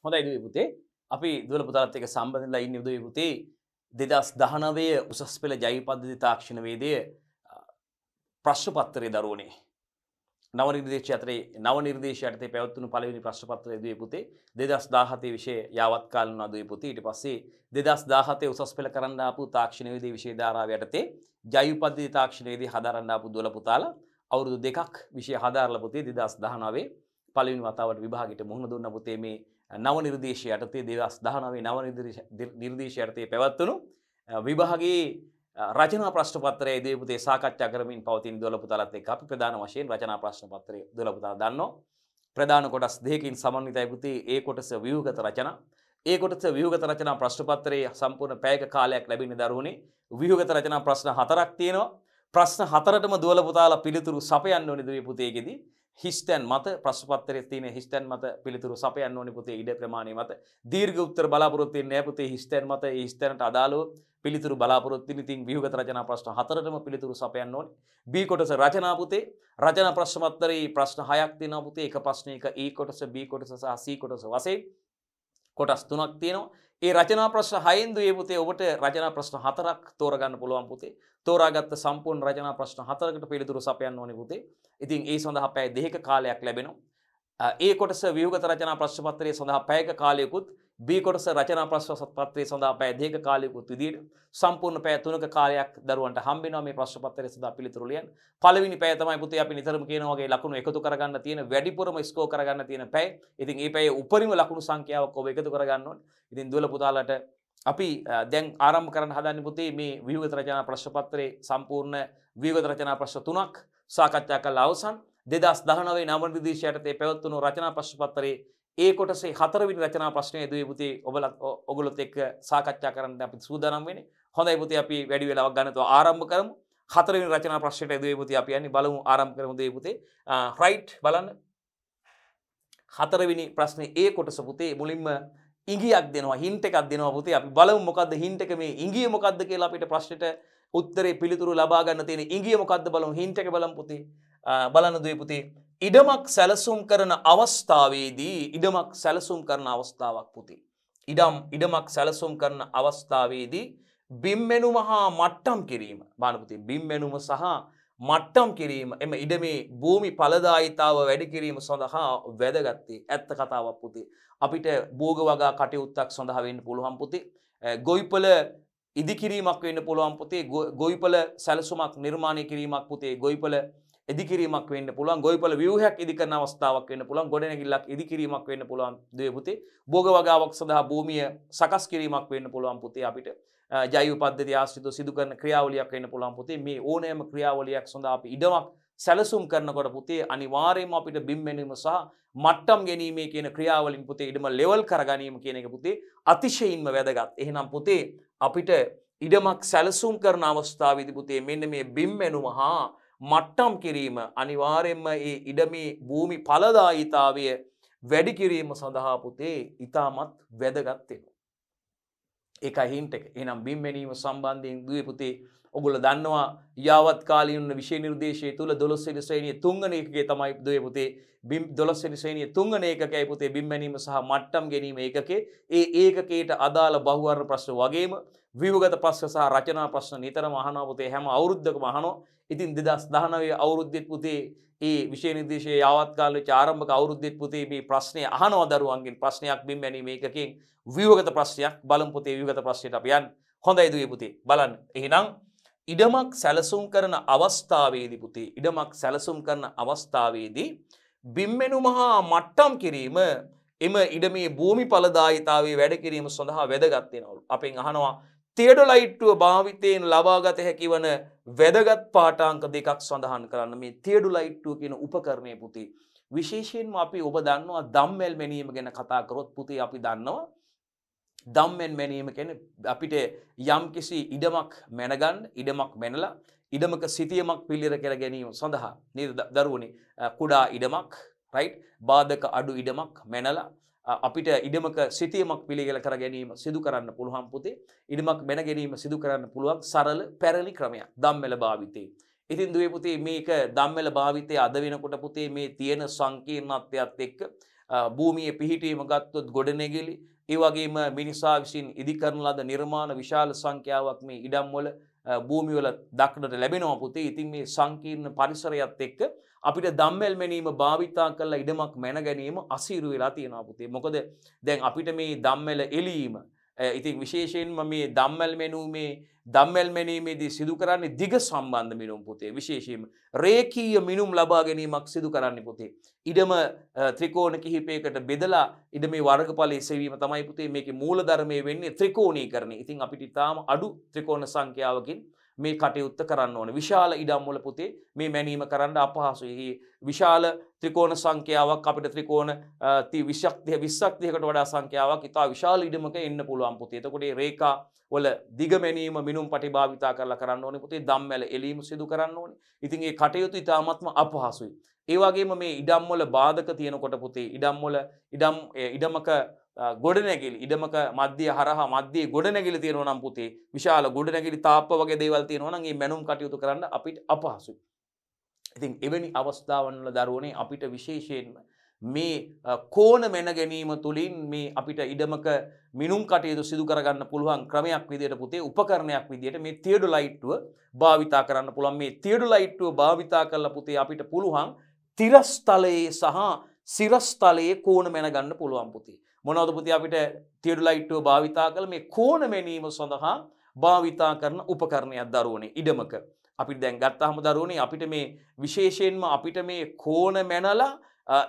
හොඳයි දුවේ පුතේ. අපි දුවල පුතාලත් එක්ක සම්බන්ධලා ඉන්නේ දුවේ පුතේ 2019 උසස් පෙළ ජෛව පද්ධති තාක්ෂණ වේදයේ ප්‍රශ්න පත්‍රයේ දරුවනේ. නව නිර්දේශය යටතේ පැවැත්වුණු පළවෙනි ප්‍රශ්න පත්‍රය දුවේ පුතේ 2017 විෂය යාවත් කාලන දුවේ පුතේ. ඊට පස්සේ 2017 උසස් පෙළ කරන්න ආපු තාක්ෂණ වේදයේ විෂය ධාරාව යටතේ ජෛව පද්ධති තාක්ෂණ වේදයේ හදාරන්න ආපු දුවල පුතාලා අවුරුදු දෙකක් විෂය හදාරලා පුතේ 2019 පළවෙනි වතාවට විභාගයට මුහුණ දුන්න පුතේ මේ නව නිර්දේශය යටතේ 2019 නව නිර්දේශය යටතේ පැවැත්වුණු විභාගයේ රචනා ප්‍රශ්න පත්‍රයේ දී පුතේ සාකච්ඡා කරමින් පවතින දොළ පුතාලත් එක්ක අපි ප්‍රධාන වශයෙන් රචනා ප්‍රශ්න පත්‍රයේ දොළ පුතාලා දන්නවා ප්‍රධාන කොටස් දෙකකින් සමන්විතයි පුතේ ඒ කොටස ව්‍යුහගත රචනා ඒ කොටස ව්‍යුහගත රචනා ප්‍රශ්න පත්‍රයේ සම්පූර්ණ පැයක කාලයක් ලැබෙන දරුවනේ ව්‍යුහගත රචනා ප්‍රශ්න 4ක් තියෙනවා ප්‍රශ්න 4ටම දොළ පුතාලා පිළිතුරු සපයන්න ඕනේ දුවේ පුතේකෙදී හිස්තැන් මත ප්‍රශ්න පත්‍රයේ තියෙන හිස්තැන් මත පිළිතුරු සපයන්න ඕනේ පුතේ ඉඩ ප්‍රමාණය මත දීර්ඝ උත්තර බලාපොරොත්තු වෙන්නේ නැහැ පුතේ හිස්තැන් මත ඒ හිස්තැනට අදාළව පිළිතුරු බලාපොරොත්තු වෙන ඉතින් ව්‍යුහගත රචනා ප්‍රශ්න 4ටම පිළිතුරු සපයන්න ඕනේ B කොටස රචනා පුතේ රචනා ප්‍රශ්න පත්‍රයේ ප්‍රශ්න 6ක් තියෙනවා පුතේ එක ප්‍රශ්නයක A කොටස B කොටස සහ C කොටස වශයෙන් කොටස් 3ක් තියෙනවා ඒ රචනා ප්‍රශ්න 6න් දුවේ පුතේ ඔබට රචනා ප්‍රශ්න 4ක් තෝරගන්න පුළුවන් පුතේ තෝරාගත්ත සම්පූර්ණ රචනා ප්‍රශ්න 4කට පිළිතුරු සපයන්න ඕනේ පුතේ ඉතින් ඒ සඳහා පැය දෙකක කාලයක් ලැබෙනවා ඒ කොටස ව්‍යුහගත රචනා ප්‍රශ්න පත්‍රයේ සඳහා පැයක කාලයකුත් B කොටස රචනා ප්‍රශ්න පත්‍රයේ සඳහා පැය දෙකක කාලයකුත් විදිහට සම්පූර්ණ පැය 3ක කාලයක් දරුවන්ට හම්බ වෙනවා මේ ප්‍රශ්න පත්‍රයේ සඳහා පිළිතුරු ලියන්න. පළවෙනි පැය තමයි පුතේ අපි නිතරම කියනවා වගේ ලකුණු එකතු කරගන්න තියෙන වැඩිපුරම ස්කෝර් කරගන්න තියෙන පැය. ඉතින් මේ පැයේ උපරිම ලකුණු සංඛ්‍යාවක් ඔබ එකතු කරගන්න ඕනේ. ඉතින් දුවල පුතාලට අපි දැන් ආරම්භ කරන්න හදන්නේ පුතේ මේ ව්‍යුහගත රචනා ප්‍රශ්න පත්‍රයේ සම්පූර්ණ ව්‍යුහගත රචනා ප්‍රශ්න 3ක් සාකච්ඡා කළා අවසන් 2019 නව නිර්දේශය යටතේ පැවැත්වුණු රචනා ප්‍රශ්න පත්‍රයේ ඒ කොටසේ 4 වෙනි රචනා ප්‍රශ්නයේ දුවේ පුතේ ඔයගොල්ලොත් එක්ක සාකච්ඡා කරන්න අපි සූදානම් වෙන්නේ. හොඳයි පුතේ අපි වැඩි වෙලාවක් ගන්නතව ආරම්භ කරමු. 4 වෙනි රචනා ප්‍රශ්නයට දුවේ පුතේ අපි යන්නේ බලමු ආරම්භ කරමු දුවේ පුතේ. රයිට් බලන්න. 4 වෙනි ප්‍රශ්නේ ඒ කොටස පුතේ මුලින්ම ඉඟියක් දෙනවා හින්ට් එකක් දෙනවා පුතේ. අපි බලමු මොකද්ද හින්ට් එක මේ ඉඟිය මොකද්ද කියලා අපිට ප්‍රශ්නෙට උත්තරේ පිළිතුරු ලබා ගන්න තියෙන ඉඟිය මොකද්ද බලමු හින්ට් එක බලමු පුතේ. බලන්න දුවේ පුතේ ඉඩමක් සැලසුම් කරන අවස්ථාවේදී ඉඩමක් සැලසුම් කරන අවස්ථාවක් පුතේ ඉඩමක් සැලසුම් කරන අවස්ථාවේදී බිම්මෙනුම හා මට්ටම් කිරීම බලන්න පුතේ බිම්මෙනුම සහ මට්ටම් කිරීම එම ඉඩමේ භූමි ඵලදායීතාව වැඩි කිරීම සඳහා වැදගත් ඇත්ත කතාවක් පුතේ අපිට භෝග වගා කටයුත්තක් සඳහා වෙන්න පුළුවන් පුතේ ගොවිපළ ඉදිකිරීමක් වෙන්න පුළුවන් පුතේ ගොවිපළ සැලසුමක් නිර්මාණය කිරීමක් පුතේ ගොවිපළ ඉදිකිරීමක් වෙන්න පුළුවන් ගොවිපළ ව්‍යුහයක් ඉදි කරන අවස්ථාවක් වෙන්න පුළුවන් ගොඩනැගිල්ලක් ඉදිකිරීමක් වෙන්න පුළුවන් දුවේ පුතේ භෝග වගාවක් සඳහා භූමිය සකස් කිරීමක් වෙන්න පුළුවන් පුතේ අපිට ජෛව පද්ධතිය ආශ්‍රිතව සිදු කරන ක්‍රියාවලියක් වෙන්න පුළුවන් පුතේ මේ ඕනෑම ක්‍රියාවලියක් සඳහා අපි ඉඩමක් සැලසුම් කරනකොට පුතේ අනිවාර්යයෙන්ම අපිට බිම් වෙනීම සහ මට්ටම් ගැනීමේ කියන ක්‍රියාවලින් පුතේ ඉඩම ලෙවල් කර ගැනීම කියන එක පුතේ අතිශයින්ම වැදගත්. එහෙනම් පුතේ අපිට ඉඩමක් සැලසුම් කරන අවස්ථාවේදී පුතේ මෙන්න මේ බිම් වෙනුම හා මට්ටම් කිරීම අනිවාර්යයෙන්ම ඒ ඉඩමේ භූමි ඵලදායීතාවය වැඩි කිරීම සඳහා පුතේ ඉතාමත් වැදගත් වෙනවා. ඒකයි හින්ට් එක. එහෙනම් බිම් වෙනීම සම්බන්ධයෙන් දුවේ පුතේ ඔයගොල්ලෝ දන්නවා යාවත් කාලීන විෂය නිර්දේශය තුල 12 වෙනි ශ්‍රේණියේ 3 වෙනි ඒකකයේ තමයි දුවේ පුතේ බිම් 12 වෙනි ශ්‍රේණියේ 3 වෙනි ඒකකයයි පුතේ බිම් වෙනීම සහ මට්ටම් ගැනීම ඒකකේ ඒ ඒකකයට අදාළ බහුවර්ණ ප්‍රශ්න වගේම ව්‍යුහගත ප්‍රශ්න සහ රචනා ප්‍රශ්න නිතරම අහනවා පුතේ හැම අවුරුද්දකම අහනවා. ඉතින් 2019 අවුරුද්දෙත් පුතේ ඒ විෂය නිර්දේශයේ යාවත් කාලේ ආරම්භක අවුරුද්දෙත් පුතේ මේ ප්‍රශ්නේ අහනවා දරුවන්ගෙන් ප්‍රශ්නයක් බිම් වැනීම ඒකකෙන් ව්‍යුහගත ප්‍රශ්නයක් බලමු පුතේ ව්‍යුහගත ප්‍රශ්නෙට අපි යන්න. හොඳයි දුවේ පුතේ බලන්න. එහෙනම් ඉඩමක් සැලසුම් කරන අවස්ථාවේදී පුතේ ඉඩමක් සැලසුම් කරන අවස්ථාවේදී බිම් වෙනුම හා මට්ටම් කිරීම එම ඉඩමේ භූමි ඵලදායීතාවය වැඩි කිරීම සඳහා වැදගත් වෙනවා. අපෙන් අහනවා තියඩොලයිට්ටුව භාවිතයෙන් ලබාගත හැකි වන වැදගත් පාඨාංක දෙකක් සඳහන් කරන්න මේ තියඩොලයිට්ටුව කියන උපකරණය පුතේ විශේෂයෙන්ම අපි ඔබ දන්නවා දම්වැල් මැනීම ගැන කතා කරොත් පුතේ අපි දන්නවා දම්වැල් මැනීම කියන්නේ අපිට යම්කිසි ඉඩමක් මැනගන්න ඉඩමක් මැනලා ඉඩමක සිතියමක් පිළියෙල කර ගැනීම සඳහා නේද දරුවනේ කුඩා ඉඩමක් රයිට් බාධක අඩු ඉඩමක් මැනලා අපිට ඉඩමක සිතියමක් පිළියෙල කර ගැනීම සිදු කරන්න පුළුවන් පුතේ ඉඩමක් මැන ගැනීම සිදු කරන්න පුළුවන් සරල පැරණි ක්‍රමයක් දම්වැල භාවිතේ. ඉතින් දුවේ පුතේ මේක දම්වැල භාවිතයේ අද වෙනකොට පුතේ මේ තියෙන සංකීර්ණත්වයත් එක්ක භූමියේ පිහිටීම ගත්තොත් ගොඩනැගිලි ඒ වගේම මිනිසා විසින් ඉදි කරන ලද නිර්මාණ විශාල සංඛ්‍යාවක් මේ ඉඩම් වල භූමිය වල දක්නට ලැබෙනවා පුතේ. ඉතින් මේ සංකීර්ණ පරිසරයත් එක්ක අපිට දම්වැල් මැනීම භාවිතා කරලා ඉඩමක් මැන ගැනීම අසීරු වෙලා තියෙනවා පුතේ. මොකද දැන් අපිට මේ දම්වැල එලීම ඉතින් විශේෂයෙන්ම මේ දම්වැල් මැනීමේදී සිදු කරන්නේ දිග සම්බන්ධ මිනුම් පුතේ. විශේෂයෙන්ම රේඛීය මිනුම් ලබා ගැනීමක් සිදු කරන්නේ පුතේ. ඉඩම ත්‍රිකෝණ කිහිපයකට බෙදලා ඉඩමේ වර්ගඵලයේ සෙවීම තමයි පුතේ මේකේ මූලධර්මයේ වෙන්නේ ත්‍රිකෝණීකරණය. ඉතින් අපිට ඊටාම අඩු ත්‍රිකෝණ සංඛ්‍යාවකින් මේ කටයුත්ත කරන්න ඕනේ. විශාල ඉඩම් වල පුතේ මේ මැනීම කරන්න අපහසුයි. විශාල ත්‍රිකෝණ සංඛ්‍යාවක් අපිට ත්‍රිකෝණ 20ක් 30කට වඩා සංඛ්‍යාවක් ඉතා විශාල ඉඩමක එන්න පුළුවන් පුතේ. එතකොට මේ රේඛා වල දිග මැනීම මිනුම් පටිභාවිතා කරලා කරන්න ඕනේ පුතේ. දම්වැල එලීම සිදු කරන්න ඕනේ. ඉතින් මේ කටයුතු ඉතාමත්ම අපහසුයි. ඒ වගේම මේ ඉඩම් වල බාධක තියෙනකොට පුතේ ඉඩමක ගොඩනැගිලි ඉඩමක මධ්‍ය හරහා මධ්‍යයේ ගොඩනැගිලි තියෙනවා නම් පුතේ විශාල ගොඩනැගිලි තාප්ප වගේ දේවල් තියෙනවා නම් මේ මැනුම් කටයුතු කරන්න අපිට අපහසුයි. ඉතින් එවැනි අවස්ථාවන් වල දරුවනේ අපිට විශේෂයෙන්ම මේ කෝණ මැන ගැනීම තුලින් මේ අපිට ඉඩමක මිනුම් කටයුතු සිදු කරගන්න පුළුවන් ක්‍රමයක් විදියට පුතේ උපකරණයක් විදියට මේ තියඩොලයිට්ටුව භාවිතා කරන්න පුළුවන්. මේ තියඩොලයිට්ටුව භාවිතා කරලා පුතේ අපිට පුළුවන් තිරස්තලයේ සහ සිරස්තලයේ කෝණ මැන ගන්න පුළුවන් පුතේ. මොනවද පුතේ අපිට තියඩොලයිට්ටුව භාවිතා කළ මේ කෝණ මැනීම සඳහා භාවිතා කරන උපකරණයක් දරුවනේ ඉඩමක. අපිට දැන් ගත්තාම දරුවනේ අපිට මේ විශේෂයෙන්ම අපිට මේ කෝණ මැනලා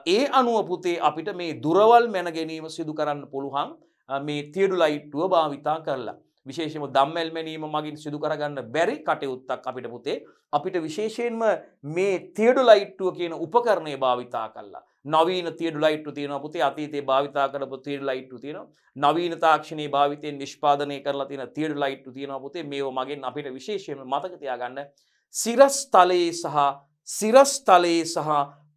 ඒ අනුව පුතේ අපිට මේ දුරවල් මැන ගැනීම සිදු කරන්න පුළුවන් මේ තියඩොලයිට්ටුව භාවිතා කරලා. විශේෂයෙන්ම දම්වැල් මැනීම මගින් සිදු කරගන්න බැරි කටයුත්තක් අපිට පුතේ අපිට විශේෂයෙන්ම මේ තියඩොලයිට්ටුව කියන උපකරණය භාවිතා කරලා නවීන තියඩොලයිට්ටු තියෙනවා පුතේ. අතීතයේ භාවිතා කරපු තියඩොලයිට්ටු තියෙනවා. නවීන තාක්ෂණයේ භාවිතයෙන් නිෂ්පාදනය කරලා තියෙන තියඩොලයිට්ටු තියෙනවා පුතේ. මේව මගෙන් අපිට විශේෂයෙන්ම මතක තියාගන්න සිරස්තලයේ සහ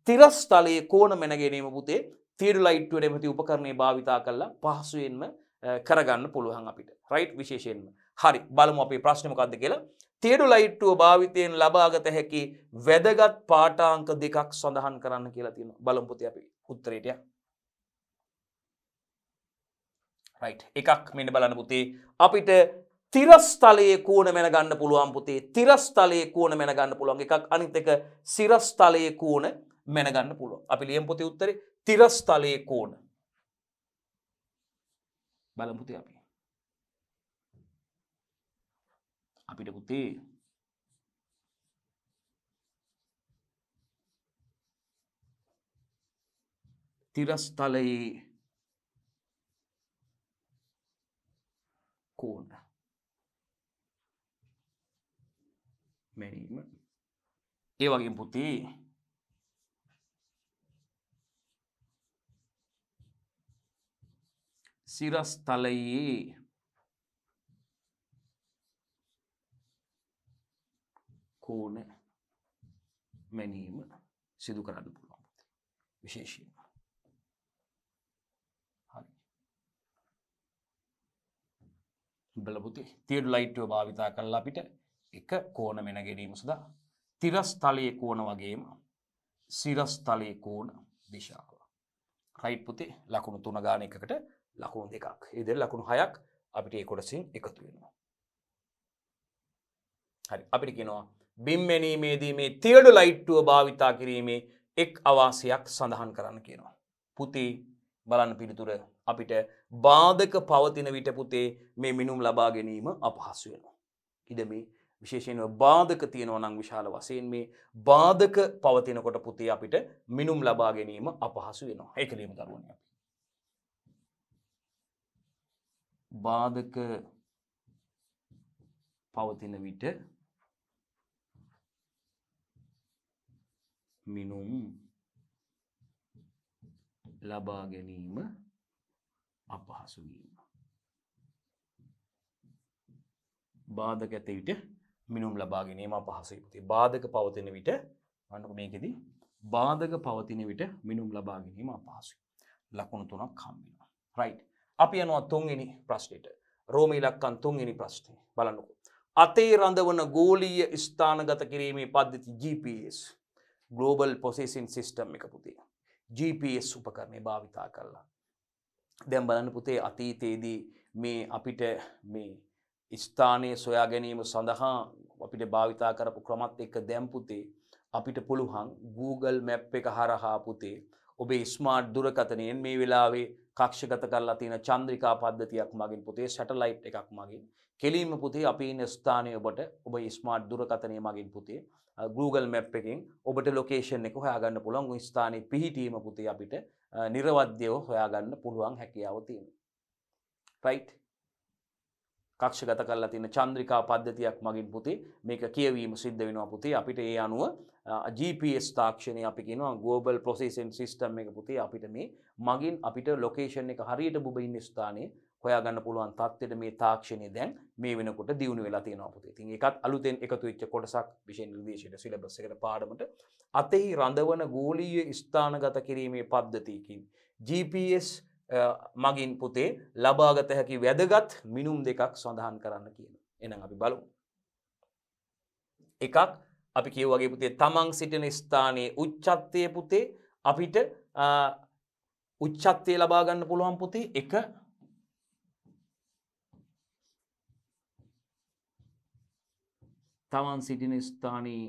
තිරස්තලයේ කෝණ මැන ගැනීම පුතේ තියඩොලයිට්ටුව නැමැති උපකරණය භාවිතා කරලා පහසුවෙන්ම කරගන්න පුළුවන් අපිට. රයිට් විශේෂයෙන්ම. හරි බලමු අපේ ප්‍රශ්නේ මොකක්ද කියලා. තියඩොලයිට්ටුව භාවිතයෙන් ලබාගත හැකි වැදගත් පාඨාංක දෙකක් සඳහන් කරන්න කියලා තියෙනවා. බලමු පුතේ අපි උත්තරේට යන්න. රයිට් එකක් මෙන්න බලන්න පුතේ අපිට තිරස්තලයේ කෝණ මැන ගන්න පුළුවන් පුතේ. තිරස්තලයේ කෝණ මැන ගන්න පුළුවන් එකක්. අනිත් එක සිරස්තලයේ කෝණ මැන ගන්න පුළුවන්. අපි ලියමු පුතේ උත්තරේ තිරස්තලයේ කෝණ. බලමු පුතේ අපිට පුතේ තිරස්තලයේ කෝණ මැනීම ඒ වගේම පුතේ සිරස්තලයේ කෝණ මැනීම සිදු කරන්න පුළුවන් විශේෂයෙන්ම. හරි. බලමු පුතේ තියඩොලයිට්ටුව භාවිතා කරලා අපිට එක කෝණ මැන ගැනීම සඳහා තිරස්තලයේ කෝණ වගේම සිරස්තලයේ කෝණ දිශාව. රයිට් පුතේ ලකුණු 3 ගාන එකකට ලකුණු 2ක්. ඒ දෙක ලකුණු 6ක් අපිට ඒ කොටසින් එකතු වෙනවා. හරි අපිට කියනවා බිම් මැනීමේදී මේ තියඩොලයිට්ටුව භාවිතා කිරීමේ එක් අවාසියක් සඳහන් කරන්න කියනවා. පුතේ බලන්න පිළිතුර අපිට බාධක පවතින විට පුතේ මේ මිනුම් ලබා ගැනීම අපහසු වෙනවා. ඉදමේ විශේෂයෙන්ම බාධක තියෙනවා නම් විශාල වශයෙන් මේ බාධක පවතිනකොට පුතේ අපිට මිනුම් ලබා ගැනීම අපහසු වෙනවා. ඒක ලියමු දරුවනේ අපි. බාධක පවතින විට මිනුම් ලබා ගැනීම අපහසු වීම. බාධක ඇති විට මිනුම් ලබා ගැනීම අපහසුයි පුතේ. බාධක පවතින විට අන්න මේකෙදි බාධක පවතින විට මිනුම් ලබා ගැනීම අපහසුයි. ලකුණු 3ක් හම්බ වෙනවා. රයිට්. අපි යනවා 3 වෙනි ප්‍රශ්නෙට. රෝම ඉලක්කම් 3 වෙනි ප්‍රශ්නේ. බලන්නකෝ. අතේ රඳවන ගෝලීය ස්ථානගත කිරීමේ පද්ධති GPS. Global Position System එක පුතේ. GPS උපකරණය භාවිතා කරලා. දැන් බලන්න පුතේ අතීතයේදී මේ අපිට මේ ස්ථානයේ සොයා ගැනීම සඳහා අපිට භාවිතා කරපු ක්‍රමත් එක්ක දැන් පුතේ අපිට පුළුවන් Google Map එක හරහා පුතේ ඔබේ ස්මාර්ට් දුරකථනයෙන් මේ වෙලාවේ කක්ෂගත කරලා තියෙන චන්ද්‍රිකා පද්ධතියක් මගින් පුතේ සැටලයිට් එකක් මගින් කෙලින්ම පුතේ අපි ඉන්න ස්ථානයේ ඔබට ඔබේ ස්මාර්ට් දුරකථනය මගින් පුතේ Google Map එකෙන් ඔබට ලොකේෂන් එක හොයාගන්න පුළුවන්. ওই ස්ථානයේ පිහිටීම පුතේ අපිට නිර්වද්‍යව හොයාගන්න පුළුවන් හැකියාව තියෙනවා. right කක්ෂගත කරලා තියෙන චන්ද්‍රිකා පද්ධතියක් මගින් පුතේ මේක කියවීම සිද්ධ වෙනවා පුතේ. අපිට ඒ අනුව GPS තාක්ෂණය අපි කියනවා global processing system එක පුතේ අපිට මේ මගින් අපිට ලොකේෂන් එක හරියට ඔබ ඉන්න ස්ථානයේ හොයාගන්න පුළුවන් තත්ත්වෙට මේ තාක්ෂණය දැන් මේ වෙනකොට දියුණු වෙලා තියෙනවා පුතේ. ඉතින් ඒකත් අලුතෙන් එකතු වෙච්ච කොටසක් විෂය නිර්දේශයට සිලබස් එකට පාඩමට අතෙහි රඳවන ගෝලීය ස්ථානගත කිරීමේ පද්ධතියකින් GPS මගින් පුතේ ලබාගත හැකි වැදගත් මිනුම් දෙකක් සඳහන් කරන්න කියනවා. එහෙනම් අපි බලමු. එකක් අපි කියුවාගේ පුතේ තමන් සිටින ස්ථානයේ උච්චත්වය පුතේ අපිට උච්චත්වය ලබා ගන්න පුළුවන් පුතේ එක තමන් සිටින ස්ථානයේ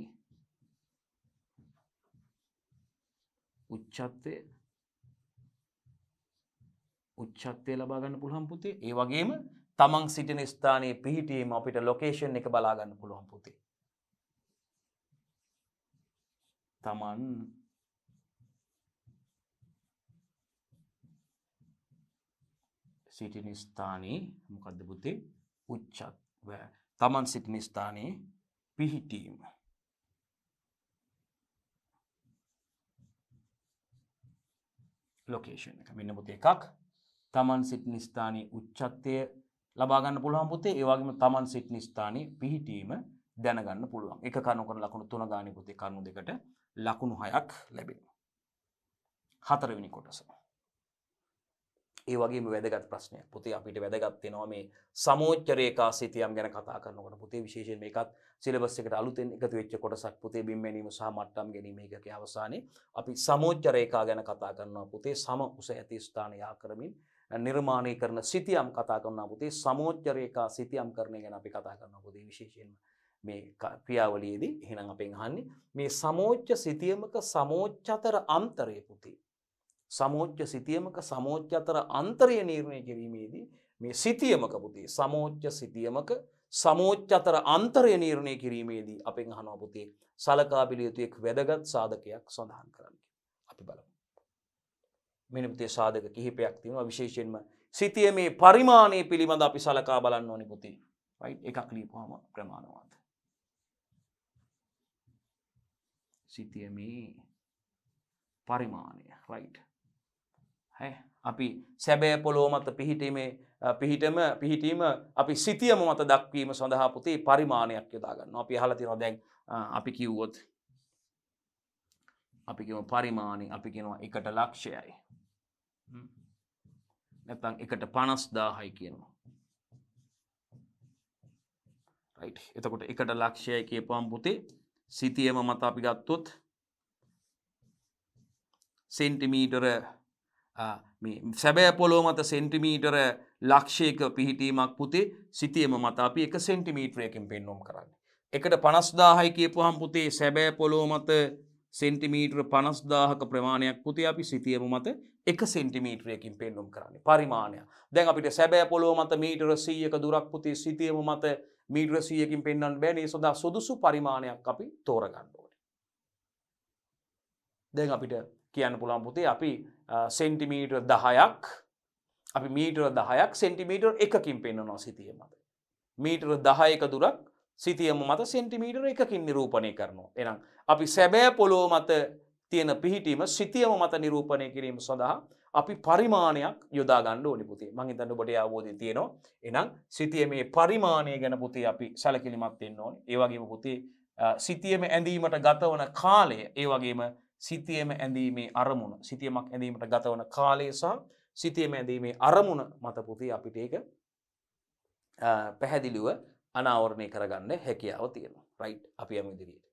උච්චත්වය ලබා ගන්න පුළුවන් පුතේ. ඒ වගේම තමන් සිටින ස්ථානයේ පිහිටීම අපිට ලොකේෂන් එක බලා ගන්න පුළුවන් පුතේ. තමන් සිටින ස්ථානයේ මොකද්ද පුතේ? උච්චත්වය. තමන් සිටින ස්ථානයේ පිහිටීම. ලොකේෂන් එක. මෙන්න පුතේ එකක්. තමන් සිටින ස්ථානයේ උච්චත්වය ලබා ගන්න පුළුවන් පුතේ. ඒ වගේම තමන් සිටින ස්ථානයේ පිහිටීම දැනගන්න පුළුවන්. එක කරුණකට ලකුණු 3 ගානේ පුතේ කරුණු දෙකට ලකුණු 6ක් ලැබෙනවා. හතරවෙනි කොටස. ඒ වගේම වැදගත් ප්‍රශ්නයක්. පුතේ අපිට වැදගත් වෙනවා මේ සමෝච්ච රේඛා සිතියම් ගැන කතා කරනකොට පුතේ විශේෂයෙන් මේකත් සිලබස් එකට අලුතෙන් එකතු වෙච්ච කොටසක් පුතේ බිම් මැනීම සහ මට්ටම් ගැනීම එකකේ අවසානයේ අපි සමෝච්ච රේඛා ගැන කතා කරනවා පුතේ. සම උස ඇති ස්ථාන යා කරමින් නිර්මාණය කරන සිතියම් කතා කරනවා පුතේ. සමෝච්ච රේඛා සිතියම් කරන ගැන අපි කතා කරනවා පුතේ විශේෂයෙන්ම මේ ක්‍රියාවලියේදී. එහෙනම් අපෙන් අහන්නේ මේ සමෝච්ච සිතියමක සමෝච්ච අතර අන්තරය පුතේ. සමෝච්ච සිතියමක සමෝච්ච අතර අන්තරය නිර්ණය කිරීමේදී මේ සිතියමක පුතේ සමෝච්ච සිතියමක සමෝච්ච අතර අන්තරය නිර්ණය කිරීමේදී අපෙන් අහනවා පුතේ සලකා බැලිය යුතු එක් වැදගත් සාධකයක් සඳහන් කරන්න. අපි බලමු. මෙන්න පුතේ සාධක කිහිපයක් තියෙනවා. විශේෂයෙන්ම සිතියමේ පරිමාණය පිළිබඳ අපි සලකා බලන්න ඕනේ පුතේ. right එකක් ලියපුවාම ප්‍රමාණවත්. සිතියමේ පරිමාණය right අපි සැබෑ පොළොව මත පිහිටීම අපි සිතියම මත දක්වීම සඳහා පුතේ පරිමාණයක් යොදා ගන්නවා. අපි අහලා තියෙනවා දැන් අපි කිව්වොත් අපි කියමු පරිමාණය අපි කියනවා 1ට ලක්ෂයයි. නැත්නම් 1ට 50000යි කියනවා. right එතකොට 1ට ලක්ෂයයි කියපුවම පුතේ සිතියම මත අපි ගත්තොත් සෙන්ටිමීටර මේ සැබෑ පොළොව මත සෙන්ටිමීටර ලක්ෂයක පිහිටීමක් පුතේ සිතියම මත අපි 1 සෙන්ටිමීටරයකින් පෙන්වුම් කරන්නේ. 1ට 50000යි කියපුවාම පුතේ සැබෑ පොළොව මත සෙන්ටිමීටර 50000ක ප්‍රමාණයක් පුතේ අපි සිතියම මත 1 සෙන්ටිමීටරයකින් පෙන්වුම් කරන්නේ. පරිමාණය. දැන් අපිට සැබෑ පොළොව මත මීටර 100ක දුරක් පුතේ සිතියම මත මීටර 100කින් පෙන්වන්න බෑනේ. ඒ සඳහා සුදුසු පරිමාණයක් අපි තෝරගන්න ඕනේ. දැන් අපිට කියන්න පුළුවන් පුතේ අපි සෙන්ටිමීටර 10ක් අපි මීටර 10ක් සෙන්ටිමීටර 1කින් පෙන්වනවා සිතියම මත. මීටර 10ක දුරක් සිතියම මත සෙන්ටිමීටර 1කින් නිරූපණය කරනවා. එහෙනම් අපි සැබෑ පොළොව මත තියෙන පිහිටීම සිතියම මත නිරූපණය කිරීම සඳහා අපි පරිමාණයක් යොදා ගන්න ඕනේ පුතේ. මම හිතන්නේ ඔබට අවබෝධය තියෙනවා. එහෙනම් සිතියමේ පරිමාණය ගැන පුතේ අපි සැලකිලිමත් වෙන්න ඕනේ. ඒ වගේම පුතේ සිතියම ඇඳීමට ගතවන කාලය, ඒ වගේම සිතියම ඇඳීමේ අරමුණ, සිතියමක් ඇඳීමට ගතවන කාලය සහ සිතියම ඇඳීමේ අරමුණ මත පුතේ අපිට ඒක පැහැදිලිව අනාවරණය කරගන්න හැකියාව තියෙනවා. right අපි යමු ඉදිරියට.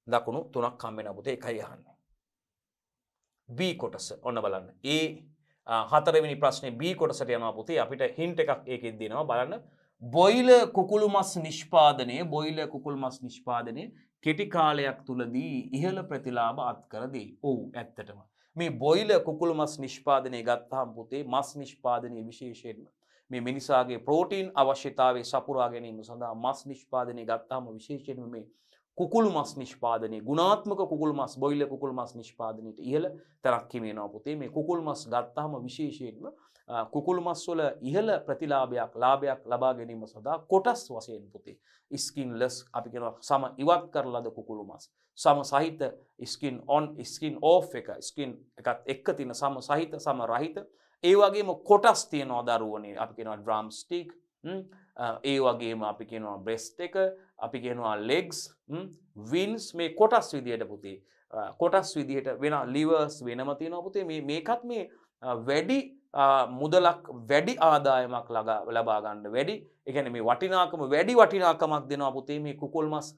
දකුණු 3ක් හම් වෙනවා පුතේ. එකයි අහන්නේ. B කොටස. ඔන්න බලන්න. හතරවෙනි ප්‍රශ්නේ B කොටසට යනවා පුතේ. අපිට හින්ට් එකක් ඒකෙන් දෙනවා බලන්න. බොයිලර් කුකුළු මස් නිෂ්පාදනය කෙටි කාලයක් තුලදී ඉහළ ප්‍රතිලාභ අත්කර දෙයි. ඔව් ඇත්තටම. මේ බොයිලර් කුකුළු මස් නිෂ්පාදනය ගත්තාම පුතේ මස් නිෂ්පාදනයේ විශේෂයෙන්ම මේ මිනිසාගේ ප්‍රෝටීන් අවශ්‍යතාවය සපුරා ගැනීම සඳහා මස් නිෂ්පාදනය ගත්තාම විශේෂයෙන්ම මේ කුකුළු මස් නිෂ්පාදනයේ ගුණාත්මක කුකුළු මස් බොයිලර් කුකුළු මස් නිෂ්පාදනයට ඉහළ තරක් හිමිනවා පුතේ. මේ කුකුළු මස් ගත්තාම විශේෂයෙන්ම කුකුළු මස් වල ඉහළ ලාභයක් ලබා ගැනීම සඳහා කොටස් වශයෙන් පුතේ ස්කින්ලස් අපි කියනවා සම ඉවත් කරලාද කුකුළු මස් සම සහිත ස්කින් ඔන් ස්කින් ඕෆ් එක ස්කින් එකත් එක්ක තියෙන සම සහිත සම රහිත ඒ වගේම කොටස් තියෙනවා දරුවනේ අපි කියනවා ඩ්‍රම් ස්ටික් ඒ වගේම අපි කියනවා බ්‍රෙස්ට් එක අපි කියනවා ලෙග්ස් වින්ස් මේ කොටස් විදියට පුතේ කොටස් විදියට වෙන ලිවර්ස් වෙනම තියෙනවා පුතේ මේකත් මේ වැඩි මුදලක් වැඩි ආදායමක් ලබා ගන්න වැඩි ඒ කියන්නේ මේ වටිනාකම වැඩි වටිනාකමක් දෙනවා පුතේ මේ කුකුල් මස්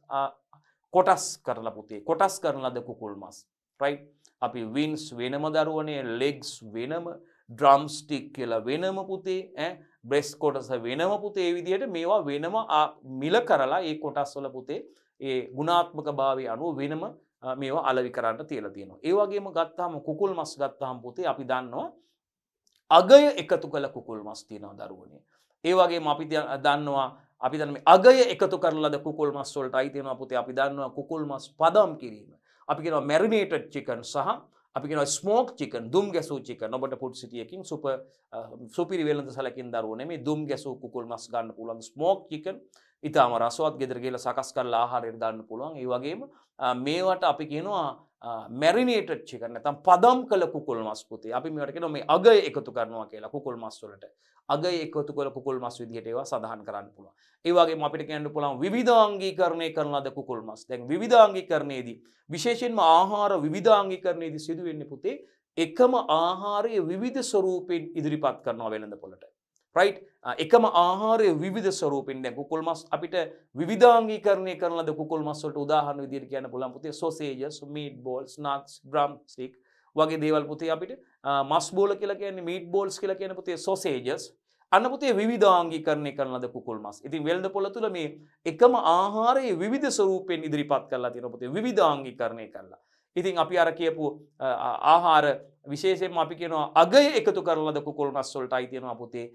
කොටස් කරලා පුතේ කොටස් කරන ලද කුකුල් මස් රයිට් අපි වින්ස් වෙනම දරුවනේ ලෙග්ස් වෙනම ඩ්‍රම් ස්ටික් කියලා වෙනම පුතේ බ්‍රෙස්ට් කොටස වෙනම පුතේ ඒ විදිහට මේවා වෙනම මිල කරලා ඒ කොටස් වල පුතේ ඒ ගුණාත්මක භාවය අනුව වෙනම මේවා අලෙවි කරන්න තියලා තියෙනවා. ඒ වගේම ගත්තාම කුකුල් මස් ගත්තාම පුතේ අපි දන්නවා අගය එකතු කළ කුකුල් මස් තියෙනවා දරුවනේ. ඒ වගේම අපි දන්නවා මේ අගය එකතු කරලාද කුකුල් මස් වලට අයිති වෙනවා පුතේ. අපි දන්නවා කුකුල් මස් පදම් කිරීම. අපි කියනවා මැරිනේටඩ් චිකන් සහ අපි කියනවා ස්මෝක් චිකන් දුම් ගැසූ චිකන්. ඔබට ෆුඩ් සිටි එකකින් සුපිරි වෙළඳ සැලකින් දරුවනේ මේ දුම් ගැසූ කුකුල් මස් ගන්න පුළුවන් ස්මෝක් චිකන්. ඊටාම රසවත් ගෙදර ගිහලා සකස් කරලා ආහාරයට දාන්න පුළුවන්. ඒ වගේම මේවට අපි කියනවා මැරිනේටඩ් චිකන් නැත්නම් පදම් කළ කුකුල් මස් පුතේ. අපි මේවට කියනවා මේ අගය එකතු කරනවා කියලා කුකුල් මස් වලට. අගය එකතු කළ කුකුල් මස් විදිහට ඒවා සඳහන් කරන්න පුළුවන්. ඒ වගේම අපිට කියන්න පුළුවන් විවිධාංගීකරණය කරන ලද කුකුල් මස්. දැන් විවිධාංගීකරණයේදී විශේෂයෙන්ම ආහාර විවිධාංගීකරණයේදී සිදු වෙන්නේ පුතේ එකම ආහාරයේ විවිධ ස්වරූපෙන් ඉදිරිපත් කරනවා වෙළඳපොළට. right එකම ආහාරයේ විවිධ ස්වරූපෙන් දැන් කුකුල් මස් අපිට විවිධාංගීකරණය කරන ලද කුකුල් මස් වලට උදාහරණ විදිහට කියන්න පුළුවන් පුතේ sausages meat balls nuts drum stick වගේ දේවල් පුතේ අපිට මස් බෝල කියලා කියන්නේ meat balls කියලා කියන පුතේ sausages අන්න පුතේ විවිධාංගීකරණය කරන ලද කුකුල් මස්. ඉතින් වෙළඳපොළ තුල මේ එකම ආහාරයේ විවිධ ස්වරූපෙන් ඉදිරිපත් කරලා තියෙනවා පුතේ විවිධාංගීකරණය කරලා. ඉතින් අපි අර කියපු ආහාර විශේෂයෙන්ම අපි කියනවා අගය එකතු කරන ලද කුකුල් මස් වලට අයිති වෙනවා පුතේ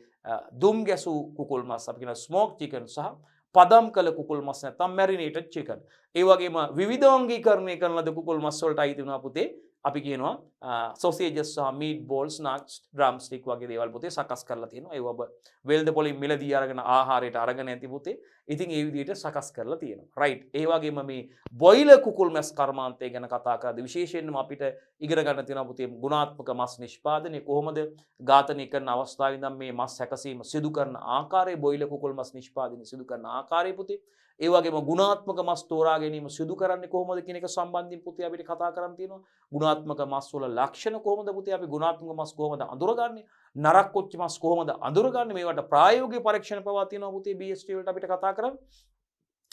දුම් ගැසූ කුකුල් මස් අපි කියනවා ස්මෝක් චිකන් සහ පදම් කළ කුකුල් මස් නැත්නම් මැරිනේටඩ් චිකන්. ඒ වගේම විවිධාංගීකරණය කරන ලද කුකුල් මස් වලට අයිති වෙනවා පුතේ අපි කියනවා sausages සහ meat balls nuts drum stick වගේ දේවල් පුතේ සකස් කරලා තියෙනවා. ඒව ඔබ වෙළඳපොළින් මිලදී අරගෙන ආහාරයට අරගෙන ඇති පුතේ. ඉතින් ඒ විදිහට සකස් කරලා තියෙනවා. right. ඒ වගේම මේ බොයිලර් කුකුල් මස් කර්මාන්තය ගැන කතා කරද්දී විශේෂයෙන්ම අපිට ඉගෙන ගන්න තියෙනවා පුතේ ගුණාත්මක මස් නිෂ්පාදනය කොහොමද ඝාතනය කරන අවස්ථාවේ ඉඳන් මේ මස් සැකසීම සිදු කරන ආකාරය බොයිලර් කුකුල් මස් නිෂ්පාදනය සිදු කරන ආකාරය පුතේ ඒ වගේම ගුණාත්මක මස් තෝරා ගැනීම සිදු කරන්නේ කොහොමද කියන එක සම්බන්ධයෙන් පුතේ අපිට කතා කරන්න තියෙනවා. ගුණාත්මක මස් වල ලක්ෂණ කොහොමද පුතේ අපි ගුණාත්මක මස් කොහොමද අඳුරගන්නේ? නරක් කොච්ච මස් කොහොමද අඳුරගන්නේ? මේවට ප්‍රායෝගික පරීක්ෂණ පවා තියෙනවා පුතේ BST වලට අපිට කතා කරන්න.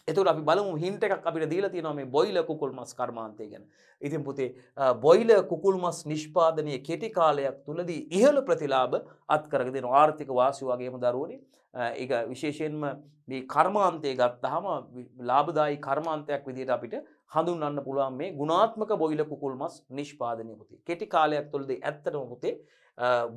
එතකොට අපි බලමු හින්ට් එකක් අපිට දීලා තියෙනවා මේ බොයිලර් කුකුල් මස් කර්මාන්තය ගැන. ඉතින් පුතේ බොයිලර් කුකුල් මස් නිෂ්පාදනයේ කෙටි කාලයක් තුලදී ඉහළ ප්‍රතිලාභ අත්කරගෙන දෙන ආර්ථික වාසිය වගේම දරුවනේ ඒක විශේෂයෙන්ම මේ කර්මාන්තය ගත්තාම ලාභදායී කර්මාන්තයක් විදිහට අපිට හඳුන්වන්න පුළුවන් මේ ගුණාත්මක බොයිලර් කුකුල් මස් නිෂ්පාදනය පුතේ. කෙටි කාලයක් තුලදී ඇත්තටම පුතේ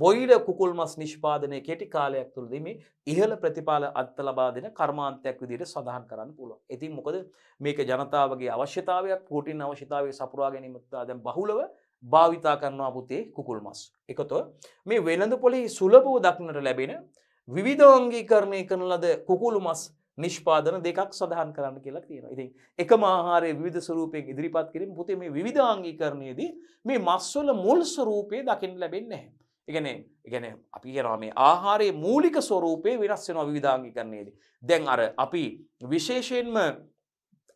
බොයිලර් කුකුල් මස් නිෂ්පාදනයේ කෙටි කාලයක් තුලදී මේ ඉහළ ප්‍රතිඵල අත් ලබා දෙන කර්මාන්තයක් විදිහට සඳහන් කරන්න පුළුවන්. ඉතින් මොකද මේක ජනතාවගේ අවශ්‍යතාවයක් ප්‍රෝටීන් අවශ්‍යතාවය සපුරා ගැනීම දැන් බහුලව භාවිතා කරනවා පුතේ කුකුල් මස්. එකතෝ මේ වෙළඳපොළේ සුලභව දක්නට ලැබෙන විවිධාංගීකරණය කරන ලද කුකුළු මස් නිෂ්පාදන දෙකක් සඳහන් කරන්න කියලා තියෙනවා. ඉතින් එකම ආහාරයේ විවිධ ස්වරූපයෙන් ඉදිරිපත් කිරීම පුතේ මේ විවිධාංගීකරණයේදී මේ මස් වල මුල් ස්වරූපය දකින්න ලැබෙන්නේ නැහැ. ඒ කියන්නේ අපි කියනවා මේ ආහාරයේ මූලික ස්වරූපය වෙනස් වෙනවා විවිධාංගීකරණයේදී. දැන් අර අපි විශේෂයෙන්ම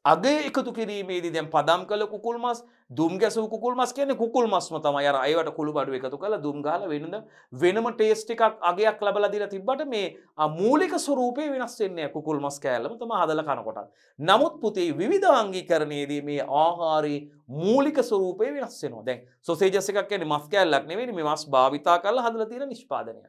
අගය එකතු කිරීමේදී දැන් පදම් කළ කුකුල් මස් දුම් ගැසූ කුකුල් මස් කියන්නේ කුකුල් මස්ම තමයි. අර ඒවට කුළු බඩු එකතු කරලා දුම් ගහලා වෙනම ටේස්ට් එකක් අගයක් ලැබලා දීලා තිබ්බට මේ මූලික ස්වරූපේ වෙනස් වෙන්නේ නැහැ. කුකුල් මස් කෑල්ලම තමයි හදලා කනකොට. නමුත් පුතේ විවිධාංගීකරණයේදී මේ ආහාරයේ මූලික ස්වරූපේ වෙනස් වෙනවා. දැන් සොසේජස් එකක් කියන්නේ මස් කෑල්ලක් නෙවෙයි මේ මස් භාවිතා කරලා හදලා තියෙන නිෂ්පාදනයක්.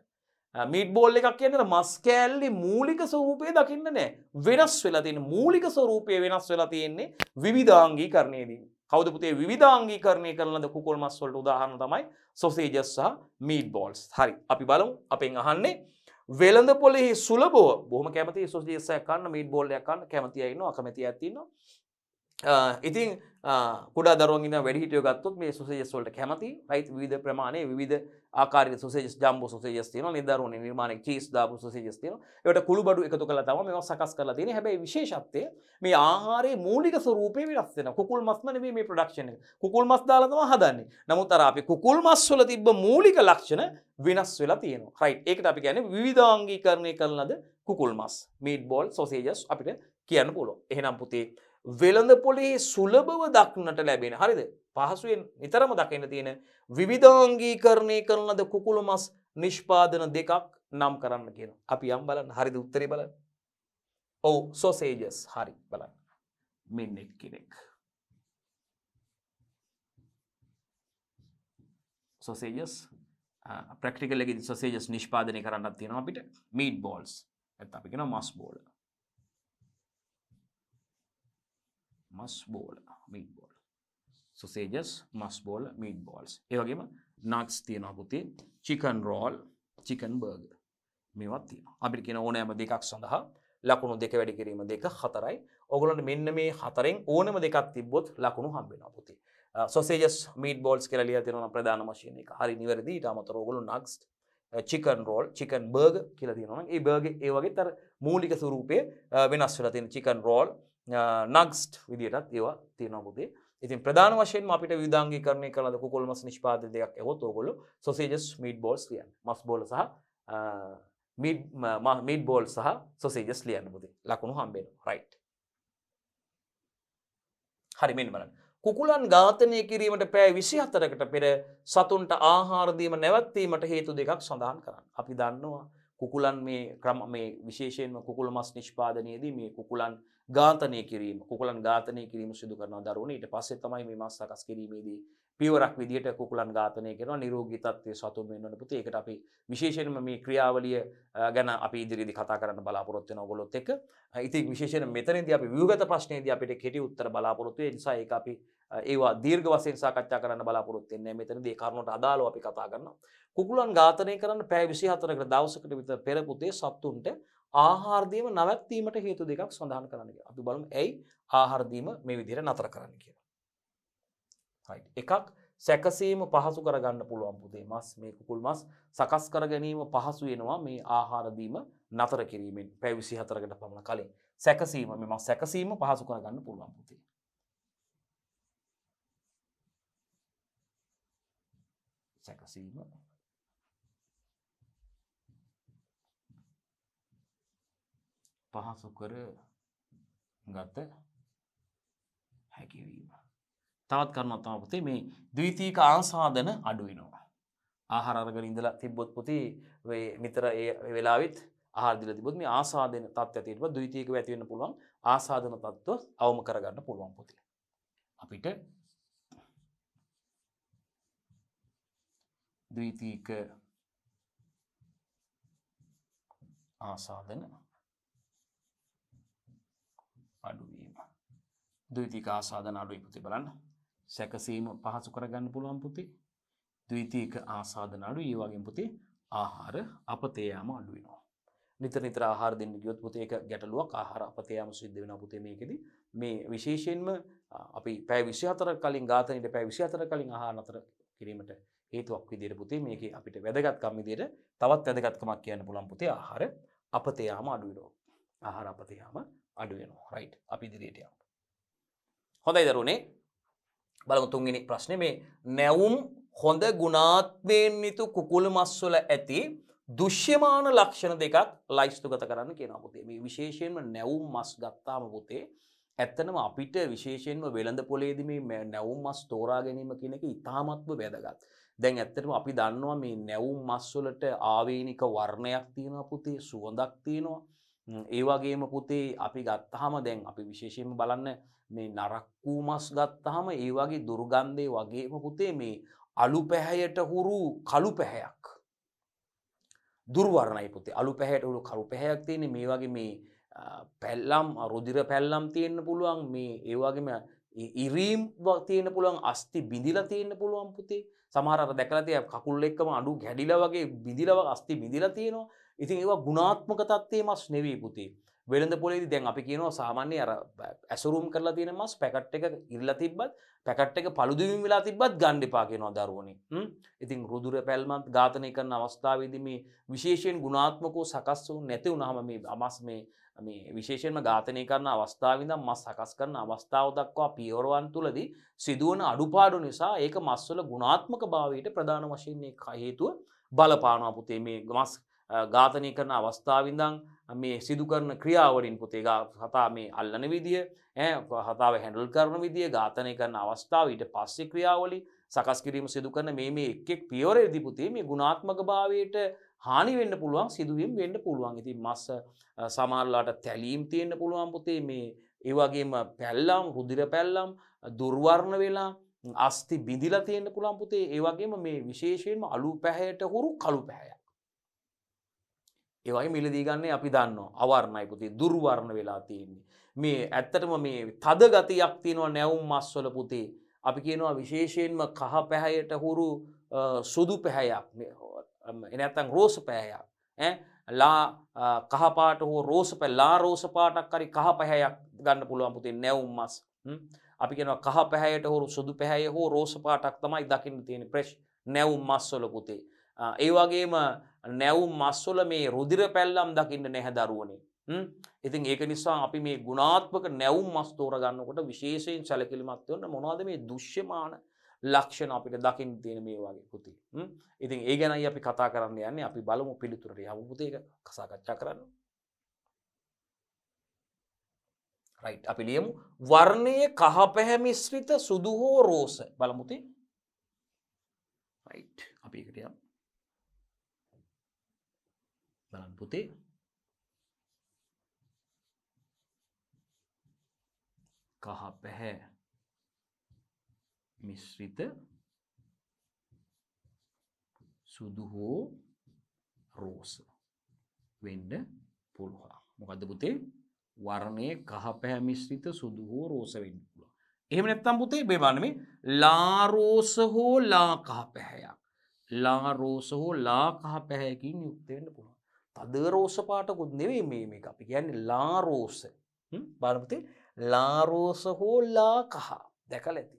මීට් බෝල් එකක් කියන්නේ මස් කෑල්ලේ මූලික ස්වරූපය දකින්න නෑ. වෙනස් වෙලා තියෙන මූලික ස්වරූපය වෙනස් වෙලා තියෙන්නේ විවිධාංගීකරණයේදී. කවුද පුතේ විවිධාංගීකරණය කරන ලද කුකුල් මස් වලට උදාහරණ තමයි සොසේජස් සහ මීට් බෝල්ස්. හරි. අපි බලමු අපෙන් අහන්නේ වෙළඳ පොලේ සුලභව බොහොම කැමති සොසේජස් එකක් කන්න මීට් බෝල් එකක් කන්න කැමති අය ඉන්නවා අකමැති අයත් ඉන්නවා. ඉතින් කුඩා දරුවන් ඉන්න වැඩිහිටියෝ ගත්තොත් මේ සොසේජස් වලට කැමති රයිට් විවිධ ප්‍රමාණයේ විවිධ ආකාරයේ සොසේජස් ජම්බෝ සොසේජස් තියෙනවා නිදරුවනේ නිර්මාණයේ චීස් දාපු සොසේජස් තියෙනවා ඒවට කුළු බඩු එකතු කරලා තමයි මේවා සකස් කරලා තියෙන්නේ හැබැයි විශේෂත්වය මේ ආහාරයේ මූලික ස්වරූපේ වෙනස් වෙනවා කුකුල් මස්ම නෙවෙයි මේ ප්‍රොඩක්ෂන් එක කුකුල් මස් දාලා තමයි හදන්නේ නමුත් අර අපි කුකුල් මස් වල තිබ්බ මූලික ලක්ෂණ වෙනස් වෙලා තියෙනවා රයිට් ඒකට අපි කියන්නේ විවිධාංගීකරණය කරන ලද කුකුල් මස් මීට් බෝල් සොසේජස් අපිට කියන්න පුළුවන් එහෙනම් පුතේ වෙළඳ පොලේ සුලභව දක්නට ලැබෙන හරිද පහසුවෙන් නිතරම දකින්න තියෙන විවිධාංගීකරණය කරන ලද කුකුළු මස් නිෂ්පාදන දෙකක් නම් කරන්න කියනවා. අපි යම් බලන්න හරිද උත්තරේ බලන්න. ඔව් සොසේජස් හරි බලන්න. මෙන්න කෙනෙක්. සොසේජස් ප්‍රැක්ටිකල් එකේදී සොසේජස් නිෂ්පාදනය කරන්නත් තියෙනවා අපිට මීට් බෝල්ස්. ඒත් අපි කියනවා මස් බෝල්. මස් බෝල් මීට් බෝල් sausages මස් බෝල් මීට් බෝල්ස් ඒ වගේම nuts තියෙනවා පුතේ chicken roll chicken burger මේවත් තියෙනවා අපිට කියන ඕනෑම දෙකක් සඳහා ලකුණු දෙක වැඩි කිරීම 2 4යි ඕගොල්ලන්ට මෙන්න මේ හතරෙන් ඕනම දෙකක් තිබ්බොත් ලකුණු හම්බ වෙනවා පුතේ sausages meat balls කියලා ලියලා තියෙනවා ප්‍රධාන මෂින් එක හරි නිවැරදි ඊට අමතරව ඕගොල්ලෝ nuts chicken roll chicken burger කියලා තියෙනවා නම් ඒ burger ඒ වගේත් අර මූලික ස්වරූපයේ වෙනස් වෙලා තියෙන chicken roll නග්ස්ට් විදියටත් ඒවා තියෙනවා පුතේ. ඉතින් ප්‍රධාන වශයෙන්ම අපිට විවිධාංගීකරණය කරන කුකුල් මස් නිෂ්පාදන දෙකක් ඇහුවොත් ඕගොල්ලෝ sausages meat balls ලියන්න. මස් බෝල සහ meat balls සහ sausages ලියන්න පුතේ. ලකුණු හම්බ වෙනවා. right. හරි මෙන්න බලන්න. කුකුලන් ඝාතනය කිරීමට පැය 24කට පෙර සතුන්ට ආහාර දීම නැවැත්වීමට හේතු දෙකක් සඳහන් කරන්න. අපි දන්නවා කුකුලන් මේ විශේෂයෙන්ම කුකුල මස් නිෂ්පාදනයේදී මේ කුකුලන් ඝාතනය කිරීම සිදු කරනවා දරුවනේ ඊට පස්සේ තමයි මේ මස් සකස් කිරීමේදී පියවරක් විදියට කුකුලන් ඝාතනය කරනවා නිරෝගී තත්ත්වයේ සතුන් වෙන්න ඕන පුතේ ඒකට අපි විශේෂයෙන්ම මේ ක්‍රියාවලිය ගැන අපි ඉදිරියේදී කතා කරන්න බලාපොරොත්තු වෙන ඔයගොල්ලොත් එක්ක ඉතින් විශේෂයෙන් මෙතනදී අපි ව්‍යුහගත ප්‍රශ්නේදී අපිට කෙටි උත්තර බලාපොරොත්තු වෙන නිසා ඒක අපි ඒවා දීර්ඝ වශයෙන් සාකච්ඡා කරන්න බලාපොරොත්තු වෙන්නේ මෙතනදී ඒ කාරණාවට අදාළව අපි කතා කරනවා කුකුලන් ඝාතනය කරන්න පැය 24කට දවසකට විතර පෙර පුතේ සතුන්ට ආහාර දීම නැවැත්වීමට හේතු දෙකක් සඳහන් කරන්න කියලා. අපි බලමු ඇයි ආහාර දීම මේ විදිහට නතර කරන්න කියලා. right. එකක් සැකසීම පහසු කරගන්න පුළුවන් පුතේ. මේ කුකුල් මස් සකස් කර ගැනීම පහසු වෙනවා මේ ආහාර දීම නතර කිරීමෙන්. පැය 24කට පමණ කලින් සැකසීම මේ මස් සැකසීම පහසු කරගන්න පුළුවන් පුතේ. සැකසීම පහසු කර ගත හැකිවීම. තවත් කරුණක් තමයි පුතේ මේ ද්විතීයික ආසාදන අඩු වෙනවා. ආහාර අරගෙන ඉඳලා තිබ්බොත් පුතේ මේ නිතර ඒ වෙලාවෙත් ආහාර දීලා තිබ්බොත් මේ ආසාදන තත්ත්වයට තියෙනවා ද්විතීයිකව ඇති වෙන්න පුළුවන් ආසාදන තත්ත්ව අවම කරගන්න පුළුවන් පුතේ. අපිට ද්විතීයික ආසාදන අඩුවීම. ද්විතීයික ආසාදන අඩුයි පුතේ බලන්න. සැකසීම පහසු කරගන්න පුළුවන් පුතේ. ද්විතීයික ආසාදන අඩුයි. ඒ වගේම පුතේ ආහාර අපතේ යාම අඩු වෙනවා. නිතර ආහාර දෙන්න ගියොත් පුතේ ඒක ගැටලුවක්. ආහාර අපතේ යාම සිද්ධ වෙනවා පුතේ මේකෙදි. මේ විශේෂයෙන්ම අපි පැය 24 කලින් ඝාතනයේ පැය 24 කලින් ආහාර නතර කිරීමට හේතුවක් විදිහට පුතේ මේකේ අපිට වැදගත්කම් විදිහට තවත් වැදගත්කමක් කියන්න පුළුවන් පුතේ ආහාර අපතේ යාම අඩු වෙනවා. ආහාර අපතේ යාම අඩු වෙනවා. රයිට්. අපි ඉදිරියට යමු. හොඳයි දරුවනේ. බලමු තුන්වෙනි ප්‍රශ්නේ මේ නැවුම් හොඳ ගුණාත්මයෙන් යුතු කුකුල් මස් වල ඇති දෘශ්‍යමාන ලක්ෂණ දෙකක් ලයිස්තුගත කරන්න කියනවා පුතේ. මේ විශේෂයෙන්ම නැවුම් මස් ගත්තාම පුතේ ඇත්තනම අපිට විශේෂයෙන්ම වෙළඳ පොලේදී මේ නැවුම් මස් තෝරා ගැනීම කියන එක ඉතාමත්ම වැදගත්. දැන් ඇත්තටම අපි දන්නවා මේ නැවුම් මස් වලට ආවේනික වර්ණයක් තියෙනවා පුතේ, සුවඳක් තියෙනවා. ඒ වගේම පුතේ අපි ගත්තාම දැන් අපි විශේෂයෙන්ම බලන්න මේ නරක් වූ මස් ගත්තාම ඒ වගේ දුර්ගන්ධයේ වගේම පුතේ මේ අලු පැහැයට හුරු කළු පැහැයක් දුර්වර්ණයි පුතේ. අලු පැහැයට හුරු කළු පැහැයක් තියෙන්නේ මේ වගේ මේ පැල්ලම් රුධිර පැල්ලම් තියෙන්න පුළුවන් මේ ඒ වගේම ඉරීම් තියෙන්න පුළුවන් අස්ථි බිඳිලා තියෙන්න පුළුවන් පුතේ. සමහර අර දැකලා තියෙන කකුල් එක්කම අඬු ගැඩිලා වගේ බිඳිලා වගේ අස්ථි බිඳිලා තියෙනවා. ඉතින් ඒවා ගුණාත්මක තත්ත්වයේ මස් නෙවෙයි පුතේ. වෙළඳ පොලේදී දැන් අපි කියනවා සාමාන්‍ය අර ඇසුරුම් කරලා තියෙන මස් පැකට් එක ඉරලා තිබ්බත් පැකට් එක පළුදුවින් වෙලා තිබ්බත් ගන්න එපා කියනවා දරුවනේ. ඉතින් රුධිර පැල්මත් ඝාතනය කරන අවස්ථාවේදී මේ විශේෂයෙන් ගුණාත්මකව සකස් වුනේ නැති වුනහම මේ මස් මේ විශේෂයෙන්ම ඝාතනය කරන අවස්ථාවේ ඉඳන් මස් සකස් කරන අවස්ථාව දක්වා පියවරවන් තුලදී සිදුවන අඩුපාඩු නිසා ඒක මස්වල ගුණාත්මක භාවයට ප්‍රධාන වශයෙන් හේතුව බලපානවා පුතේ. මේ මස් ඝාතනය කරන අවස්ථාවේ ඉඳන් මේ සිදු කරන ක්‍රියාවලින් පුතේ හතා මේ අල්ලන විදිය හතාව හැන්ඩල් කරන විදිය ඝාතනය කරන අවස්ථාව ඊට පස්සේ ක්‍රියාවලිය සකස් කිරීම සිදු කරන මේ එක් පියවරේදී පුතේ මේ ගුණාත්මක භාවයට හානි වෙන්න පුළුවන් සිදුවීම් වෙන්න පුළුවන්. ඉතින් මස් සමහරලාට තැලීම් තියෙන්න පුළුවන් පුතේ. මේ ඒ වගේම පැල්ලම් රුධිර පැල්ලම් දුර්වර්ණ වෙලා අස්ථි බිඳිලා තියෙන්න පුළුවන් පුතේ. ඒ වගේම මේ විශේෂයෙන්ම අලු පැහැයට හුරු කළු පැහැයක්. ඒ වගේ මිලදී ගන්න අපි දන්නවා අවර්ණයි පුතේ දුර්වර්ණ වෙලා තියෙන්නේ. මේ ඇත්තටම මේ තද ගතියක් තියෙනවා නැවුම් මස් වල පුතේ. අපි කියනවා විශේෂයෙන්ම කහ පැහැයට හුරු සුදු පැහැයක්. නැත්නම් රෝස පැහැයක්. ලා කහ පාට හෝ රෝස පැහැ ලා රෝස පාටක් හරි කහ පැහැයක් ගන්න පුළුවන් පුතේ නැවුම් මස්. අපි කියනවා කහ පැහැයට හුරු සුදු පැහැය හෝ රෝස පාටක් තමයි දකින්න තියෙන ප්‍රෙෂ් නැවුම් මස් වල පුතේ. ඒ වගේම නැවුම් මස් වල මේ රුධිර පැල්ලම් දකින්න නැහැ දරුවනේ. ඉතින් ඒක නිසා අපි මේ ගුණාත්මක නැවුම් මස් තෝරා ගන්නකොට විශේෂයෙන් සැලකිලිමත් වෙන්න මොනවද මේ දෘශ්‍යමාන ලක්ෂණ අපිට දකින්න තියෙන මේ වගේ පුතේ. ඉතින් ඒ ගැනයි අපි කතා කරන්න යන්නේ. අපි බලමු පිළිතුරට යමු පුතේ ඒක සාකච්ඡා කරන්න. රයිට් අපි ලියමු වර්ණයේ කහ පැහැ මිශ්‍රිත සුදු හෝ රෝස බලමු පුතේ. රයිට් අපි ඒකට යමු. බලන්න පුතේ කහ පැහැ මිශ්‍රිත සුදු හෝ රෝස වෙන්න පුළුවන්. මොකද්ද පුතේ? වර්ණයේ කහ පැහැ මිශ්‍රිත සුදු හෝ රෝස වෙන්න පුළුවන්. එහෙම නැත්නම් පුතේ මේ බලන්න මේ ලා රෝස හෝ ලා කහ පැහැයක්. ලා රෝස හෝ ලා කහ පැහැයකින් යුක්ත වෙන්න පුළුවන්. තද රෝස පාටකුත් නෙවෙයි මේක අපි කියන්නේ ලා රෝස. බලන්න පුතේ ලා රෝස හෝ ලා කහ දැකලා ඇති.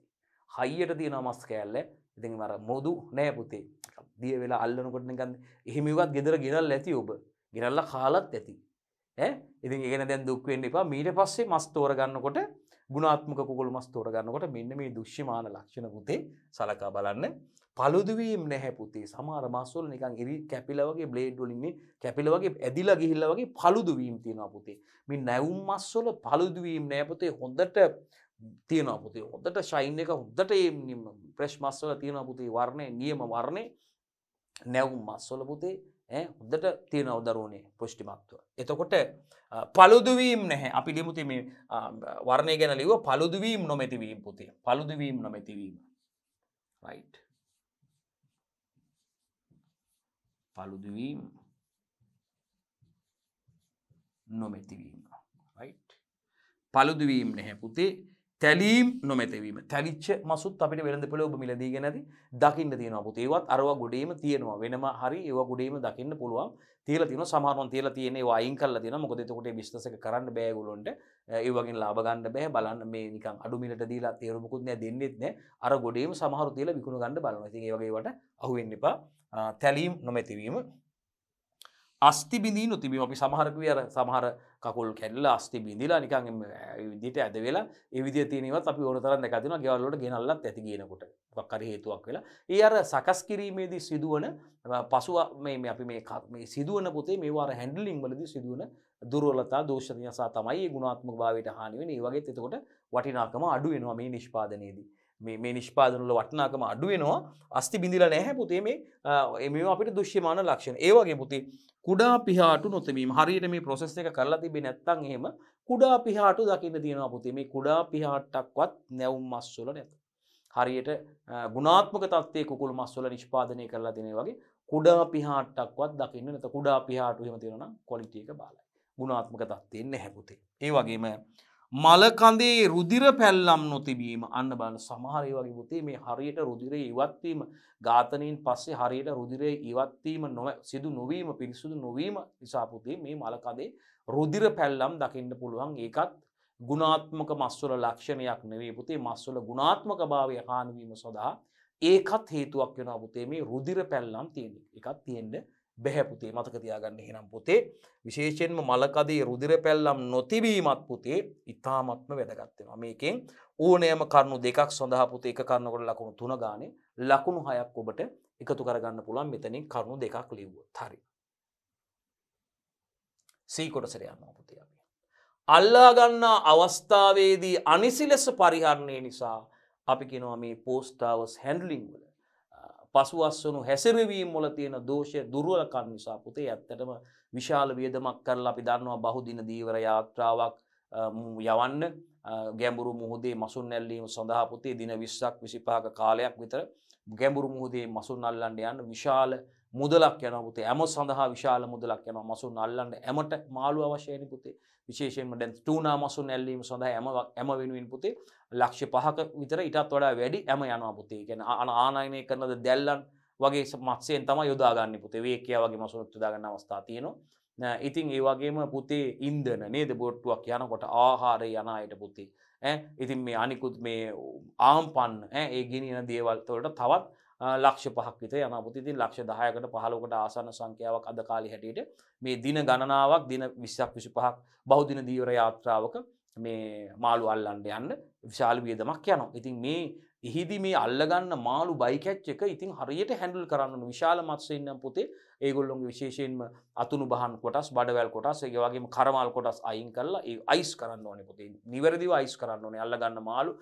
හයියට තියෙනවා මස් කෑල්ල. ඉතින් අර මොදු නෑ පුතේ. දිය වෙලා අල්ලනකොට නිකන් එහෙම ඉවත් ගෙදර ගෙනල්ලා ඇති ඔබ. ගෙනල්ලා කාලත් ඇති. ඉතින් ඒක නේ දැන් දුක් වෙන්න එපා. ඊට පස්සේ මස් තෝර ගන්නකොට ගුණාත්මක කුකුළු මස් තෝර ගන්නකොට මෙන්න මේ දෘශ්‍යමාන ලක්ෂණ පුතේ සලකා බලන්න. පළුදු වීම නැහැ පුතේ. සමහර මස් වල නිකන් ඉරි කැපිලා වගේ බ්ලේඩ් වලින් මේ කැපිලා වගේ ඇදිලා ගිහිල්ලා වගේ පළුදු වීම තියෙනවා පුතේ. මේ නැවුම් මස් වල පළුදු වීම නැහැ පුතේ. හොඳට තියෙනවා පුතේ. හොඳට ෂයින් එක හොඳට ෆ්‍රෙෂ් මස් වල තියෙනවා පුතේ. වර්ණේ නියම වර්ණේ නැවුම් මස් වල පුතේ හොඳට තියෙනවා දරුවනේ පුෂ්ටිමත්ව. එතකොට පළුදු වීම නැහැ. අපි ලියමු මේ වර්ණය ගැන ලියුව පළුදු වීම නොමැති වීම පුතේ. පළුදු වීම නොමැති වීම. රයිට්. පළුදු වීම නොමැති වීම. රයිට්. පළුදු වීම නැහැ පුතේ. තැලීම් නොමැතිවීම. තැලිච්ච මසුත් අපිට වෙළඳ පොළේ ඔබ මිලදීගෙන නැති දකින්න තියෙනවා පුතේ. ඒවත් අරවා ගොඩේම තියෙනවා. වෙනම හරි ඒවා ගොඩේම දකින්න පුළුවන්. තියලා තියෙනවා. සමහරවන් තියලා තියෙන ඒවා අයින් කරලා තියෙනවා. මොකද එතකොට මේ බිස්නස් එක කරන්න බෑ ඒගොල්ලොන්ට. ඒ වගේ ලාභ ගන්න බෑ. බලන්න මේ නිකන් අඩු මිලට දීලා තේරුමකුත් නෑ දෙන්නෙත් නෑ. අර ගොඩේම සමහරු තියලා විකුණ ගන්න බලනවා. ඉතින් ඒ වගේ ඒවට අහු වෙන්න එපා. තැලීම් නොමැතිවීම. අස්ති බිඳීනු තිබීම අපි සමහරක විය අර සමහර කකුල් කැඩලා අස්ති බිඳිලා නිකන් ඒ විදිහට ඇද වෙලා ඒ විදිහ තියෙනවත් අපි ඕන තරම් දැකලා තියෙනවා ගෙවල් වලට ගෙනල්ලත් ඇති කියනකොට මොකක් හරි හේතුවක් වෙලා ඒ අර සකස් කිරීමේදී සිදුවන පසුව මේ අපි මේ සිදුවන පුතේ මේවා අර හැන්ඩලින් වලදී සිදුවන දුර්වලතා දෝෂ නිසා තමයි මේ ගුණාත්මක භාවයට හානි වෙන්නේ. ඒ වගේත් එතකොට වටිනාකම අඩු වෙනවා මේ නිෂ්පාදනයේදී. මේ නිෂ්පාදන වල වටිනාකම අඩු වෙනවා. අස්ති බිඳිලා නැහැ පුතේ මේවා අපිට දෘශ්‍යමාන ලක්ෂණ. ඒ වගේ පුතේ කුඩා පිහාටු නොතැබීම. හරියට මේ ප්‍රොසෙස් එක කරලා තිබෙන්නේ නැත්නම් එහෙම කුඩා පිහාටු දකින්න තියෙනවා පුතේ. මේ කුඩා පිහාටක්වත් නැවුම් මස් වල නැත. හරියට ගුණාත්මක තත්ත්වයේ කුකුළු මස් වල නිෂ්පාදනය කරලා තියෙන වගේ කුඩා පිහාටක්වත් දකින්න නැත. කුඩා පිහාටු එහෙම තියෙනවා නම් ක්වොලිටි එක බාලයි. ගුණාත්මක තත්ත්වයෙන් නැහැ පුතේ. ඒ වගේම මල කඳේ රුධිර පැල්ලම් නොතිබීම අන්න බලන්න සමහර ඒ වගේ පුතේ මේ හරියට රුධිරයේ ඉවත් වීම ඝාතනයෙන් පස්සේ හරියට රුධිරයේ ඉවත් වීම සිදු නොවීම පිරිසුදු නොවීම නිසා පුතේ මේ මල කඳේ රුධිර පැල්ලම් දකින්න පුළුවන්. ඒකත් ගුණාත්මක මස්වල ලක්ෂණයක් නෙවෙයි පුතේ. මස්වල ගුණාත්මක භාවය හානි වීම සඳහා ඒකත් හේතුවක් වෙනවා පුතේ මේ රුධිර පැල්ලම් තියෙන එක. ඒකත් තියෙන්න බැහැ පුතේ. මතක තියාගන්න එහෙනම් පුතේ විශේෂයෙන්ම මලකදී රුධිර පැල්ලම් නොතිබීමත් පුතේ ඉතාමත්ම වැදගත් වෙනවා. මේකෙන් ඕනෑම කරුණු දෙකක් සඳහා පුතේ එක කරුණකට ලකුණු 3 ගානේ ලකුණු 6ක් ඔබට එකතු කරගන්න පුළුවන් මෙතනින් කරුණු දෙකක් ලිව්වොත්. හරි. C කොටසට යනවා පුතේ අපි. අල්ලා ගන්නා අවස්ථාවේදී අනිසි ලෙස පරිහරණය නිසා අපි කියනවා මේ post hours handling වල පසුවස්සනු හැසිරවීම් වල තියෙන දෝෂ දුර්වලකම් නිසා පුතේ ඇත්තටම විශාල වියදමක් කරලා අපි දන්නවා බහුදින දීවර යාත්‍රාවක් යවන්න ගැඹුරු මුහුදේ මසුන් නැල්ලීම සඳහා පුතේ දින 20ක් 25ක කාලයක් විතර ගැඹුරු මුහුදේ මසුන් අල්ලන්න යන විශාල මුදලක් යනවා පුතේ. ඇම සඳහා විශාල මුදලක් යනවා. මසුන් අල්ලන්න ඇමට මාළු අවශ්‍යයිනේ පුතේ. විශේෂයෙන්ම දැන් ටූනා මසුන් ඇල්ලීම සඳහා ඇම වෙනුවෙන් පුතේ ලක්ෂ 5ක විතර ඊටත් වඩා වැඩි ඇම යනවා පුතේ. ඒ කියන්නේ ආනයනය කරන දැල්ලන් වගේ මත්ස්‍යයෙන් තමයි යොදාගන්නේ පුතේ. වේකියා වගේ මසුන් යොදා ගන්න අවස්ථා තියෙනවා. ඉතින් ඒ වගේම පුතේ ඉන්ධන නේද බෝට්ටුවක් යනකොට ආහාරය යන අයට පුතේ. ඉතින් මේ අනිකුත් මේ ආම්පන්න ඒ ගිනින දේවල් වලට තවත් ලක්ෂ 5ක් විතර යනවා පුතේ. ඉතින් ලක්ෂ 10කට 15කට ආසන්න සංඛ්‍යාවක් අද කාලේ හැටියට මේ දින ගණනාවක් දින 20ක් 25ක් බහුදින දීවර යාත්‍රාවක මේ මාළු අල්ලන්න යන්න විශාල වියදමක් යනවා. ඉතින් මේ එහිදී මේ අල්ලගන්න මාළු බයි කැච් එක ඉතින් හරියට හැන්ඩල් කරන්න ඕන. විශාල මත්ස්‍යයන් නම් පුතේ ඒගොල්ලෝගේ විශේෂයෙන්ම අතුණු බහන් කොටස්, බඩවැල් කොටස්, ඒ වගේම කරමාල් කොටස් අයින් කරලා ඒ අයිස් කරන්න ඕනේ පුතේ. නිවැරදිව අයිස් කරන්න ඕනේ. අල්ලගන්න මාළු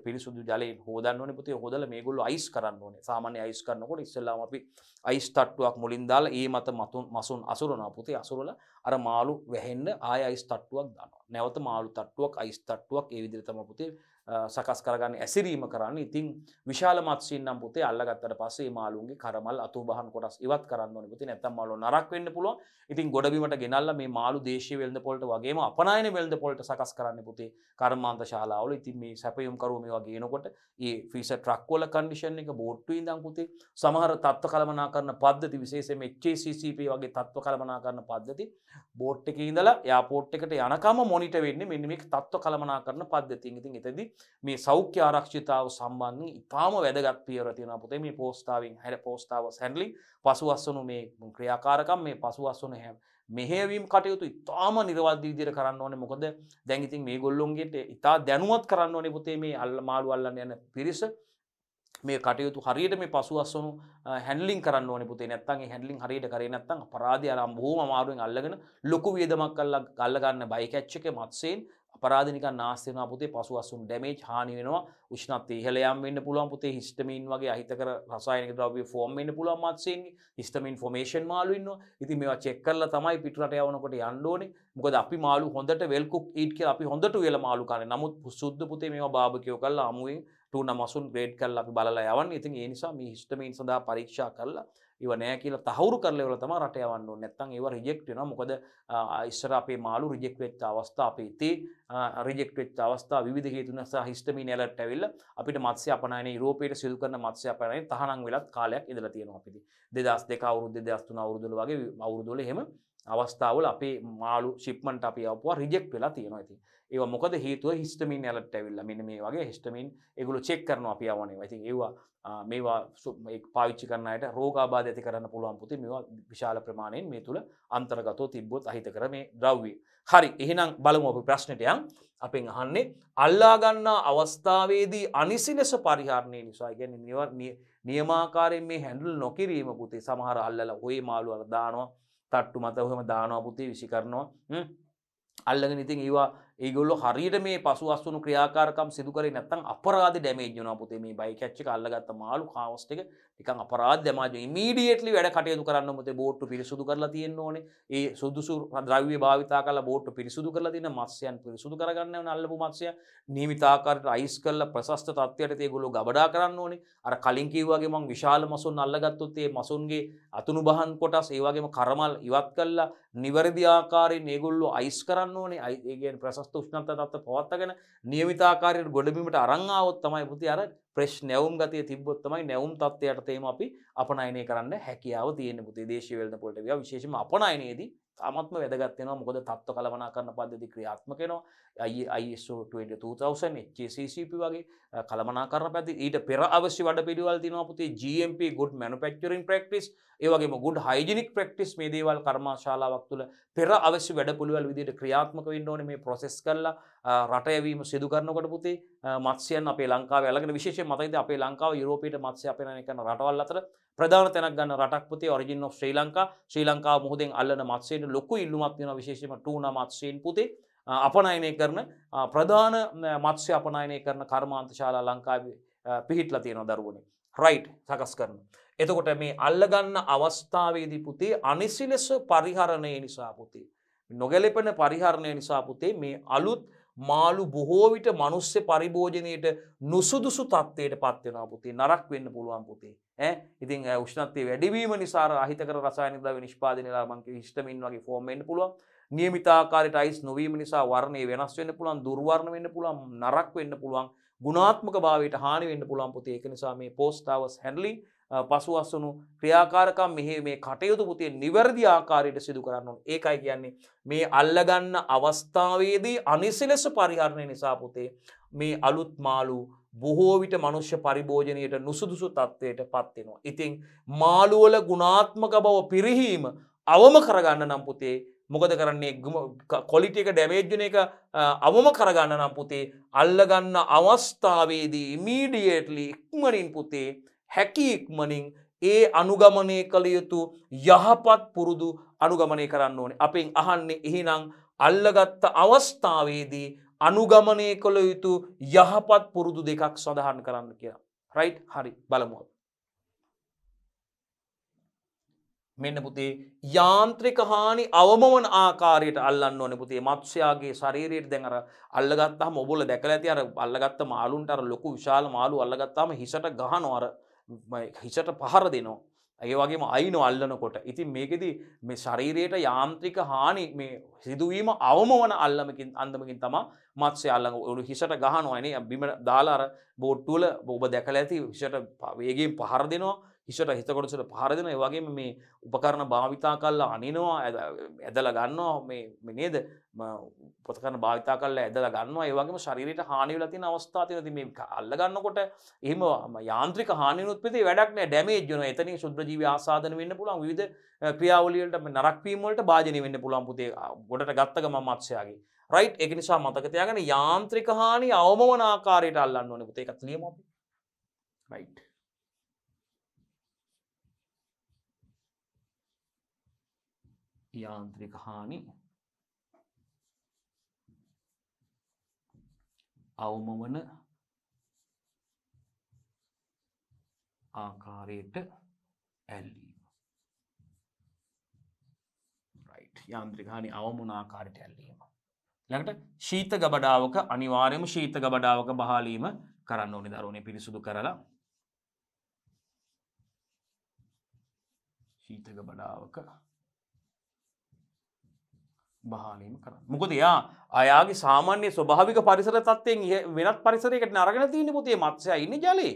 පිරිසුදු ජලයෙන් හොදන්න ඕනේ පුතේ. හොදලා මේගොල්ලෝ අයිස් කරන්න ඕනේ. සාමාන්‍ය අයිස් කරනකොට ඉස්සෙල්ලාම අපි අයිස් තට්ටුවක් මුලින් දාලා ඒ මත මසුන් අසුරනවා පුතේ. අසුරලා අර මාළු වැහෙන්න ආය අයිස් තට්ටුවක් දානවා. නැවත මාළු තට්ටුවක් අයිස් තට්ටුවක් ඒ විදිහට තමයි පුතේ සකස් කරගන්න ඇසිරීම කරන්න. ඉතින් විශාල මත්ස්‍යයන් නම් පුතේ අල්ලගත්තට පස්සේ මේ මාළුන්ගේ කරමල් අතුබහන් කොටස් ඉවත් කරන්න ඕනේ පුතේ. නැත්තම් මාළු නරක් වෙන්න පුළුවන්. ඉතින් ගොඩබිමට ගෙනල්ලා මේ මාළු දේශීය වෙළඳ පොළට වගේම අපනායන වෙළඳ පොළට සකස් කරන්න පුතේ කර්මාන්ත ශාලාවල. ඉතින් මේ සැපයුම් කරුවෝ මේවා ගේනකොට ඒ ෆ්‍රීසර් ට්‍රක් වල කන්ඩිෂන් එක බෝට්ටුවේ ඉඳන් පුතේ සමහර තත්ත්ව කළමනාකරණ පද්ධති විශේෂයෙන්ම HACCP වගේ තත්ත්ව කළමනාකරණ පද්ධති බෝට් එකේ ඉඳලා එයාපෝට් එකට යනකම මොනිටර් වෙන්නේ මෙන්න මේක තත්ත්ව කළමනාකරණ පද්ධතියෙන්. ඉතින් එතෙදි මේ සෞඛ්‍ය ආරක්ෂිතාව සම්බන්ධයෙන් ඉතාම වැදගත් පියවර තියෙනවා පුතේ මේ පෝස්ටාවින් හැර පෝස්ටාවස් හැන්ඩලින් පසුවස්සනු මේ ක්‍රියාකාරකම් මේ පසුවස්සන මෙහෙයවීම කටයුතු ඉතාම නිර්වද්‍ය විදිහට කරන්න ඕනේ. මොකද දැන් ඉතින් මේගොල්ලොන්ගෙට ඉතා දැනුවත් කරන්න ඕනේ පුතේ මේ මාළු අල්ලන්න යන පිරිස මේ කටයුතු හරියට මේ පසුවස්සනු හැන්ඩලින් කරන්න ඕනේ පුතේ. නැත්තම් ඒ හැන්ඩලින් හරියට කරේ නැත්තම් අපරාධය අරන් බොහොම අමාරුවෙන් අල්ලගෙන ලොකු වියදමක් අල්ල ගන්න බයි කැච් එකේ මත්ස්‍යයෙන් අපරාධ නිකන් නාස්ති වෙනවා පුතේ. පසුවස්සුන් ඩැමේජ් හානි වෙනවා. උෂ්ණත්වය ඉහළ යාම වෙන්න පුළුවන් පුතේ. හිස්ටමින් වගේ අහිතකර රසායනික ද්‍රව්‍ය ෆෝම් වෙන්න පුළුවන් මත්ස්‍යයන්ගේ. හිස්ටමින් ෆෝමේෂන් මාළු ඉන්නවා. ඉතින් මේවා චෙක් කරලා තමයි පිටරට යවනකොට යන්න ඕනේ. මොකද අපි මාළු හොඳට වෙල් කුක් ඊට් කියලා අපි හොඳට උයලා මාළු කන්නේ. නමුත් සුද්ධ පුතේ මේවා බාබකියෝ කරලා අමුවෙන් ටූනා මසුන් ග්‍රේඩ් කරලා අපි බලලා යවන්නේ. ඉතින් ඒ නිසා මේ හිස්ටමින් සඳහා පරීක්ෂා කරලා ඒව නෑ කියලා තහවුරු කරලා ඉවරලා තමයි රට යවන්න ඕනේ. නැත්නම් ඒව රිජෙක්ට් වෙනවා. මොකද ඉස්සර අපේ මාළු රිජෙක්ට් වෙච්ච අවස්ථා අපේ තේ රිජෙක්ට් වෙච්ච අවස්ථා විවිධ හේතු නිසා හිස්ටමින් ඇලර්ට් ඇවිල්ලා අපිට මත්ස්‍ය අපනයන යුරෝපයට සිදු කරන මත්ස්‍ය අපනයන තහනම් වෙලත් කාලයක් ඉඳලා තියෙනවා අපිට. 2002 අවුරුදු 2003 අවුරුදු වල වගේ අවුරුදු වල එහෙම අවස්ථාවල අපේ මාළු ෂිප්මන්ට් අපි ආපුවා රිජෙක්ට් වෙලා තියෙනවා ඉතින්. ඒවා මොකද හේතුව හිස්ටමින් ඇලර්ට් ඇවිල්ලා මෙන්න මේ වගේ හිස්ටමින් ඒගොල්ලෝ චෙක් කරනවා අපි ආවනේ. ඉතින් ඒවා මේවා පාවිච්චි කරන අයට රෝගාබාධ ඇති කරන්න පුළුවන් පුතේ මේවා විශාල ප්‍රමාණයෙන් මේ තුල අන්තර්ගතව තිබ්බොත් අහිතකර මේ ද්‍රව්‍ය. හරි එහෙනම් බලමු අපි ප්‍රශ්නෙට යන්. අපෙන් අහන්නේ අල්ලා ගන්නා අවස්ථාවේදී අනිසි ලෙස පරිහරණය නිසා කියන්නේ නියමාකාරයෙන් මේ හැන්ඩල් නොකිරීම පුතේ සමහර අල්ලලා ඔය මාළු අර දානවා තට්ටු මත ඔහෙම දානවා පුතේ විසි කරනවා අල්ලගෙන ඉතින් ඒගොල්ලෝ හරියට මේ පසු අස්වනු ක්‍රියාකාරකම් සිදු කරේ නැත්නම් අපරාධ ඩැමේජ් වෙනවා පුතේ මේ බයි කැච් එක අල්ලගත්ත මාළු කාවස් ටික නිකන් අපරාධ ඩැමේජ් වෙනවා ඉමීඩියට්ලි වැඩ කටයුතු කරන්න පුතේ බෝට්ටු පිරිසුදු කරලා තියෙන්න ඕනේ ඒ සුදුසු ද්‍රව්‍ය භාවිතා කරලා බෝට්ටු පිරිසුදු කරලා තියෙන මත්ස්‍යයන් පිරිසුදු කරගන්න ඕනේ අල්ලපු මත්ස්‍යයන් නියමිත ආකාරයට අයිස් කරලා ප්‍රශස්ත තත්ත්වයට ඒගොල්ලෝ ගබඩා කරන්න ඕනේ අර කලින් කිව්වාගේ මම විශාල මසුන් අල්ලගත්තොත් ඒ මසුන්ගේ අතුණු බහන් කොටස් ඒ වගේම කර්මල් ඉවත් කරලා නිවැරදි ආකාරයෙන් ඒගොල්ලෝ අයිස් කරන්න ඕනේ ඒ කියන්නේ ප්‍රශස්ත උෂ්ණත්ව තත්ත්ව පවත්වාගෙන නියමිත ආකාරයට ගොඩබිමට අරන් ආවොත් තමයි පුතේ අර ෆ්‍රෙෂ් නැවුම් ගතිය තිබ්බොත් තමයි නැවුම් තත්ත්වයට තේම අපි අපනයනය කරන්න හැකියාව තියෙන පුතේ දේශීය වෙළඳ පොළට වේවා විශේෂයෙන්ම අපනයනයේදී තාමත්ම වැදගත් වෙනවා මොකද තත්ත්ව කළමනාකරණ පද්ධති ක්‍රියාත්මක වෙනවා ISO 22000 HACCP වගේ කළමනාකරණ පද්ධති ඊට පෙර අවශ්‍ය වැඩපිළිවෙළ තියෙනවා පුතේ GMP good manufacturing practice ඒ වගේම good hygienic practice මේ දේවල් කර්මාශාලාවක් තුළ පෙර අවශ්‍ය වැඩපිළිවෙළ විදිහට ක්‍රියාත්මක වෙන්න ඕනේ මේ process කරලා රට යැවීම සිදු කරනකොට පුතේ මත්ස්‍යයන් අපේ ලංකාවේ අල්ලගෙන විශේෂයෙන් මතකද අපේ ලංකාව යුරෝපීයට මත්ස්‍ය අපනයනය කරන රටවල් අතර ප්‍රධාන තැනක් ගන්න රටක් පුතේ ඔරිජින් ඔෆ් ශ්‍රී ලංකාව මුහුදෙන් අල්ලන මත්ස්‍යයට ලොකු ඉල්ලුමක් තියෙනවා විශේෂයෙන්ම ටූනා මත්ස්‍යයන් පුතේ අපනයනය කරන ප්‍රධාන මත්ස්‍ය අපනයනය කරන කර්මාන්තශාලා ලංකාවේ පිහිටලා තියෙනවා දරුවනේ රයිට් සකස් කරන. එතකොට මේ අල්ලගන්න අවස්ථාවේදී පුතේ අනිසි ලෙස පරිහරණය නිසා පුතේ නොගැලපෙන පරිහරණය නිසා පුතේ මේ අලුත් මාළු බොහෝ විට මනුස්ස පරිභෝජනයට නුසුදුසු තත්ත්වයට පත් වෙනවා පුතේ නරක වෙන්න පුළුවන් පුතේ ඉතින් උෂ්ණත්වයේ වැඩිවීම නිසා අහිතකර රසායනික ද්‍රව්‍ය නිෂ්පාදනය වෙලා මං කිය හිස්ටමින් වගේ ෆෝම් වෙන්න පුළුවන් නියමිත ආකාරයට අයිස් නොවීම නිසා වර්ණය වෙනස් වෙන්න පුළුවන් දුර්වර්ණ වෙන්න පුළුවන් නරක වෙන්න පුළුවන් ගුණාත්මක භාවයට හානි වෙන්න පුළුවන් පුතේ ඒක නිසා මේ post hours handling පසුවස්සුණු ක්‍රියාකාරකම් මෙහි මේ කටයුතු පුතේ නිවැරදි ආකාරයට සිදු කරන්න ඕනේ. ඒකයි කියන්නේ මේ අල්ලගන්න අවස්ථාවේදී අනිසි ලෙස පරිහරණය නිසා පුතේ මේ අලුත් මාළු බොහෝ විට මනුෂ්‍ය පරිභෝජනයට නුසුදුසු තත්ත්වයට පත් වෙනවා. ඉතින් මාළු වල ගුණාත්මක බව පිරිහීම අවම කරගන්න නම් පුතේ මොකද කරන්නේ ක්වොලිටි එක ඩැමේජ් වෙන එක අවම කරගන්න නම් පුතේ අල්ලගන්න අවස්ථාවේදී ඉමීඩියට්ලි ඉක්මනින් පුතේ හැකි ඉක්මනින් ඒ අනුගමනය කළ යුතු යහපත් පුරුදු අනුගමනය කරන්න ඕනේ. අපෙන් අහන්නේ එහෙනම් අල්ලගත්ත අවස්ථාවේදී අනුගමනය කළ යුතු යහපත් පුරුදු දෙකක් සඳහන් කරන්න කියලා. රයිට් හරි බලමු. මෙන්න පුතේ යාන්ත්‍රික හානි අවම වන ආකාරයට අල්ලන්න ඕනේ පුතේ මත්ස්‍යයාගේ ශරීරයට දැන් අර අල්ලගත්තාම ඔබල දැකලා ඇති අර අල්ලගත්ත මාළුන්ට අර ලොකු විශාල මාළු අල්ලගත්තාම හිසට ගහනවා අර හිසට පහර දෙනවා ඒ වගේම අයිනෝ අල්ලනකොට ඉතින් මේකෙදි මේ ශරීරයට යාන්ත්‍රික හානි මේ සිදුවීම අවම වන අල්ලමකින් අන්දමකින් තමයි මත්ස්‍ය අල්ලන හිසට ගහනවා නේ බිම දාලා අර බෝට්ටු වල ඔබ දැකලා ඇති හිසට වේගයෙන් පහර දෙනවා හිසට හිත කොටසට පහර දෙනවා ඒ වගේම මේ උපකරණ භාවිතා කරලා අනිනවා ඇදලා ගන්නවා මේ නේද උපකරණ භාවිතා කරලා ඇදලා ගන්නවා ඒ වගේම ශරීරයට හානි වෙලා තියෙන අවස්ථා තියෙනවා ඉතින් මේ අල්ල ගන්නකොට එහෙම යාන්ත්‍රික හානිනුත් පිටේ වැඩක් නෑ ඩැමේජ් වෙනවා එතනින් ශුද්ධජීවී ආසාදන වෙන්න පුළුවන් විවිධ ක්‍රියාවලිය වලට නරක වීම වලට භාජනය වෙන්න පුළුවන් පුතේ ගොඩට ගත්ත ගමන් මත්ස්‍යයාගේ රයිට් ඒක නිසා මතක තියාගන්න යාන්ත්‍රික හානි අවම වන ආකාරයට අල්ලන්න ඕනේ පුතේ ඒකත් ලියමු අපි රයිට් යාන්ත්‍රික හානි අවම වන ආකාරයට ඇල්ලීම රයිට් යාන්ත්‍රික හානි අවම වන ආකාරයට ඇල්ලීම ළඟට ශීත ගබඩාවක අනිවාර්යයෙන්ම ශීත ගබඩාවක බහාලීම කරන්න ඕනේ දරුවනේ පිරිසුදු කරලා ශීත ගබඩාවක බහාලීම කරන්න. මොකද එයාගේ සාමාන්‍ය ස්වභාවික පරිසර තත්ත්වයෙන් වෙනත් පරිසරයකට අරගෙන තියෙන්නේ පුතේ මත්ස්‍යයා ඉන්නේ ජලයේ.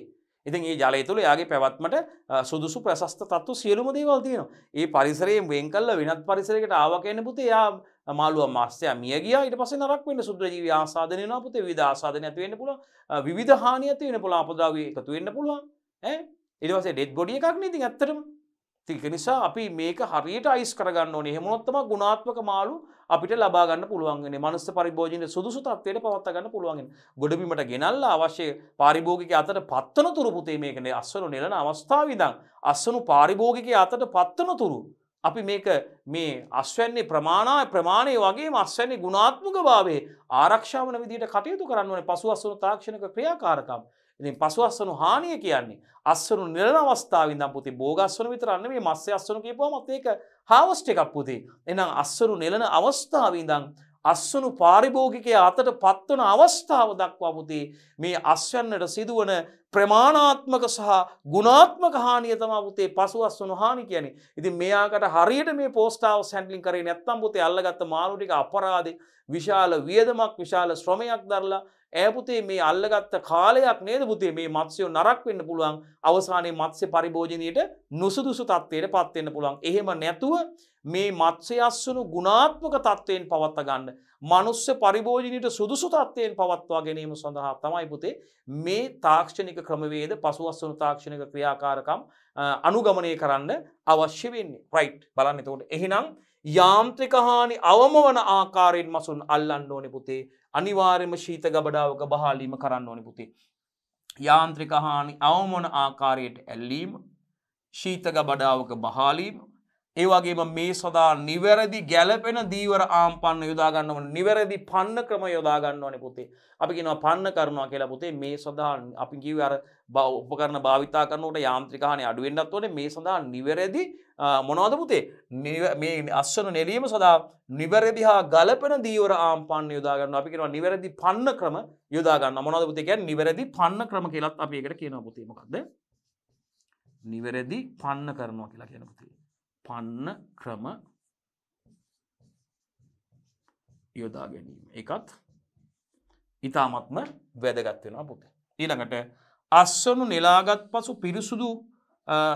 ඉතින් මේ ජලය තුළ එයාගේ පැවැත්මට සුදුසු ප්‍රශස්ත තත්ත්ව සියලුම දේවල් තියෙනවා. ඒ පරිසරයෙන් වෙන් කළා වෙනත් පරිසරයකට ආවා කියන්නේ පුතේ එයා මාළුවා මාස්ටර් මිය ගියා ඊට පස්සේ නරක වෙන්න සුද්ධ ජීවි ආසාදනය වෙනවා පුතේ විවිධ ආසාදන ඇති වෙන්න පුළුවන්. විවිධ හානි ඇති වෙන්න පුළුවන් අපද්‍රව්‍ය එකතු වෙන්න පුළුවන්. ඊට පස්සේ ඩෙඩ් බොඩි එකක් නේ ඉතින් ඇත්තටම. ඒක නිසා අපි මේක හරියට අයිස් කරගන්න ඕනේ. එහෙම වුණොත් තමයි ගුණාත්මක මාළු අපිට ලබා ගන්න පුළුවන් වෙන්නේ. මනුස්ස පරිභෝජනයේ සුදුසු තත්ත්වයට පවත්වා ගන්න පුළුවන් වෙන්නේ. ගොඩබිමට ගෙනල්ලා අවශ්‍ය පාරිභෝගිකය අතට පත්වන තුරු පුතේ මේකනේ අස්වනු නෙලන අවස්ථාවේ ඉඳන් අස්වනු පාරිභෝගිකය අතට පත්වන තුරු අපි මේක මේ අස්වැන්නේ ප්‍රමාණය වගේම අස්වැන්නේ ගුණාත්මක භාවයේ ආරක්ෂා වන විදිහට කටයුතු කරන්න ඕනේ. පසු අස්වනු තාක්ෂණික ක්‍රියාකාරකම්. ඉතින් පසු අස්වනු හානිය කියන්නේ අස්වනු නිලන අවස්ථාවේ ඉඳන් පුතේ භෝග අස්වනු විතරක් නෙමෙයි මත්ස්‍ය අස්වනු කියපුවමත් ඒක හාවස්ට් එකක් පුතේ. එහෙනම් අස්වනු නිලන අවස්ථාවේ ඉඳන් අස්වනු පාරිභෝගිකයා අතට පත්වන අවස්ථාව දක්වා පුතේ මේ අස්වැන්නට සිදුවන ප්‍රමාණාත්මක සහ ගුණාත්මක හානිය තමයි පුතේ පසු අස්වනු හානි කියන්නේ. ඉතින් මෙයාකට හරියට මේ පෝස්ට් හවුස් හැන්ඩ්ලින් කරේ නැත්නම් පුතේ අල්ලගත්ත මාළු ටික අපරාධේ විශාල වියදමක් විශාල ශ්‍රමයක් දරලා පුතේ මේ අල්ලගත්ත කාලයක් නේද පුතේ මේ මත්ස්‍යෝ නරක වෙන්න පුළුවන් අවසානයේ මත්ස්‍ය පරිභෝජනයේට නුසුදුසු තත්ත්වයට පත් වෙන්න පුළුවන්. එහෙම නැතුව මේ මත්ස්‍ය අස්වනු ගුණාත්මක තත්ත්වයෙන් පවත්වා ගන්න මනුස්ස පරිභෝජනයට සුදුසු තත්ත්වයෙන් පවත්වා ගැනීම සඳහා තමයි පුතේ මේ තාක්ෂණික ක්‍රමවේද පසු අස්වනු තාක්ෂණික ක්‍රියාකාරකම් අනුගමනය කරන්න අවශ්‍ය වෙන්නේ. රයිට් බලන්න එතකොට එහෙනම් යාන්ත්‍රික හානි අවම වන ආකාරයෙන් මසුන් අල්ලන්න ඕනේ පුතේ. අනිවාර්යයෙන්ම ශීත ගබඩාවක බහාලීම කරන්න ඕනේ පුතේ. යාන්ත්‍රික හානි අවම වන ආකාරයට ඇල්ලීම, ශීත ගබඩාවක බහාලීම, ඒ වගේම මේ සදා නිවැරදි ගැළපෙන දීවර ආම්පන්න යොදා ගන්න ඕනේ. නිවැරදි පන්න ක්‍රම යොදා ගන්න ඕනේ පුතේ. අපි කියනවා පන්න කරනවා කියලා පුතේ. මේ සදා අපි කිව්වේ අර උපකරණ භාවිතා කරනකොට යාන්ත්‍රික හානි අඩු වෙන්නත් ඕනේ. මේ සදා නිවැරදි මොනවද පුතේ? මේ අස්වනු නෙලීම සදා නිවැරදි හා ගලපෙන දීවර ආම්පන්න යොදා ගන්නවා. අපි කියනවා නිවැරදි පන්න ක්‍රම යොදා ගන්නවා. මොනවද පුතේ කියන්නේ? නිවැරදි පන්න ක්‍රම කියලාත් අපි ඒකට කියනවා පුතේ. මොකද්ද? නිවැරදි පන්න කරනවා කියලා කියන පුතේ. පන්න ක්‍රම යොදා ගැනීම. ඒකත් ඊටාත්ම වැදගත් වෙනවා පුතේ. ඊළඟට අස්වනු නෙලාගත් පසු පිරිසුදු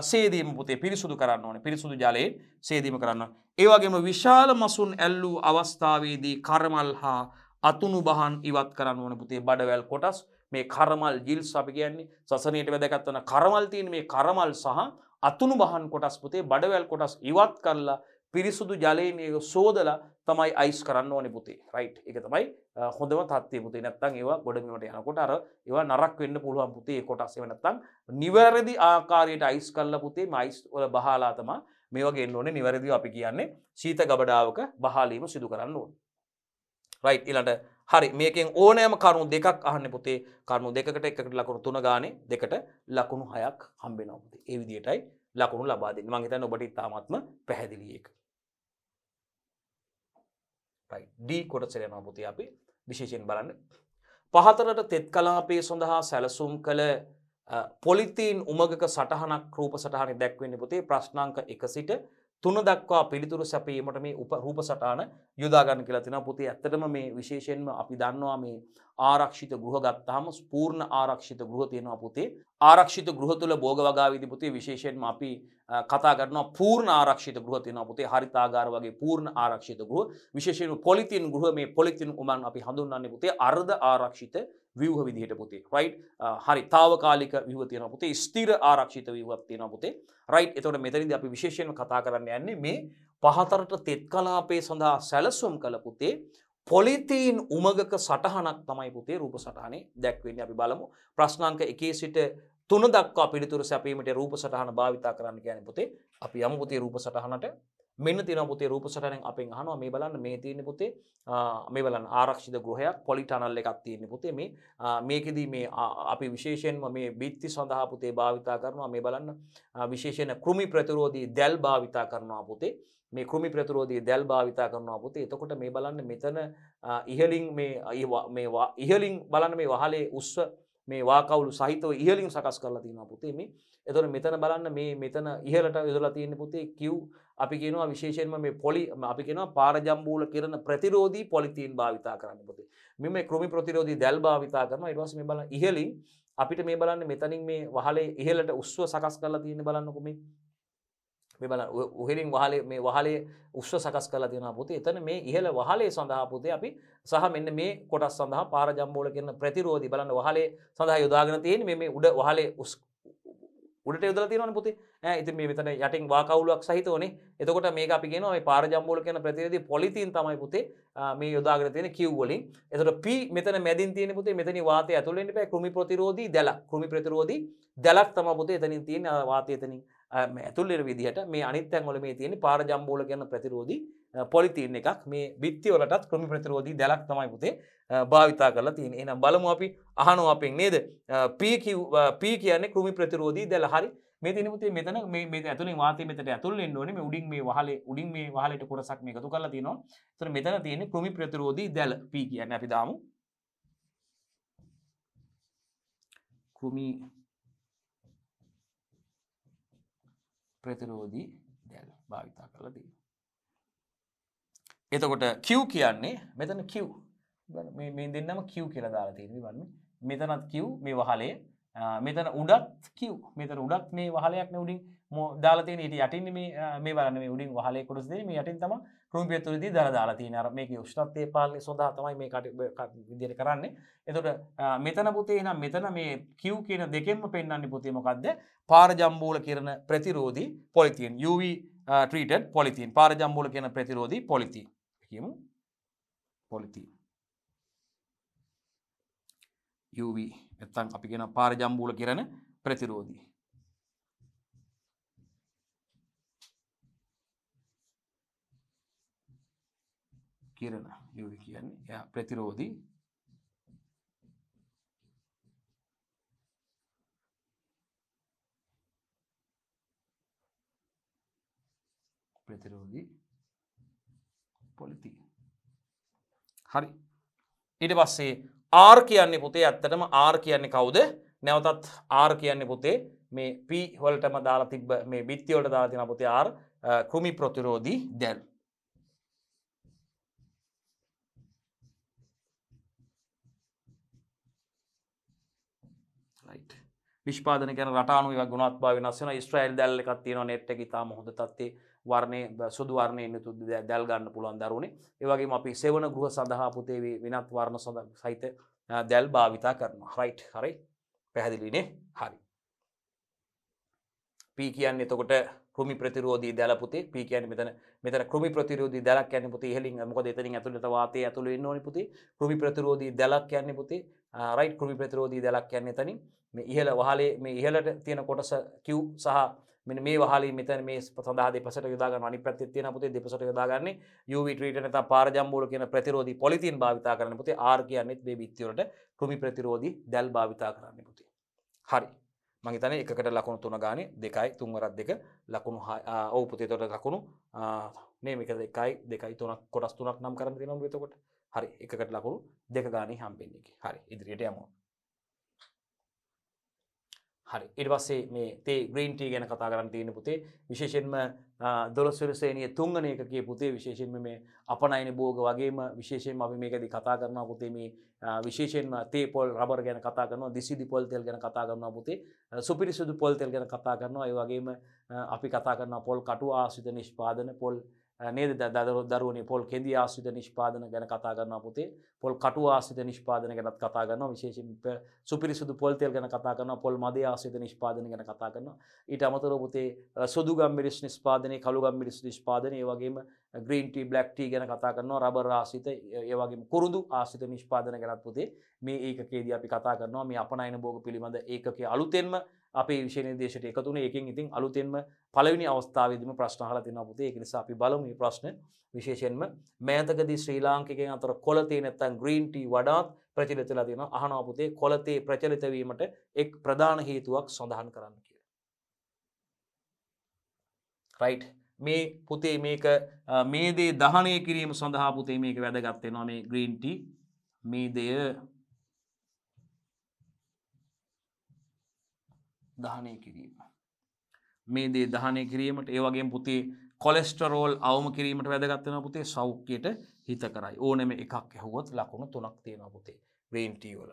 සේදීම පුතේ පිරිසුදු කරන්න ඕනේ. පිරිසුදු ජලයෙන් සේදීම කරන්න. ඒ වගේම විශාල මසුන් ඇල්ලූ අවස්ථාවේදී කරමල් හා අතුණු බහන් ඉවත් කරන්න ඕනේ පුතේ. බඩවැල් කොටස් මේ කරමල් ජිල්ස් අපි කියන්නේ සසනියට වැදගත් වෙන කරමල් තියෙන මේ කරමල් සහ අතුණු බහන් කොටස් පුතේ බඩවැල් කොටස් ඉවත් කරලා පිරිසුදු ජලයෙන් ඒක සෝදලා තමයි අයිස් කරන්න ඕනේ පුතේ. රයිට්. ඒක තමයි හොඳම තත්ත්වය පුතේ. නැත්තම් ඒවා ගොඩබිමට යනකොට අර ඒවා නරක වෙන්න පුළුවන් පුතේ. ඒ කොටස් ඒවා නැත්තම් නිවැරදි ආකාරයට අයිස් කරලා පුතේ මේ අයිස් වල බහලා තමයි මේවා ගේන්න ඕනේ. නිවැරදිව අපි කියන්නේ ශීත ගබඩාවක බහලීම සිදු කරන්න ඕනේ. රයිට්. ඊළඟට හරි මේකෙන් ඕනෑම කරුණු දෙකක් අහන්නේ පුතේ. කරුණු දෙකකට එකකට ලකුණු 3 ගානේ දෙකට ලකුණු 6ක් හම්බ වෙනවා පුතේ. ඒ විදිහටයි ලකුණු ලබා දෙන්නේ. මම හිතන්නේ ඔබට ඉතාමත්ම පැහැදිලි ඒක. රයිට්. D කොටස යනවා පුතේ අපි විශේෂයෙන් බලන්න. පහතරට තෙත් කලාපයේ සඳහා සැලසුම් කළ පොලිතීන් උමගක සටහනක් රූප සටහනේ දැක්වෙන්නේ පුතේ ප්‍රශ්නාංක 1 සිට 3 දක්වා පිළිතුරු සැපීමට මේ රූප සටහන යොදා ගන්න කියලා තියෙනවා පුතේ. ඇත්තටම මේ විශේෂයෙන්ම අපි දන්නවා මේ ආරක්ෂිත ගෘහ ගත්තාම පූර්ණ ආරක්ෂිත ගෘහ තියෙනවා පුතේ. ආරක්ෂිත ගෘහ තුල භෝග වගාවේදී පුතේ විශේෂයෙන්ම අපි කතා කරනවා පූර්ණ ආරක්ෂිත ගෘහ තියෙනවා පුතේ. හරිතාගාර වගේ පූර්ණ ආරක්ෂිත ගෘහ. විශේෂයෙන්ම පොලිතින් ගෘහ මේ පොලිතින් උමන් අපි හඳුන්වන්නේ පුතේ අර්ධ ආරක්ෂිත ව්‍යුහ විදිහට පුතේ. රයිට්. හරි తాවකාලික ව්‍යුහ තියෙනවා පුතේ. ස්ථිර ආරක්ෂිත ව්‍යුහක් තියෙනවා පුතේ. රයිට්. එතකොට මෙතනදී අපි විශේෂයෙන්ම කතා කරන්න යන්නේ මේ පහතරට තෙත් කලාපයේ සඳහා සැලසුම් කළ පුතේ පොලිතීන් උමගක සටහනක් තමයි පුතේ රූප සටහනේ දැක්වෙන්නේ. අපි බලමු ප්‍රශ්නාංක 1 සිට 3 දක්වා පිළිතුරු සැපීමට රූප සටහන භාවිතා කරන්න කියන්නේ පුතේ. අපි යමු පුතේ රූප සටහනට. මෙන්න තියෙනවා පුතේ රූප සටහනෙන් අපෙන් අහනවා මේ බලන්න මේ තියෙන්නේ පුතේ මේ බලන්න ආරක්ෂිත ගෘහයක් පොලි ටනල් එකක් තියෙන්නේ පුතේ. මේ මේකෙදි මේ අපි විශේෂයෙන්ම මේ බිත්ති සඳහා පුතේ භාවිතා කරනවා. මේ බලන්න විශේෂයෙන් කෘමි ප්‍රතිරෝධී දැල් භාවිතා කරනවා පුතේ. මේ කෘමි ප්‍රතිරෝධී දැල් භාවිතා කරනවා පුතේ. එතකොට මේ බලන්න මෙතන ඉහලින් මේ ඉහලින් බලන්න මේ වහලේ උස්ව මේ වාකවුළු සහිතව ඉහළින් සකස් කරලා තියෙනවා පුතේ මේ. එතකොට මෙතන බලන්න මේ මෙතන ඉහළට යොදලා තියෙන පුතේ Q අපි කියනවා විශේෂයෙන්ම මේ අපි කියනවා පාරජම්බූල කිරණ ප්‍රතිරෝධී පොලිතීන් භාවිතා කරන්න පුතේ. මේ කෘමි ප්‍රතිරෝධී දැල් භාවිතා කරනවා. ඊට පස්සේ මේ බලන්න ඉහළින් අපිට මේ බලන්න මෙතනින් මේ වහලේ ඉහළට උස්ව සකස් කරලා තියෙන බලන්නකො මේ බලන්න උහෙලින් වහලේ මේ වහලේ උස්ව සකස් කරලා තියෙනවා පුතේ. එතන මේ ඉහළ වහලේ සඳහා පුතේ අපි සහ මෙන්න මේ කොටස් සඳහා පාරජම්බෝල කියන ප්‍රතිරෝධී බලන්න වහලේ සඳහා යොදාගෙන තියෙන්නේ මේ උඩ වහලේ උඩට යොදලා තියෙනවනේ පුතේ. ඉතින් මේ මෙතන යටින් වාකවුලක් සහිතවනේ. එතකොට මේක අපි කියනවා මේ පාරජම්බෝල කියන ප්‍රතිරෝධී පොලිතීන් තමයි පුතේ මේ යොදාගෙන තියෙන Q වලින්. එතකොට P මෙතන මැදින් තියෙන පුතේ මෙතනින් වාතය ඇතුල් වෙන්න බෑ. කෘමි ප්‍රතිරෝධී දැලක්. කෘමි ප්‍රතිරෝධී දැලක් තමයි පුතේ එතනින් තියෙන වාතය එතනින් ඇතුල් වෙන විදිහට මේ අනිත් තැන් වල මේ තියෙන පාරජම්බෝල කියන ප්‍රතිරෝධී පොලිතීන් එකක්. මේ බිත්ති වලටත් කෘමි ප්‍රතිරෝධී දැලක් තමයි පුතේ භාවිතා කරලා තියෙන්නේ. එහෙනම් බලමු අපි අහනවා අපෙන් නේද? P කියන්නේ කෘමි ප්‍රතිරෝධී දැල. හරි. මේ තියෙන පුතේ මෙතන මේ ඇතුලෙන් වාතය මෙතට ඇතුල් වෙන්න ඕනේ. මේ උඩින් මේ වහලේට කොටසක් මේක එකතු කරලා තියෙනවා. ඒතර මෙතන තියෙන්නේ කෘමි ප්‍රතිරෝධී දැල. P කියන්නේ අපි දාමු. කෘමි ප්‍රතිරෝධී දැල් භාවිතා කරලා තියෙනවා. එතකොට Q කියන්නේ මෙතන Q මේ දෙන්නම Q කියලා දාලා තියෙනවා බලන්න. මෙතනත් Q මේ වහලේ මෙතන උඩත් Q මෙතන උඩත් මේ වහලයක් නේ උඩින් දාලා තියෙන ඊට යටින් මේ බලන්න මේ උඩින් වහලේ කොටස දෙන්නේ මේ යටින් තමයි කෘමි ප්‍රතිරෝධී දාලා තියෙන්නේ. අර මේකේ උෂ්ණත්වයේ පාලනය සඳහා තමයි මේ විදිහට කරන්නේ. එතකොට මෙතන පුතේ නම් මෙතන මේ Q කියන දෙකෙන්ම පෙන්වන්නේ පුතේ මොකද්ද? පාරජම්බෝල කිරණ ප්‍රතිරෝධී පොලිතීන් UV treated polythene පාරජම්බෝල කියන ප්‍රතිරෝධී පොලිතීන් කියමු. පොලිතීන් UV නැත්නම් අපි කියන පාරජම්බෝල කිරණ ප්‍රතිරෝධී කිරණ UV කියන්නේ ප්‍රතිරෝධී ප්‍රතිරෝධී පොලිතීන්. හරි. ඊට පස්සේ R කියන්නේ පුතේ ඇත්තටම R කියන්නේ කවුද? නැවතත් R කියන්නේ පුතේ මේ P වලටම දාලා තිබ්බ මේ බිත්ති වලට දාලා තියෙන පුතේ R කෘමි ප්‍රතිරෝධී දැල්. right. නිෂ්පාදනය කරන රටාණු ගුණාත්මක වෙනස් වෙනවා. ඊශ්‍රායල් දැල් එකක් තියෙනවා net එකේ තාම හොඳ තත්ත්වයේ වර්ණයේ සුදු වර්ණයේ ඉන්න දැල් ගන්න පුළුවන් දරුවනේ. ඒ වගේම අපි සෙවණ ගෘහ සඳහා පුතේ වෙනත් වර්ණ සහිත දැල් භාවිතා කරනවා. right. හරි. පැහැදිලිනේ? හරි. P කියන්නේ එතකොට කෘමි ප්‍රතිරෝධී දැල පුතේ. P කියන්නේ මෙතන කෘමි ප්‍රතිරෝධී දැලක් කියන්නේ පුතේ ඉහළින් මොකද එතනින් ඇතුළට වාතය ඇතුළු වෙන්න ඕනේ පුතේ. කෘමි ප්‍රතිරෝධී දැලක් කියන්නේ පුතේ right කෘමි ප්‍රතිරෝධී දැලක් කියන්නේ එතනින් මේ ඉහළ වහලේ මේ ඉහළට තියෙන කොටස Q සහ මෙන්න මේ වහලේ මෙතන මේ සඳහා දෙපසට යොදා ගන්න අනිත් පැත්තේ තියෙන පුතේ දෙපසට යොදාගන්නේ UV treated නැත්නම් පාරජම්බෝල කියන ප්‍රතිරෝධී පොලිතීන් භාවිතා කරන්න පුතේ. R කියන්නේත් මේ බිත්ති වලට කෘමි ප්‍රතිරෝධී දැල් භාවිතා කරන්න පුතේ. හරි. මම හිතන්නේ එකකට ලකුණු 3 ගානේ 2යි 3 වරක් 2 ලකුණු ඔව් පුතේ එතකොට ලකුණු නේ මේක 1යි 2යි 3ක් කොටස් 3ක් නම් කරන් තියෙනවා එතකොට. හරි. එකකට ලකුණු 2 ගානේ හම්බෙන්නේ. හරි. ඉදිරියට යමු. හරි. ඊට පස්සේ මේ තේ green tea ගැන කතා කරන්න තියෙන පුතේ විශේෂයෙන්ම 12 වෙනි ශ්‍රේණියේ 3 වෙනි එකකේ පුතේ විශේෂයෙන්ම මේ අපනයන භෝග වගේම විශේෂයෙන්ම අපි මේකදී කතා කරනවා පුතේ මේ විශේෂයෙන්ම තේ පොල් රබර් ගැන කතා කරනවා දිසිදි පොල් තෙල් ගැන කතා කරනවා පුතේ සුපිරිසුදු පොල් තෙල් ගැන කතා කරනවා ඒ වගේම අපි කතා කරනවා පොල් කටු ආශ්‍රිත නිෂ්පාදන පොල් නේද දරුවනේ පොල් කෙඳි ආශ්‍රිත නිෂ්පාදන ගැන කතා කරනවා පුතේ පොල් කටු ආශ්‍රිත නිෂ්පාදන ගැනත් කතා කරනවා විශේෂයෙන් සුපිරිසුදු පොල් තෙල් ගැන කතා කරනවා පොල් මදේ ආශ්‍රිත නිෂ්පාදන ගැන කතා කරනවා ඊට අමතරව පුතේ සුදු ගම්මිරිස් නිෂ්පාදනයේ කළු ගම්මිරිස් නිෂ්පාදනයේ ඒ වගේම green tea black tea ගැන කතා කරනවා රබර් ආශ්‍රිත ඒ වගේම කුරුඳු ආශ්‍රිත නිෂ්පාදන ගැනත් පුතේ මේ ඒකකයේදී අපි කතා කරනවා මේ අපනයන භෝග පිළිබඳ ඒකකයේ අලුතෙන්ම අපේ විෂය නිර්දේශයට එකතු වුණේ ඒකෙන් ඉතින් අලුතෙන්ම පළවෙනි අවස්ථාවේදීම ප්‍රශ්න අහලා තිනවා පුතේ ඒක නිසා අපි බලමු මේ ප්‍රශ්න විශේෂයෙන්ම මෑතකදී ශ්‍රී ලාංකිකයන් අතර කොළ තේ නැත්නම් green tea වඩාත් ප්‍රචලිත වෙලා තියෙනවා අහනවා පුතේ කොළ තේ ප්‍රචලිත වීමට එක් ප්‍රධාන හේතුවක් සඳහන් කරන්න කියලා right මේ පුතේ මේක මේ දේ දහනය කිරීම සඳහා පුතේ මේක වැදගත් වෙනවා මේ green tea මේ දෙය දහනය කිරීම. මේ දේ දහනය කිරීමට ඒ වගේම පුතේ කොලෙස්ටරෝල් අවම කිරීමට වැදගත් වෙනවා පුතේ සෞඛ්‍යයට හිතකරයි. ඕනෙම එකක් ඇහුවොත් ලකුණු 3ක් තියෙනවා පුතේ green tea වල.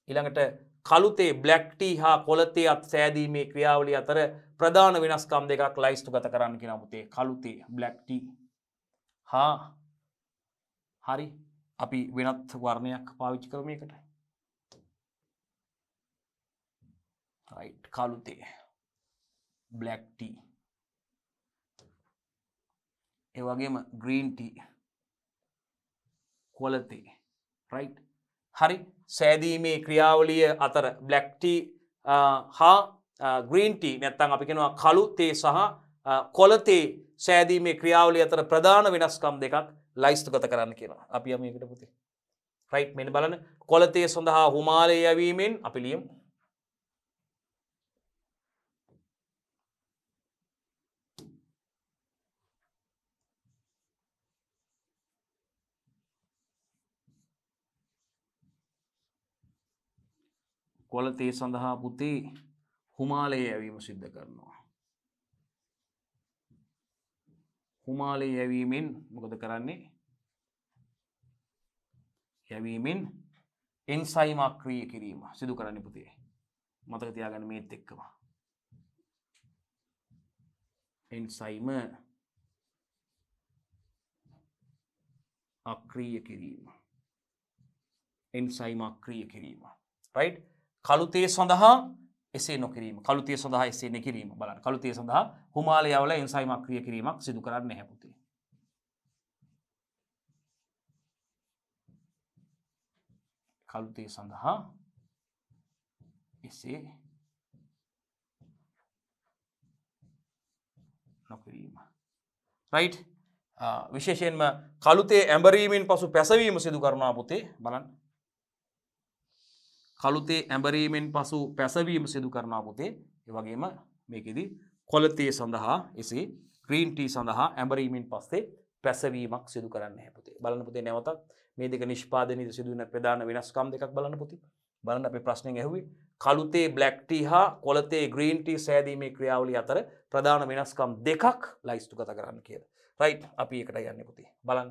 ඊළඟට කළු තේ black tea හා කොළ තේ අත් සෑදීමේ ක්‍රියාවලිය අතර ප්‍රධාන වෙනස්කම් දෙකක් ලයිස්තුගත කරන්න කියනවා පුතේ. කළු තේ black tea හා හරි අපි වෙනත් වර්ණයක් පාවිච්චි කරමු මේකට. right කළු තේ black tea ඒ වගේම green tea කොළ තේ right හරි සෑදීමේ ක්‍රියාවලිය අතර black tea හා green tea නැත්නම් අපි කියනවා කළු තේ සහ කොළ තේ සෑදීමේ ක්‍රියාවලිය අතර ප්‍රධාන වෙනස්කම් දෙකක් ලයිස්තුගත කරන්න කියනවා. අපි යමු මේකට පුතේ. right මෙන්න බලන්න කොළ තේ සඳහා හිමාලය යැවීමෙන් අපි ලියමු. කොළ තේ සඳහා පුතේ හිමාලය යැවීම සිද්ධ කරනවා. හිමාලය යැවීමෙන් මොකද කරන්නේ? යැවීමෙන් එන්සයිම් අක්‍රිය කිරීම සිදු කරන්නේ පුතේ. මතක තියාගන්න මේත් එක්කම. එන්සයිම් අක්‍රිය කිරීම. එන්සයිම් අක්‍රිය කිරීම. right කළු තේ සඳහා එසේ නොකිරීම. කළු තේ සඳහා එසේ නොකිරීම. බලන්න. කළු තේ සඳහා හිමාලය වල එන්සයිම් අක්‍රිය කිරීමක් සිදු කරන්නේ නැහැ පුතේ. කළු තේ සඳහා එසේ නොකිරීම. right විශේෂයෙන්ම කළු තේ ඇඹරීමෙන් පසු පැසවීම සිදු කරනවා පුතේ. බලන්න. කළු තේ ඇඹරීමෙන් පසු පැසවීම සිදු කරනවා පුතේ. ඒ වගේම මේකෙදි කොළ තේ සඳහා එසේ green tea සඳහා ඇඹරීමෙන් පස්සේ පැසවීමක් සිදු කරන්නේ නැහැ පුතේ. බලන්න පුතේ නැවතත් මේ දෙක නිෂ්පාදනයේදී සිදුවෙන ප්‍රධාන වෙනස්කම් දෙකක් බලන්න පුතේ. බලන්න අපේ ප්‍රශ්නෙන් ඇහුවේ කළු තේ black tea හා කොළ තේ green tea සෑදීමේ ක්‍රියාවලිය අතර ප්‍රධාන වෙනස්කම් දෙකක් ලයිස්තුගත කරන්න කියලා. right අපි ඒකට යන්නේ පුතේ. බලන්න.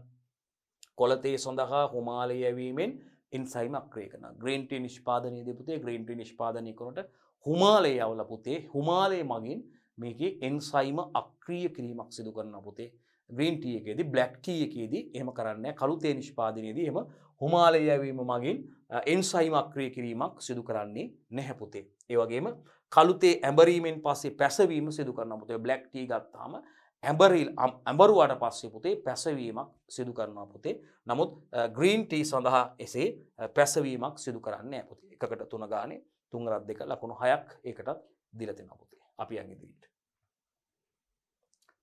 කොළ තේ සඳහා හිමාලය යැවීමෙන් එන්සයිම් අක්‍රිය කරනවා. green tea නිෂ්පාදනයේදී පුතේ green tea නිෂ්පාදනය කරනකොට හිමාලය යවල පුතේ හිමාලය මගින් මේකේ එන්සයිම අක්‍රිය කිරීමක් සිදු කරනවා පුතේ. green tea එකේදී black tea එකේදී එහෙම කරන්නේ නැහැ. කළු තේ නිෂ්පාදනයේදී එහෙම හිමාලය යැවීම මගින් එන්සයිම අක්‍රිය කිරීමක් සිදු කරන්නේ නැහැ පුතේ. ඒ වගේම කළු තේ ඇඹරීමෙන් පස්සේ පැසවීම සිදු කරනවා පුතේ. black tea ගත්තාම ඇඹරුවාට පස්සේ පුතේ පැසවීමක් සිදු කරනවා පුතේ. නමුත් green tea සඳහා එසේ පැසවීමක් සිදු කරන්නේ නැහැ පුතේ. එකකට 3 ගානේ 3 2 ලකුණු 6ක් ඒකටත් දීලා තියෙනවා පුතේ. අපි යන් ඉදිරියට.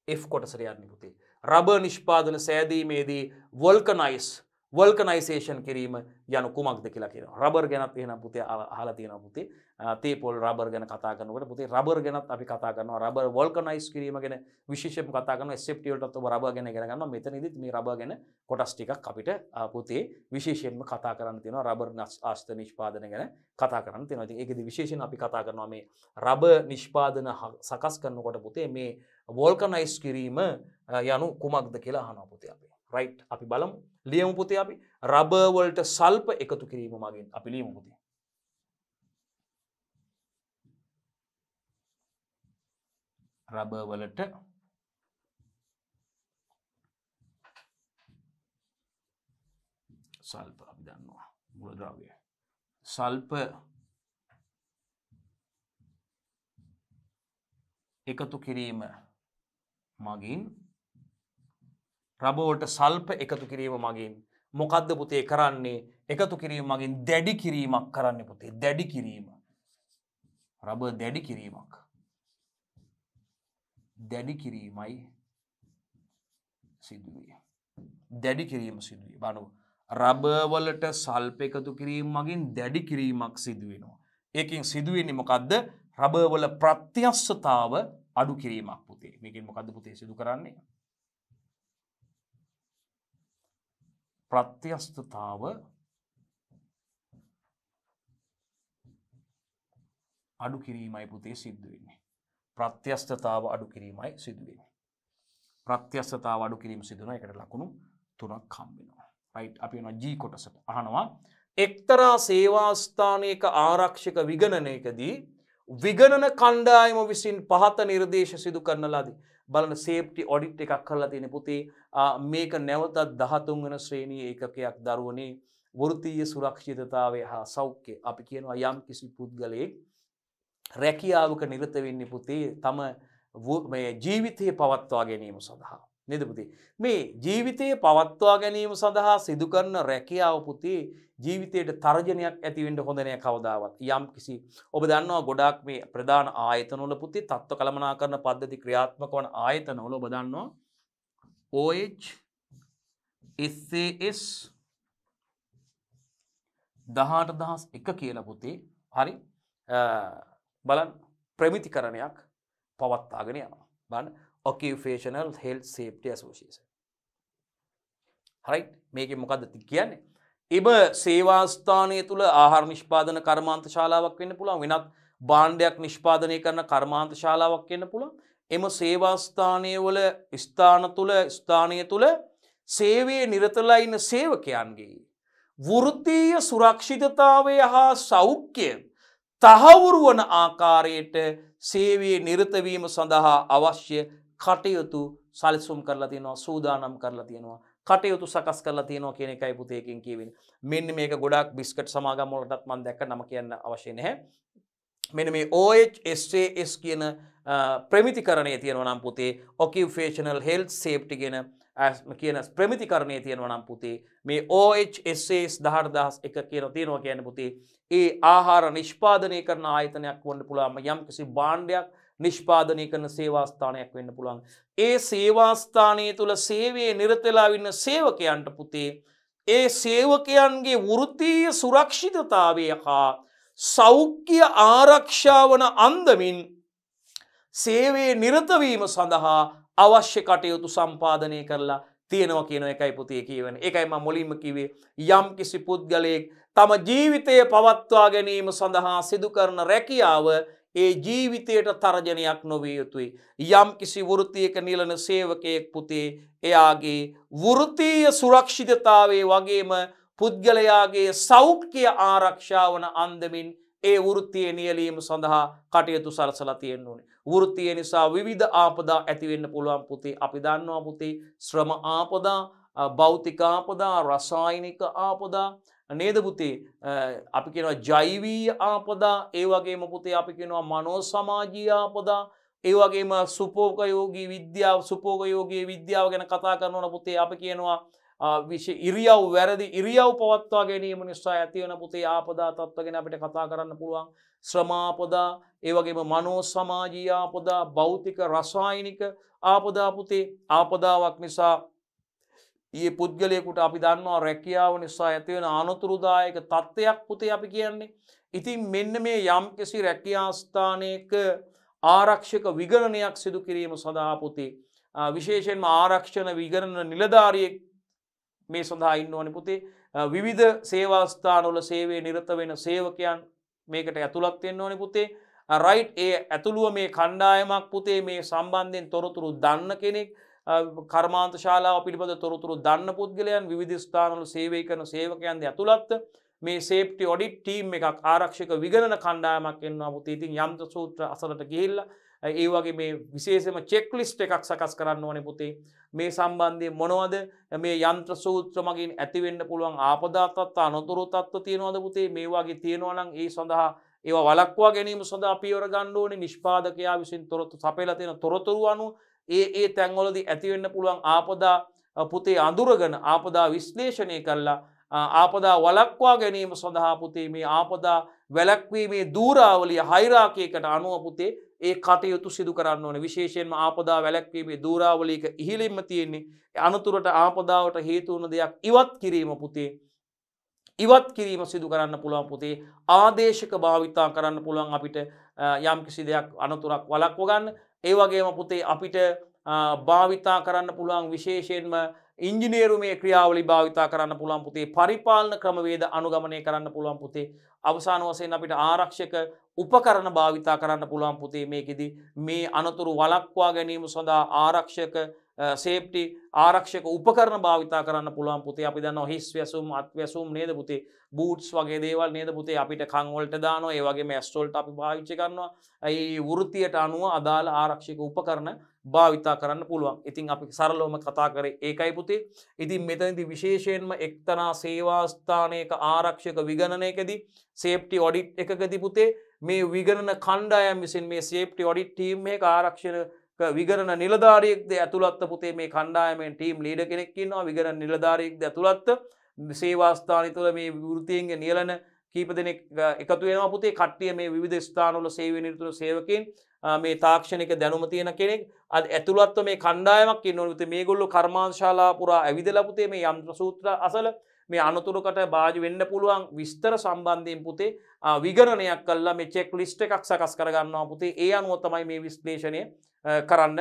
F කොටසට යන්නේ පුතේ. රබර් නිෂ්පාදන සෑදීමේදී වල්කනයිසේෂන් කිරීම යනු කුමක්ද කියලා කියනවා. රබර් ගැනත් එහෙනම් පුතේ අහලා තියෙනවා පුතේ. තේ පොල් රබර් ගැන කතා කරනකොට පුතේ රබර් ගැනත් අපි කතා කරනවා. රබර් වල්කනයිස් කිරීම ගැන විශේෂයෙන්ම කතා කරනවා. SFT වලටත් ඔබ රබර් ගැන ඉගෙන ගන්නවා. මෙතනදිත් මේ රබර් ගැන කොටස් ටිකක් අපිට පුතේ විශේෂයෙන්ම කතා කරන්න තියෙනවා. රබර් ආශ්‍රිත නිෂ්පාදන ගැන කතා කරන්න තියෙනවා. ඉතින් ඒකෙදි විශේෂයෙන් අපි කතා කරනවා මේ රබර් නිෂ්පාදන සකස් කරනකොට පුතේ මේ වල්කනයිස් කිරීම යනු කුමක්ද කියලා අහනවා පුතේ අපි. right අපි බලමු. ලියමු පුතේ අපි රබර් වලට සල්ප එකතු කිරීම මගින් අපි ලියමු පුතේ. රබර් වලට සල්ප අපි දන්නවා මූලද්‍රව්‍ය. සල්ප එකතු කිරීම මගින් රබර් වලට සල්ප එකතු කිරීම මගින් මොකද්ද පුතේ කරන්නේ? එකතු කිරීම මගින් දැඩි කිරීමක් කරන්නේ පුතේ. දැඩි කිරීම. රබර් දැඩි කිරීමක්. දැඩි කිරීමයි සිදුවේ. දැඩි කිරීම සිදුවේ. බලන්න රබර් වලට සල්ප එකතු කිරීම මගින් දැඩි කිරීමක් සිදු වෙනවා. ඒකෙන් සිදු වෙන්නේ මොකද්ද? රබර් වල ප්‍රත්‍යක්ෂතාව අඩු කිරීමක් පුතේ. මේකෙන් මොකද්ද පුතේ සිදු කරන්නේ? ප්‍රත්‍යස්ථතාව අඩු කිරීමයි පුතේ සිද්ධ වෙන්නේ. ප්‍රත්‍යස්ථතාව අඩු කිරීමයි සිදු වෙන්නේ. ප්‍රත්‍යස්ථතාව අඩු කිරීම සිදු වෙනවා. ඒකට ලකුණු 3ක් හම්බ වෙනවා. රයිට් අපි යනවා G කොටසට. අහනවා එක්තරා සේවා ස්ථානයක ආරක්ෂක විගණනයකදී විගණන කණ්ඩායම විසින් පහත නිර්දේශ සිදු කරන ලදී. බලන්න සේෆ්ටි ඔඩිට් එකක් කරලා තියෙන පුතේ මේක නැවතත් 13 වෙනි ශ්‍රේණියේ ඒකකයක් දරුවනේ වෘත්තීය සුරක්ෂිතතාවය හා සෞඛ්‍ය අපි කියනවා යම් කිසි පුද්ගලයෙක් රැකියාවක නිරත වෙන්නේ පුතේ තම මේ ජීවිතය පවත්වා ගැනීම සඳහා නේද පුතේ මේ ජීවිතය පවත්වා ගැනීම සඳහා සිදු කරන රැකියාව පුතේ ජීවිතයට තර්ජනයක් ඇති වෙන්න හොඳ නෑ කවදාවත් යම් කිසි ඔබ දන්නවා ගොඩාක් මේ ප්‍රධාන ආයතනවල පුතේ තත්ත්ව කළමනාකරණ පද්ධති ක්‍රියාත්මක වන ආයතනවල ඔබ දන්නවා OH SAS 18001 කියලා පුතේ හරි බලන්න ප්‍රමිතිකරණයක් පවත්වාගෙන යනවා බලන්න Occupational Health Safety Association right මේකේ මොකද්ද කියන්නේ ඉබ සේවා ස්ථානය තුල ආහාර නිෂ්පාදන කර්මාන්ත ශාලාවක් වෙන්න පුළුවන් වෙනත් භාණ්ඩයක් නිෂ්පාදනය කරන කර්මාන්ත ශාලාවක් වෙන්න පුළුවන් එම සේවා ස්ථානයේ වල ස්ථානය තුල සේවයේ නිරතලා ඉන්න සේවකයන්ගේ වෘත්තීය සුරක්ෂිතතාවය හා සෞඛ්‍ය තහවුරු වන ආකාරයට සේවයේ නිරත වීම සඳහා අවශ්‍ය කටයුතු සැලසුම් කරලා තියෙනවා සූදානම් කරලා තියෙනවා කටයුතු සකස් කරලා තියෙනවා කියන එකයි පුතේ එකෙන් කියවෙන්නේ මෙන්න මේක ගොඩාක් බිස්කට් සමාගම් වලටත් මම දැක්ක නම කියන්න අවශ්‍ය නැහැ මෙන්න මේ OHSAS කියන ප්‍රමිතිකරණයේ තියෙනවා නම් පුතේ Occupational Health Safety කියන ප්‍රමිතිකරණයේ තියෙනවා නම් පුතේ මේ OHSAS 18001 තියෙනවා කියන්නේ පුතේ ඒ ආහාර නිෂ්පාදනය කරන ආයතනයක් වන්න පුළුවන් යම් කිසි භාණ්ඩයක් නිෂ්පාදනය කරන සේවා ස්ථානයක් වෙන්න පුළුවන් ඒ සේවා ස්ථානයේ තුල සේවයේ නිරත වෙලා ඉන්න සේවකයන්ට පුතේ ඒ සේවකයන්ගේ වෘත්තීය සුරක්ෂිතතාවය හා සෞඛ්‍ය ආරක්ෂාවන අන්දමින් සේවයේ නිරත වීම සඳහා අවශ්‍ය කටයුතු සම්පාදනය කරලා තියෙනවා කියන එකයි පුතේ කියවනේ. ඒකයි මම මුලින්ම කිව්වේ යම් කිසි පුද්ගලයෙක් තම ජීවිතය පවත්වා ගැනීම සඳහා සිදු කරන රැකියාව ඒ ජීවිතයට තර්ජනයක් නොවිය යුතුයි. යම් කිසි වෘත්තියක නිලන සේවකයෙක් පුතේ එයාගේ වෘත්තීය සුරක්ෂිතතාවයේ වගේම පුද්ගලයාගේ සෞඛ්‍ය ආරක්ෂා වන අන්දමින් ඒ වෘත්තිය නියැලීම සඳහා කටයුතු සලසලා තියෙන්න ඕනේ. වෘත්තිය නිසා විවිධ ආපදා ඇති වෙන්න පුළුවන් පුතේ. අපි දන්නවා පුතේ ශ්‍රම ආපදා, භෞතික ආපදා, රසායනික ආපදා නේද පුතේ? අපි කියනවා ජෛවීය ආපදා, ඒ වගේම පුතේ අපි කියනවා මනෝ සමාජීය ආපදා, ඒ වගේම සුපෝපයෝගී විද්‍යාව ගැන කතා කරනවා පුතේ. අපි කියනවා ඉරියව් වැරදි ඉරියව් පවත්වා ගැනීම නිසා ඇති වෙන පුතේ ආපදා තත්ත්ව ගැන අපිට කතා කරන්න පුළුවන්. ශ්‍රමාපදා, ඒ වගේම මනෝ සමාජීය ආපදා, භෞතික රසායනික ආපදා පුතේ. ආපදාවක් නිසා ඊ පුද්ගලයෙකුට අපි දන්නවා රැකියාව නිසා ඇති වෙන අනතුරුදායක තත්ත්වයක් පුතේ අපි කියන්නේ. ඉතින් මෙන්න මේ යම්කිසි රැකියා ස්ථානයක ආරක්ෂක විගණනයක් සිදු කිරීම සඳහා පුතේ විශේෂයෙන්ම ආරක්ෂණ විගණන නිලධාරියෙක් මේ සඳහා ඉන්න ඕනේ පුතේ. විවිධ සේවා ස්ථානවල සේවයේ නිරත වෙන සේවකයන් මේකට ඇතුළත් වෙන්න ඕනේ පුතේ. රයිට් ඒ ඇතුළුව මේ කණ්ඩායමක් පුතේ මේ සම්බන්ධයෙන් තොරතුරු දන්න කෙනෙක් කර්මාන්ත ශාලාව පිළිබඳ තොරතුරු දන්න පුද්ගලයන් විවිධ ස්ථානවල සේවය කරන සේවකයන් ඇතුළත් මේ සේෆ්ටි ඔඩිට් ටීම් එකක් ආරක්ෂක විගණන කණ්ඩායමක් එන්නවා පුතේ. ඉතින් යන්ත්‍ර සූත්‍ර අසලට ගිහිල්ලා ඒ වගේ මේ විශේෂම චෙක් ලිස්ට් එකක් සකස් කරන්න ඕනේ පුතේ. මේ සම්බන්ධයෙන් මොනවද මේ යන්ත්‍ර සූත්‍ර මගින් ඇති වෙන්න පුළුවන් ආපදා තත්ත්ව අනතුරු තත්ත්ව තියෙනවද පුතේ? මේ වගේ තියෙනවා නම් ඒ සඳහා ඒවා වළක්වා ගැනීම සඳහා පියවර ගන්න ඕනේ. නිෂ්පාදකයා විසින් තොරතුරු සපයලා තියෙන තොරතුරු අනුව ඒ තැන්වලදී ඇති වෙන්න පුළුවන් ආපදා පුතේ අඳුරගෙන ආපදා විශ්ලේෂණය කරලා ආපදා වළක්වා ගැනීම සඳහා පුතේ මේ ආපදා වැළැක්වීමේ දූරාවලිය හයිරාකියකට අනුව පුතේ ඒ කටයුතු සිදු කරන්න ඕනේ. විශේෂයෙන්ම ආපදා වැළැක්වීමේ දූරාවලියක ඉහළින්ම තියෙන්නේ අනතුරට ආපදාවට හේතු වන දෙයක් ඉවත් කිරීම පුතේ. ඉවත් කිරීම සිදු කරන්න පුළුවන් පුතේ. ආදේශක භාවිතා කරන්න පුළුවන් අපිට යම් කිසි දෙයක් අනතුරක් වළක්ව ගන්න. ඒ වගේම පුතේ අපිට භාවිතා කරන්න පුළුවන් විශේෂයෙන්ම ඉංජිනේරුමේ ක්‍රියාවලි භාවිතා කරන්න පුළුවන් පුතේ පරිපාලන ක්‍රමවේද අනුගමනය කරන්න පුළුවන් පුතේ අවසාන වශයෙන් අපිට ආරක්ෂක උපකරණ භාවිතා කරන්න පුළුවන් පුතේ මේකෙදි මේ අනතුරු වළක්වා ගැනීම සඳහා ආරක්ෂක සේෆ්ටි ආරක්ෂක උපකරණ භාවිතා කරන්න පුළුවන් පුතේ අපි දන්නවා හිස් වැසුම් අත් වැසුම් නේද පුතේ බූට්ස් වගේ දේවල් නේද පුතේ අපිට කන් වලට දානවා ඒ වගේම ඇස් වලට අපි පාවිච්චි කරනවා ඒ වෘත්තියට අනුව අදාළ ආරක්ෂක උපකරණ භාවිතා කරන්න පුළුවන්. ඉතින් අපි සරලවම කතා කරේ ඒකයි පුතේ. ඉතින් මෙතනදී විශේෂයෙන්ම එක්තරා සේවා ස්ථානයක ආරක්ෂක විගණනයකදී සේෆ්ටි ඔඩිට් එකකදී පුතේ මේ විගණන කණ්ඩායම් විසින් මේ සේෆ්ටි ඔඩිට් ටීම් එකක ආරක්ෂක විගණන නිලධාරියෙක්ද ඇතුළත්ව පුතේ මේ කණ්ඩායමෙන් ටීම් ලීඩර් කෙනෙක් ඉන්නවා විගණන නිලධාරියෙක්ද ඇතුළත්ව සේවා ස්ථානය තුළ මේ වෘත්තීන්ගේ නියලන කීප දෙනෙක් එකතු වෙනවා පුතේ කට්ටිය මේ විවිධ ස්ථානවල සේවය නිරත සේවකයන් මේ තාක්ෂණික දැනුම තියෙන කෙනෙක් අද ඇතුළත්ව මේ කණ්ඩායමක් ඉන්නවලු පුතේ මේගොල්ලෝ කර්මාන්තශාලා පුරා ඇවිදලා පුතේ මේ යන්ත්‍ර සූත්‍ර අසල මේ අනතුරකට භාජ වෙන්න පුළුවන් විස්තර සම්බන්ධයෙන් පුතේ විගණනයක් කළා මේ චෙක් ලිස්ට් එකක් සකස් කර ගන්නවා පුතේ ඒ අනුව තමයි මේ විශ්ලේෂණය කරන්න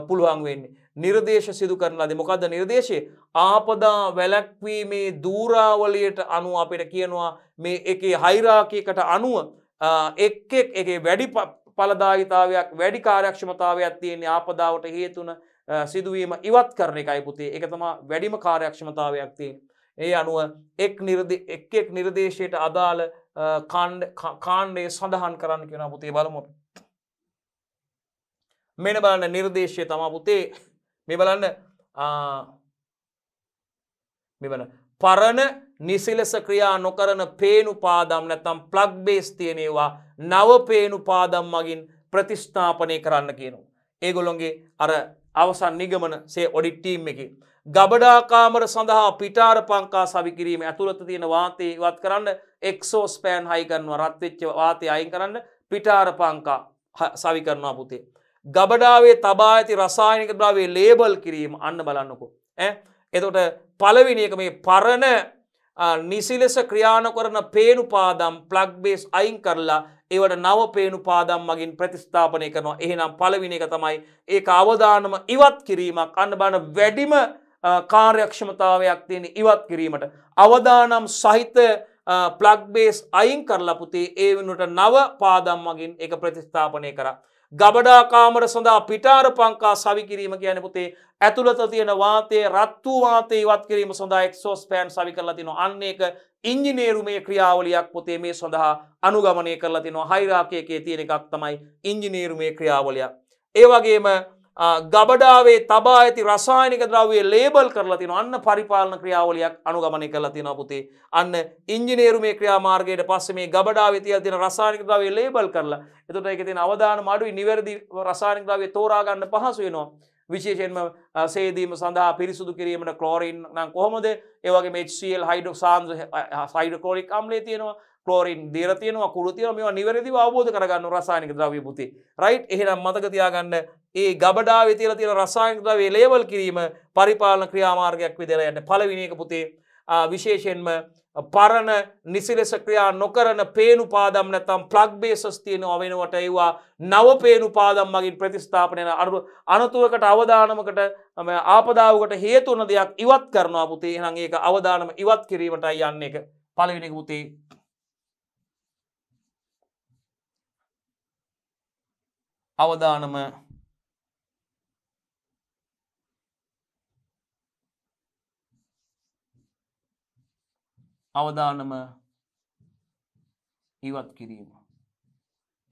පුළුවන් වෙන්නේ. නිර්දේශ සිදු කරන ලදී. මොකද්ද නිර්දේශය? ආපදා වැළැක්වීමේ දූරාවලියට අනුව අපිට කියනවා මේ එකේ හයිරාකියකට අනුව එක් එකේ වැඩි ඵලදායීතාවයක් වැඩි කාර්යක්ෂමතාවයක් තියෙන ආපදාවට හේතුන සිදුවීම ඉවත් කරන එකයි පුතේ. ඒක තමයි වැඩිම කාර්යක්ෂමතාවයක් තියෙන්නේ. ඒ අනුව එක් නිර්දේශයට අදාළ කාණ්ඩය සඳහන් කරන්න කියනවා පුතේ බලමු. මෙන්න බලන්න නිර්දේශය තමයි පුතේ මේ බලන්න මේ බලන්න පරණ නිසිලස ක්‍රියා නොකරන පේනු පාදම් නැත්නම් ප්ලග් බේස් තියෙන ඒවා නව පේනු පාදම් මගින් ප්‍රතිස්ථාපනය කරන්න කියනවා. ඒගොල්ලොන්ගේ අර අවසන් නිගමන සේ ඔඩිට් ටීම් එකේ ගබඩා කාමර සඳහා පිටාර පංකා සවි කිරීම ඇතුළත තියෙන වාතය ඉවත් කරන්න එක්සෝස් පෑන් හයි කරනවා රත් වෙච්ච වාතය අයින් කරන්න පිටාර පංකා සවි කරනවා පුතේ. ගබඩාවේ තබා ඇති රසායනික ද්‍රව්‍ය ලේබල් කිරීම අන්න බලන්නකෝ. එතකොට පළවෙනි එක මේ පරණ නිසිලස ක්‍රියා නොකරන පේනු පාදම් ප්ලග් බේස් අයින් කරලා ඒවට නව පේනු පාදම් මගින් ප්‍රතිස්ථාපනය කරනවා. එහෙනම් පළවෙනි එක තමයි ඒක අවදානම ඉවත් කිරීමක්. අන්න බලන්න වැඩිම කාර්යක්ෂමතාවයක් තියෙන ඉවත් කිරීමට අවදානම් සහිත ප්ලග් බේස් අයින් කරලා පුතේ ඒ වෙනුවට නව පාදම් මගින් ඒක ප්‍රතිස්ථාපනය කරා. ගබඩා කාමර සඳහා පිටාර පංකා සවි කිරීම කියන්නේ පුතේ ඇතුළත තියෙන වාතයේ රත් වූ වාතය ඉවත් කිරීම සඳහා එක්සෝස් පෑන් සවි කරලා තිනවා. අන්න ඒක ඉංජිනේරුමේ ක්‍රියාවලියක් පුතේ මේ සඳහා අනුගමනය කරලා තිනවා. හයිරාකි එකේ තියෙන එකක් තමයි ඉංජිනේරුමේ ක්‍රියාවලිය. ඒ වගේම ගබඩාවේ තබා ඇති රසායනික ද්‍රව්‍ය ලේබල් කරලා තිනවා. අන්න පරිපාලන ක්‍රියාවලියක් අනුගමනය කරලා තිනවා පුතේ. අන්න ඉංජිනේරුමේ ක්‍රියාමාර්ගයට පස්සේ මේ ගබඩාවේ තියලා තියෙන රසායනික ද්‍රව්‍ය ලේබල් කරලා එතකොට ඒකේ තියෙන අවදානම අඩුයි නිවැරදි රසායනික ද්‍රව්‍ය තෝරා ගන්න පහසු වෙනවා. විශේෂයෙන්ම සේදීම සඳහා පිරිසුදු කිරීමට ක්ලෝරින් නම් කොහොමද? ඒ වගේම HCl හයිඩ්‍රොක්ලෝරික් අම්ලය තියෙනවා. ක්ලෝරින් දීලා තියෙනවා කුළු තියෙනවා මේවා නිවැරදිව අවබෝධ කරගන්න රසායනික ද්‍රව්‍ය පුතේ. රයිට්? එහෙනම් මතක තියාගන්න ඒ ගබඩාවේ තියලා තියෙන රසායනික ද්‍රව්‍ය ලේබල් කිරීම පරිපාලන ක්‍රියාමාර්ගයක් විදිහට යන්නේ. පළවෙනි එක පුතේ විශේෂයෙන්ම පරණ නිසිලස ක්‍රියා නොකරන පේනු පාදම් නැත්නම් ප්ලග් බේසස් තියෙනවා වෙනවට ඒවා නව පේනු පාදම් මගින් ප්‍රතිස්ථාපනය අනතුරකට අවදානමකට ආපදාවකට හේතු වන දෙයක් ඉවත් කරනවා පුතේ. එහෙනම් ඒක අවදානම ඉවත් කිරීමටයි යන්නේ. ඒක පළවෙනි එක පුතේ. අවදානම ඉවත් කිරීම.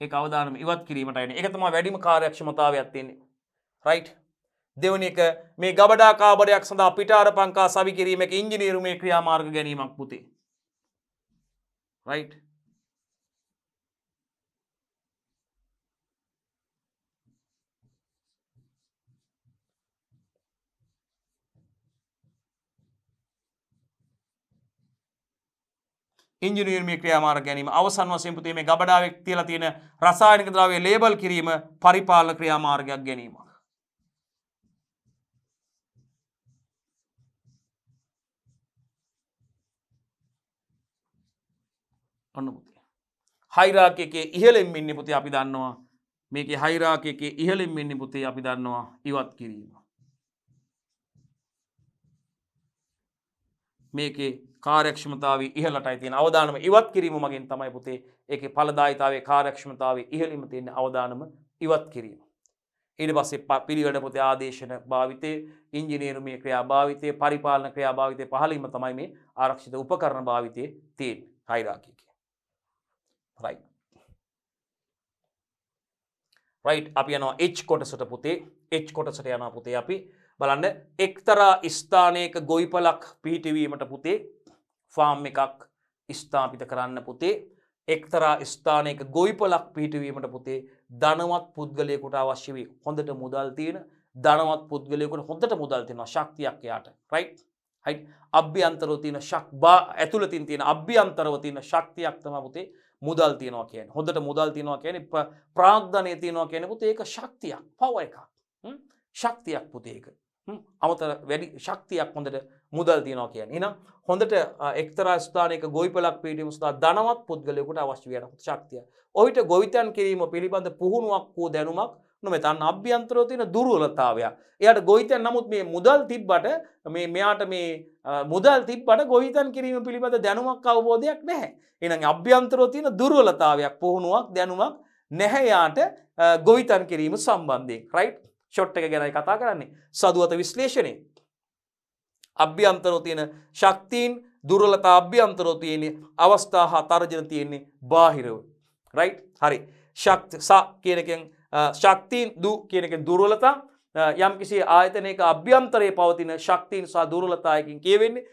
ඒක අවදානම ඉවත් කිරීමට යන්නේ. ඒක තමයි වැඩිම කාර්යක්ෂමතාවයක් තියෙන්නේ. රයිට්? දෙවෙනි එක මේ ගබඩා කාමරයක් සඳහා පිටාර පංකා සවි කිරීම එක ඉංජිනේරුමේ ක්‍රියාමාර්ග ගැනීමක් පුතේ. රයිට්? ඉංජිනේරුමේ ක්‍රියාමාර්ග ගැනීම අවසන් වශයෙන් පුතේ මේ ගබඩාවේ තියලා තියෙන රසායනික ද්‍රව්‍ය ලේබල් කිරීම පරිපාලන ක්‍රියාමාර්ගයක් ගැනීම. ඔන්න පුතේ. හයිරාකි එකේ ඉහළින් ඉන්නේ පුතේ අපි දන්නවා මේකේ හයිරාකි එකේ ඉහළින් ඉන්නේ පුතේ අපි දන්නවා ඉවත් කිරීම. මේකේ කාර්යක්ෂමතාවය ඉහළටයි තියෙන අවදානම ඉවත් කිරීම මගින් තමයි පුතේ ඒකේ ඵලදායීතාවයේ කාර්යක්ෂමතාවය ඉහළින්ම තියෙන අවදානම ඉවත් කිරීම. ඊට පස්සේ පිළිවෙල පුතේ ආදේශන භාවිතය, ඉංජිනේරුමය ක්‍රියා භාවිතය, පරිපාලන ක්‍රියා භාවිතය පහළින්ම තමයි මේ ආරක්ෂිත උපකරණ භාවිතයේ තියෙන්නේ හයිරාකි එකේ. right right අපි යනවා H කොටසට පුතේ. H කොටසට යනවා පුතේ අපි බලන්න එක්තරා ස්ථානයක ගොවිපලක් පිහිටවීමට පුතේ ෆාම් එකක් ස්ථාපිත කරන්න පුතේ එක්තරා ස්ථානයක ගොවිපලක් පිහිටවීමට පුතේ ධනවත් පුද්ගලයෙකුට අවශ්‍ය වේ හොඳට මුදල් තියෙන ධනවත් පුද්ගලයෙකුට හොඳට මුදල් තියෙනවා ශක්තියක් යාට right අභ්‍යන්තරව තියෙන ඇතුළතින් තියෙන අභ්‍යන්තරව තියෙන ශක්තියක් තමයි පුතේ මුදල් තියනවා කියන්නේ. හොඳට මුදල් තියනවා කියන්නේ ප්‍රාග්ධනය තියනවා කියන්නේ පුතේ ඒක ශක්තියක් පවර් එකක්. ශක්තියක් පුතේ ඒක. අමතර වැඩි ශක්තියක් හොඳට මුදල් තියනවා කියන්නේ. එහෙනම් හොඳට එක්තරා ස්ථානයක ගොවිපලක් පිහිටීම සඳහා ධනවත් පුද්ගලයෙකුට අවශ්‍ය වෙන ශක්තිය. ඔහිට ගොවිතැන් කිරීම පිළිබඳ පුහුණුවක් හෝ දැනුමක් නොමෙතන අභ්‍යන්තරව තියෙන දුර්වලතාවයක්. එයාට ගොවිතැන් නමුත් මේ මුදල් තිබ්බට මෙයාට මේ මුදල් තිබ්බට ගොවිතැන් කිරීම පිළිබඳ දැනුමක් අවබෝධයක් නැහැ. එහෙනම් අභ්‍යන්තරව තියෙන දුර්වලතාවයක් පුහුණුවක් දැනුමක් නැහැ යාට ගොවිතැන් කිරීම සම්බන්ධයෙන්. right ෂොට් එක ගැනයි කතා කරන්නේ. සදුවත විශ්ලේෂණය. අභ්‍යන්තරව තියෙන ශක්තියින් දුර්වලතා අභ්‍යන්තරව තියෙන අවස්ථා හා තර්ජන තියෙන්නේ බාහිරව. right හරි. ශක්ති ස කියන එකෙන් ශක්තියින් දු කියන එකෙන් දුර්වලතා යම් කිසි ආයතනයක අභ්‍යන්තරයේ පවතින ශක්තියින් සහ දුර්වලතාවයකින් කියවෙන්නේ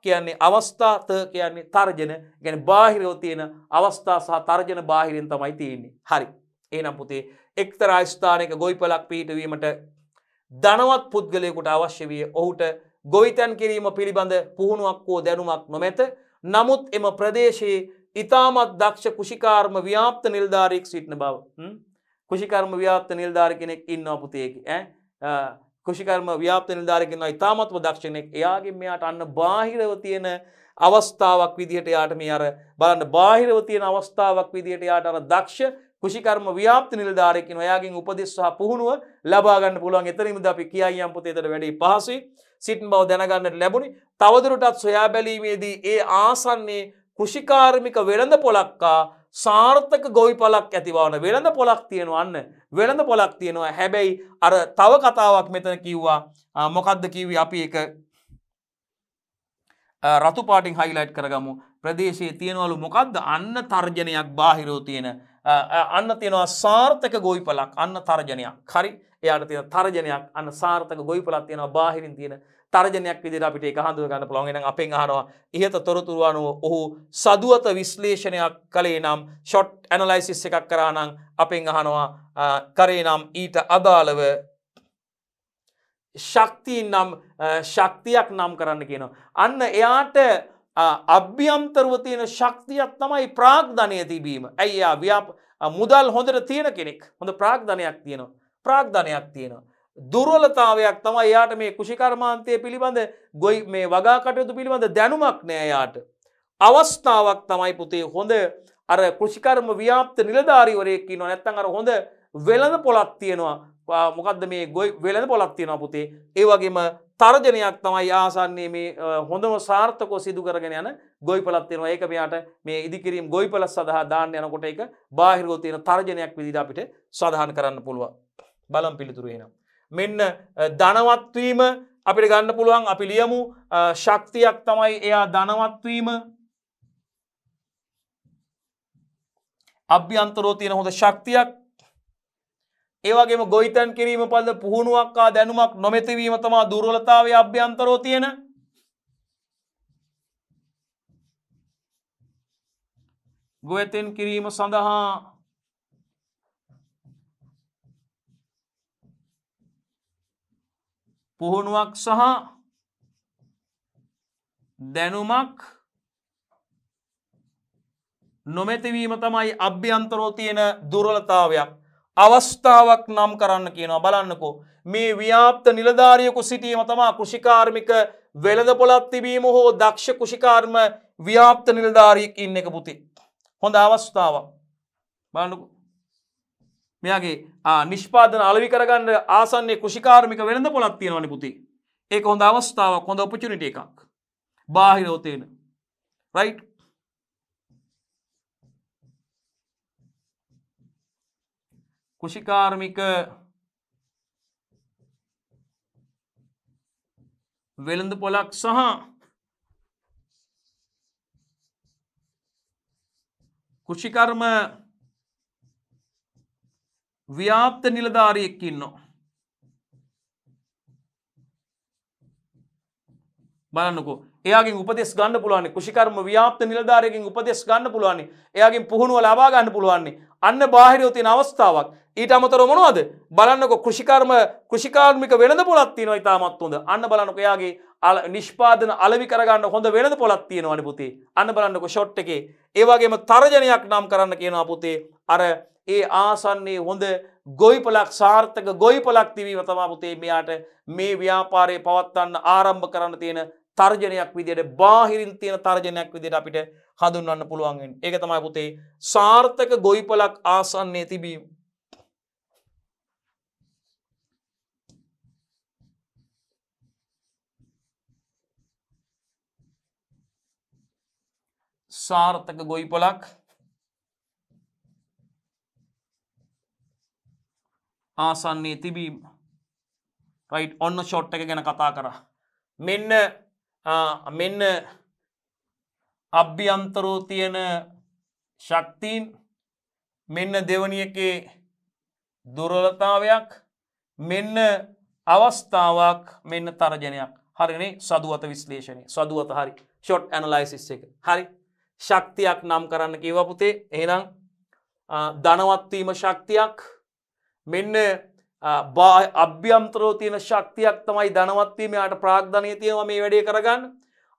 කියන්නේ අවස්ථා ත කියන්නේ තර්ජන කියන්නේ බාහිරව තියෙන අවස්ථා සහ තර්ජන බාහිරින් තමයි තියෙන්නේ. හරි. එහෙනම් පුතේ එක්තරා ස්ථානයක ගොවිපලක් පිහිටවීමට ධනවත් පුද්ගලයෙකුට අවශ්‍ය විය ඔහුට ගොවිතැන් කිරීම පිළිබඳ පුහුණුවක් හෝ දැනුමක් නොමැත. නමුත් එම ප්‍රදේශයේ ඉතාමත් දක්ෂ කුෂිකාර්ම ව්‍යාප්ත නිලධාරියෙක් සිටින බව. කුෂිකර්ම ව්‍යාප්ත නිලධාරි කෙනෙක් ඉන්නවා පුතේ කුෂිකර්ම ව්‍යාප්ත නිලධාරියෙක් ඉන්නවා ඉතාමත්ම දක්ෂ කෙනෙක්. එයාගෙන් මෙයාට අන්න බාහිරව තියෙන අවස්ථාවක් විදිහට යාට මේ අර බලන්න බාහිරව තියෙන අවස්ථාවක් විදිහට යාට අර දක්ෂ කුෂිකර්ම ව්‍යාප්ත නිලධාරියෙක් ඉන්නවා. එයාගෙන් උපදෙස් සහ පුහුණුව ලබා ගන්න පුළුවන්. එතනින්ද අපි කියයියන් පුතේ එතන වැඩි පහසුයි. සිටින බව දැනගන්නට ලැබුණි. තවදුරටත් සොයා බැලීමේදී ඒ ආසන්නයේ කෘෂිකාර්මික වෙළඳ පොලක්කා සාර්ථක ගොවිපලක් ඇති වවන වෙළඳ පොලක් තියෙනවා අන්න වෙළඳ පොලක් තියෙනවා. හැබැයි අර තව කතාවක් මෙතන කිව්වා. මොකද්ද කිව්වේ අපි ඒක රතු පාටින් හයිලයිට් කරගමු. ප්‍රදේශයේ තියෙනවලු මොකද්ද අන්න තර්ජනයක් බාහිරව තියෙන අන්න තියෙනවා සාර්ථක ගොවිපලක් අන්න තර්ජනයක්. හරි. එයාට තියෙන තර්ජනයක් අන්න සාර්ථක ගොවිපලක් තියෙනවා බාහිරින් තියෙන තර්ජනයක් විදිහට අපිට ඒක හඳුන ගන්න පුළුවන්. එහෙනම් අපෙන් අහනවා ඉහත තොරතුරු අනුව ඔහු සදුවත විශ්ලේෂණයක් කළේ නම් ෂොට් ඇනලයිසිස් එකක් කරා නම් අපෙන් අහනවා කරේ නම් ඊට අදාළව ශක්තියක් නම් කරන්න කියනවා. අන්න එයාට අභ්‍යන්තරව තියෙන ශක්තියක් තමයි ප්‍රාග්ධනය තිබීම. ඇයි එයා මුදල් හොඳට තියෙන කෙනෙක්. හොඳ ප්‍රාග්ධනයක් තියෙනවා. ප්‍රාග්ධනයක් තියෙනවා. දුර්වලතාවයක් තමයි එයාට මේ කුෂිකර්මාන්තය පිළිබඳ මේ වගා කටයුතු පිළිබඳ දැනුමක් නෑ එයාට. අවස්ථාවක් තමයි පුතේ හොඳ අර කෘෂිකර්ම ව්‍යාප්ත නිලධාරීවරයෙක් ඉන්නවා. නැත්නම් අර හොඳ වෙළඳ පොලක් තියෙනවා. මොකද්ද මේ වෙළඳ පොලක් තියෙනවා පුතේ. ඒ වගේම තර්ජනයක් තමයි ආසන්නයේ මේ හොඳම සාර්ථකව සිදු කරගෙන යන ගොවිපලක් තියෙනවා. ඒක මෙයාට මේ ඉදිකිරීම ගොවිපල සඳහා දාන්න යනකොට ඒක බාහිරව තියෙන තර්ජනයක් විදිහට අපිට සාධාරණ කරන්න පුළුවන්. බලම් පිළිතුරු එහෙනම්. මෙන්න ධනවත් වීම අපිට ගන්න පුළුවන්. අපි ලියමු ශක්තියක් තමයි එයා ධනවත් වීම. අභ්‍යන්තරෝ තියෙන හොඳ ශක්තියක්. ඒ වගේම ගොවිතැන් කිරීම පද පුහුණුවක් ආ දැනුමක් නොමැති වීම තමයි දුර්වලතාවයේ අභ්‍යන්තරෝ තියෙන. ගොවිතැන් කිරීම සඳහා පුහුණුවක් සහ දැනුමක් නොමැතිවීම තමයි අභ්‍යන්තරෝ තියෙන දුර්වලතාවයක්. අවස්ථාවක් නම් කරන්න කියනවා. බලන්නකෝ මේ ව්‍යාප්ත නිලධාරියෙකු සිටීම තමයි කෘෂිකාර්මික වෙළඳ පොලක් තිබීම හෝ දක්ෂ කෘෂිකාර්ම ව්‍යාප්ත නිලධාරියෙක් ඉන්න එක පුතේ. හොඳ අවස්ථාවක්. බලන්නකෝ මෙයාගේ නිෂ්පාදන අලෙවි කරගන්න ආසන්නයේ කෘෂිකාර්මික වෙළඳපොළක් තියෙනවනේ පුතේ. ඒක හොඳ අවස්ථාවක්, හොඳ ඔපචුනිටි එකක්. බාහිරව තියෙන. රයිට්? කෘෂිකාර්මික වෙළඳපොළක් සහ කෘෂිකර්ම ව්‍යාප්ත නිලධාරියෙක් ඉන්නවා. බලන්නකෝ. එයාගෙන් උපදෙස් ගන්න පුළුවන්. කෘෂිකර්ම ව්‍යාප්ත නිලධාරියෙක්ගෙන් උපදෙස් ගන්න පුළුවන්. එයාගෙන් පුහුණුව ලබා ගන්න පුළුවන්. අන්න බාහිරව තියෙන අවස්ථාවක්. ඊට අමතරව මොනවද? බලන්නකෝ කෘෂිකාර්මික වෙළඳපොළක් තියෙනවා ඉතාමත් හොඳ. අන්න බලන්නකෝ එයාගේ නිෂ්පාදන අලෙවි කරගන්න හොඳ වෙළඳපොළක් තියෙනවානේ පුතේ. අන්න බලන්නකෝ ෂොට් එකේ. ඒ වගේම තර්ජනයක් නම් කරන්න කියනවා පුතේ. අර ඒ ආසන්නයේ හොඳ ගොවිපලක් සාර්ථක ගොවිපලක් තිබීම තමයි පුතේ මෙයාට මේ ව්‍යාපාරය පවත්වන්න ආරම්භ කරන්න තියෙන තර්ජනයක් විදියට, බාහිරින් තියෙන තර්ජනයක් විදියට අපිට හඳුන්වන්න පුළුවන් වෙන්නේ. ඒක තමයි පුතේ සාර්ථක ගොවිපලක් ආසන්නයේ තිබීම. සාර්ථක ගොවිපලක් ආසන්නයේ තිබීම. රයිට්? ඔන්න ෂොට් එක ගැන කතා කරා. මෙන්න අභ්‍යන්තරෝ තියෙන ශක්තියින්, මෙන්න දෙවනි එකේ දුර්වලතාවයක්, මෙන්න අවස්ථාවක්, මෙන්න තර්ජනයක්. හරිනේ? සදුවත විශ්ලේෂණය. සදුවත හරි. ෂොට් ඇනලයිසිස් එක. හරි. ශක්තියක් නම් කරන්න කිව්වා පුතේ. එහෙනම් ධනවත් වීම ශක්තියක්. මෙන්න අභ්‍යන්තරෝ තියෙන ශක්තියක් තමයි ධනවත් වීම. යාට ප්‍රාග්ධනය තියෙනවා මේ වැඩේ කරගන්න.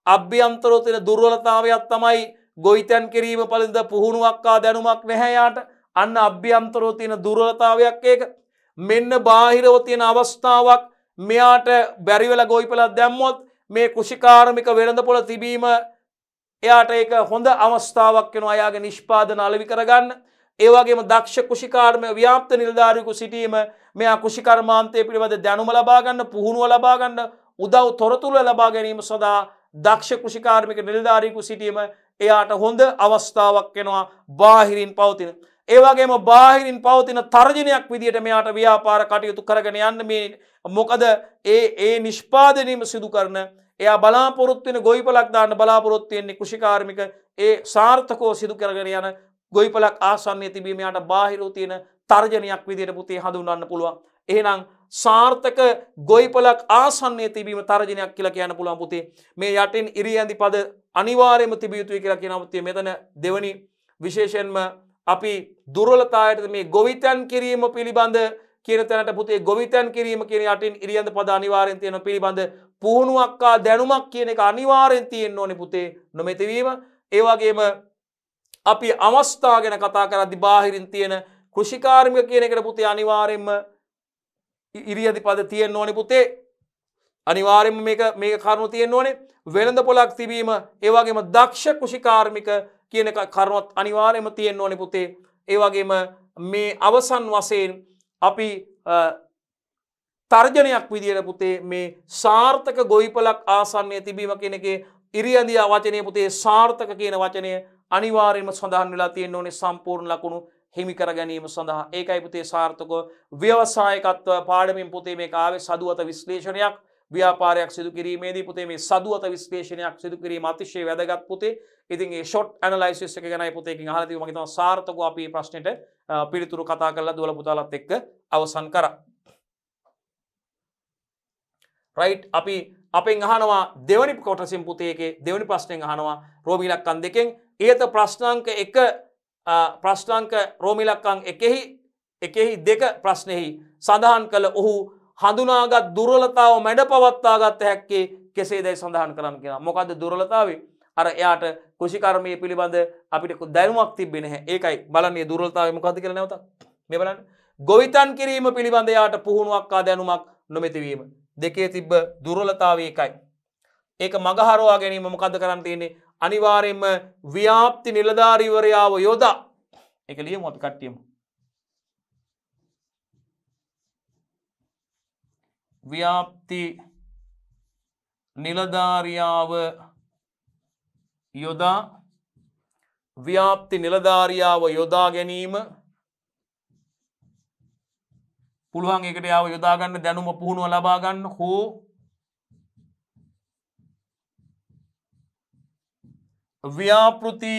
අභ්‍යන්තරෝ තියෙන දුර්වලතාවයක් තමයි ගොවිතැන් කිරීම පිළිබඳ පුහුණුවක් ආ දැනුමක් නැහැ යාට. අන්න අභ්‍යන්තරෝ තියෙන දුර්වලතාවයක් ඒක. මෙන්න බාහිරව තියෙන අවස්ථාවක්. මෙයාට බැරි වෙලා ගොවිපලක් දැම්මොත් මේ කෘෂිකාර්මික වෙළඳපොළ තිබීම එයාට ඒක හොඳ අවස්ථාවක් වෙනවා එයාගේ නිෂ්පාදන අලෙවි කරගන්න. ඒ වගේම දක්ෂ කෘෂිකාර්මික ව්‍යාප්ත නිලධාරියෙකු සිටීම මෙයා කෘෂිකර්මාන්තය පිළිබඳ දැනුම ලබා ගන්න, පුහුණුව ලබා ගන්න, උදව් තොරතුරු ලබා ගැනීම සඳහා දක්ෂ කෘෂිකාර්මික නිලධාරියෙකු සිටීම එයාට හොඳ අවස්ථාවක් වෙනවා බාහිරින් පවතින. ඒ වගේම බාහිරින් පවතින තර්ජනයක් විදියට මෙයාට ව්‍යාපාර කටයුතු කරගෙන යන්න මේ මොකද ඒ නිෂ්පාදනයම සිදු කරන එයා බලාපොරොත්තු වෙන ගොවිපලක් දාන්න බලාපොරොත්තු වෙන්නේ කෘෂිකාර්මික ඒ සාර්ථකව සිදු කරගෙන යන ගොවිපලක් ආසන්නයේ තිබීම යාට බාහිරව තියෙන තර්ජනයක් විදියට පුතේ හඳුන්වන්න පුළුවන්. එහෙනම් සාර්ථක ගොවිපලක් ආසන්නයේ තිබීම තර්ජනයක් කියලා කියන්න පුළුවන් පුතේ. මේ යටින් ඉරියැඳි පද අනිවාර්යයෙන්ම තිබිය යුතුයි කියලා කියනවා පුතේ. මෙතන දෙවනි විශේෂයෙන්ම අපි දුර්වලතාවයට මේ ගොවිතැන් කිරීම පිළිබඳ කියන තැනට පුතේ ගොවිතැන් කිරීම කියන යටින් ඉරියැඳි පද අනිවාර්යෙන් තියෙන පිළිබඳ පුහුණුවක් ආ දැනුමක් කියන එක අනිවාර්යෙන් තියෙන්න ඕනේ පුතේ. නොමැති වීම ඒ වගේම අපි අවස්ථා ගැන කතා කරද්දී බාහිරින් තියෙන කෘෂිකාර්මික කියන එකට පුතේ අනිවාර්යෙන්ම ඉරියැදි පද තියෙන්න ඕනේ පුතේ. අනිවාර්යෙන්ම මේක කරුණු තියෙන්න ඕනේ. වෙළඳපොළක් තිබීම ඒ වගේම දක්ෂ කෘෂිකාර්මික කියන එක කරුණත් අනිවාර්යෙන්ම තියෙන්න ඕනේ පුතේ. ඒ වගේම මේ අවසන් වශයෙන් අපි තර්ජනයක් විදියට පුතේ මේ සාර්ථක ගොවිපලක් ආසන්නයේ තිබීම කියන එකේ ඉරියැඳියා වචනේ පුතේ සාර්ථක කියන වචනය අනිවාර්යයෙන්ම සඳහන් වෙලා තියෙන්න ඕනේ සම්පූර්ණ ලකුණු හිමි කර ගැනීම සඳහා. ඒකයි පුතේ සාර්ථක ව්‍යවසායකත්ව පාඩමින් පුතේ මේක ආවේ සදුවත විශ්ලේෂණයක්. ව්‍යාපාරයක් සිදු කිරීමේදී පුතේ මේ සදුවත විශ්ලේෂණයක් සිදු කිරීම අතිශය වැදගත් පුතේ. ඉතින් මේ ෂොට් ඇනලයිසිස් එක ගැනයි පුතේ එකකින් අහලා තියෙනවා. මම හිතනවා සාර්ථකව අපි මේ ප්‍රශ්නෙට පිළිතුරු කතා කරලා දුවලා පුතාලත් එක්ක අවසන් කරා. රයිට්? අපි අපෙන් අහනවා දෙවනි කොටසින් පුතේ එකේ දෙවනි ප්‍රශ්නෙන් අහනවා රෝමී ඉලක්කම් දෙකෙන් ඉහත ප්‍රශ්නාංක 1 ප්‍රශ්නාංක රෝමී ඉලක්කම් 1 2 ප්‍රශ්නෙහි සඳහන් කළ ඔහු හඳුනාගත් දුර්වලතාව මැඩ පවත්වා ගත හැක්කේ කෙසේදයි සඳහන් කරන්න කියනවා. මොකද්ද දුර්වලතාවය? අර එයාට කෘෂිකර්මයේ පිළිබඳ අපිට දැනුමක් තිබෙන්නේ නැහැ. ඒකයි බලන්න මේ දුර්වලතාවය මොකද්ද කියලා නැවතත්. මේ බලන්න. ගොවිතැන් කිරීම පිළිබඳ එයාට පුහුණුවක් ආ දැනුමක් නොමැති වීම. දෙකේ තිබ්බ දුර්වලතාවය එකයි. ඒක මගහරවා ගැනීම මොකද්ද කරන්න තියෙන්නේ? අනිවාර්යයෙන්ම ව්‍යාප්ති නිලධාරීවරයාව යොදා. ඒක ලියමු අපි කට්ටියම. ව්‍යාප්ති නිලධාරියාව යොදා ව්‍යාප්ති නිලධාරියාව යොදා ගැනීම පුළුවන් එකට යාව යොදා ගන්න දැනුම පුහුණුව ලබා ගන්න හෝ ව්‍යාපෘති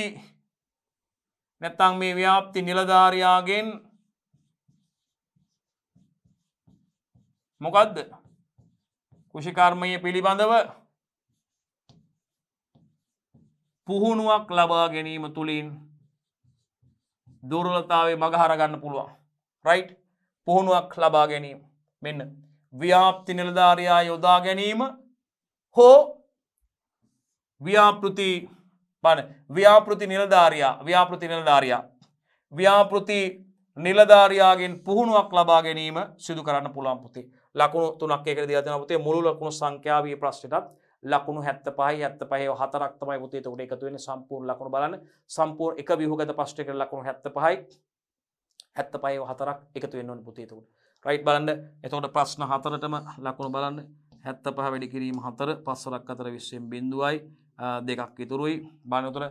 නැත්නම් මේ ව්‍යාප්ති නිලධාරියාගෙන් මොකද්ද කුෂිකර්මයේ පිළිබඳව පුහුණුවක් ලබා ගැනීම තුලින් දුර්වලතාවය මගහර ගන්න පුළුවන් රයිට් පුහුණුවක් ලබා ගැනීම මෙන්න ව්‍යාප්ති නිලධාරියා යොදා ගැනීම හෝ ව්‍යාපෘති ව්‍යාපෘති නිලධාරියාගෙන් පුහුණුවක් ලබා ගැනීම සිදු කරන්න පුළුවන් පුතේ ලකුණු තුනක් එකට දීලා තියෙනවා පුතේ මුළු ලකුණු සංඛ්‍යාවීය ප්‍රශ්නෙටත් ලකුණු 75 75 හතරක් තමයි පුතේ එතකොට එකතු වෙන්නේ සම්පූර්ණ ලකුණු බලන්න සම්පූර්ණ එක ව්‍යුහගත ප්‍රශ්නයකට ලකුණු 75යි 75 හතරක් එකතු වෙන්න ඕනේ පුතේ එතකොට රයිට් බලන්න එතකොට ප්‍රශ්න හතරටම ලකුණු බලන්න 75 වැඩි කිරීම 4 5 4 20න් බිඳුවයි දෙකක් ඉතුරුයි බලන්න උතර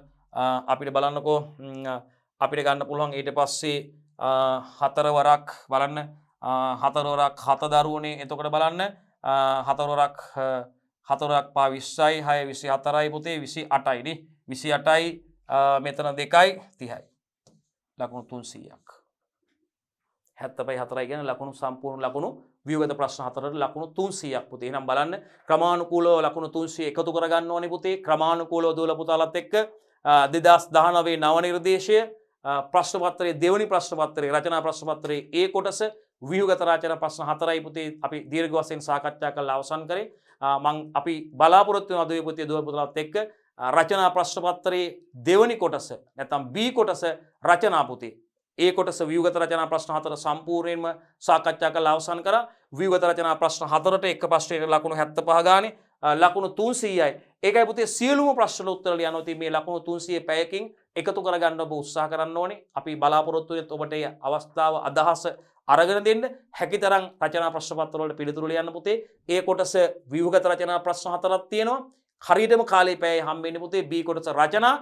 අපිට බලන්නකෝ අපිට ගන්න පුළුවන් ඊට පස්සේ හතර වරක් බලන්න හතර වරක් හත දරුවනේ එතකොට බලන්න හතර වරක් පා 20යි 6 24යි පුතේ 28යි නේ 28යි මෙතන 2යි 30යි ලකුණු 300ක් 75 4යි කියන ලකුණු සම්පූර්ණ ලකුණු ව්‍යුහගත ප්‍රශ්න හතරට ලකුණු 300ක් පුතේ. එහෙනම් බලන්න ක්‍රමානුකූලව ලකුණු 300 එකතු කරගන්න ඕනේ පුතේ. ක්‍රමානුකූලව දුවලා පුතාලත් එක්ක 2019 නව නිර්දේශය ප්‍රශ්න පත්‍රයේ දෙවනි ප්‍රශ්න පත්‍රයේ රචනා ප්‍රශ්න පත්‍රයේ ඒ කොටස ව්‍යුහගත රචනා ප්‍රශ්න හතරයි පුතේ අපි දීර්ඝ වශයෙන් සාකච්ඡා කරලා අවසන් කරේ. අපි බලාපොරොත්තු වෙන අද පුතේ දුවලා පුතාලත් එක්ක රචනා ප්‍රශ්න පත්‍රයේ දෙවනි කොටස නැත්නම් B කොටස රචනා පුතේ. ඒ කොටස ව්‍යුහගත රචනා ප්‍රශ්න හතර සම්පූර්ණයෙන්ම සාකච්ඡා කරලා අවසන් කරා. ව්‍යුහගත රචනා ප්‍රශ්න හතරට එක ප්‍රශ්නයකට ලකුණු 75 ගානේ ලකුණු 300යි. ඒකයි පුතේ සියලුම ප්‍රශ්න උත්තර ලියනවා. ඉතින් මේ ලකුණු 300 පැයකින් එකතු කරගන්න ඔබ උත්සාහ කරන්න ඕනේ. අපි බලාපොරොත්තු වෙන්නේ ඔබට මේ අවස්ථාව අදහස අරගෙන දෙන්න හැකිතරම් රචනා ප්‍රශ්න පත්‍ර වලට පිළිතුරු ලියන්න පුතේ. ඒ කොටස ව්‍යුහගත රචනා ප්‍රශ්න හතරක් තියෙනවා. හරියටම කාලේ පැය හම්බෙන්නේ පුතේ B කොටස රචනා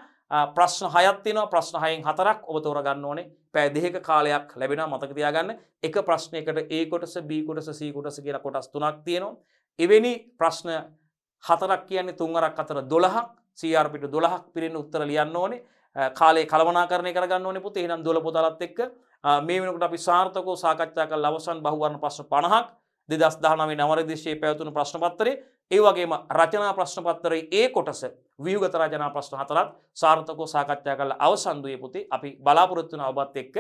ප්‍රශ්න 6ක් තියෙනවා. ප්‍රශ්න 6න් 4ක් ඔබ තෝරගන්න ඕනේ. පැය දෙකක කාලයක් ලැබෙනවා මතක තියාගන්න. එක ප්‍රශ්නයකට A කොටස B කොටස C කොටස කියලා කොටස් තුනක් තියෙනවා. එවැනි ප්‍රශ්න 4ක් කියන්නේ 3 වරක් 4 12ක් CR පිට 12ක් පිරෙන්න උත්තර ලියන්න ඕනේ. කාලේ කළමනාකරණය කරගන්න ඕනේ පුතේ. එහෙනම් දොළ පොතලත් එක්ක මේ වෙනකොට අපි සාර්ථකව සාකච්ඡා කරලා අවසන් බහුවර්ණ ප්‍රශ්න 50ක් 2019 නව නිර්දේශයේ පැවතුණු ප්‍රශ්න පත්‍රයේ ඒ වගේම රචනා ප්‍රශ්න පත්‍රයේ ඒ කොටස ව්‍යුහගත රචනා ප්‍රශ්න හතරක් සාර්ථකව සාකච්ඡා කරලා අවසන් දුවේ පුතේ. අපි බලාපොරොත්තු වෙන ඔබත් එක්ක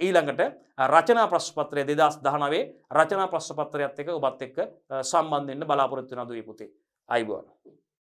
ඊළඟට රචනා ප්‍රශ්න පත්‍රය 2019 රචනා ප්‍රශ්න පත්‍රයත් එක්ක ඔබත් එක්ක සම්බන්ධ වෙන්න බලාපොරොත්තු වෙන දුවේ පුතේ. ආයිබෝන්.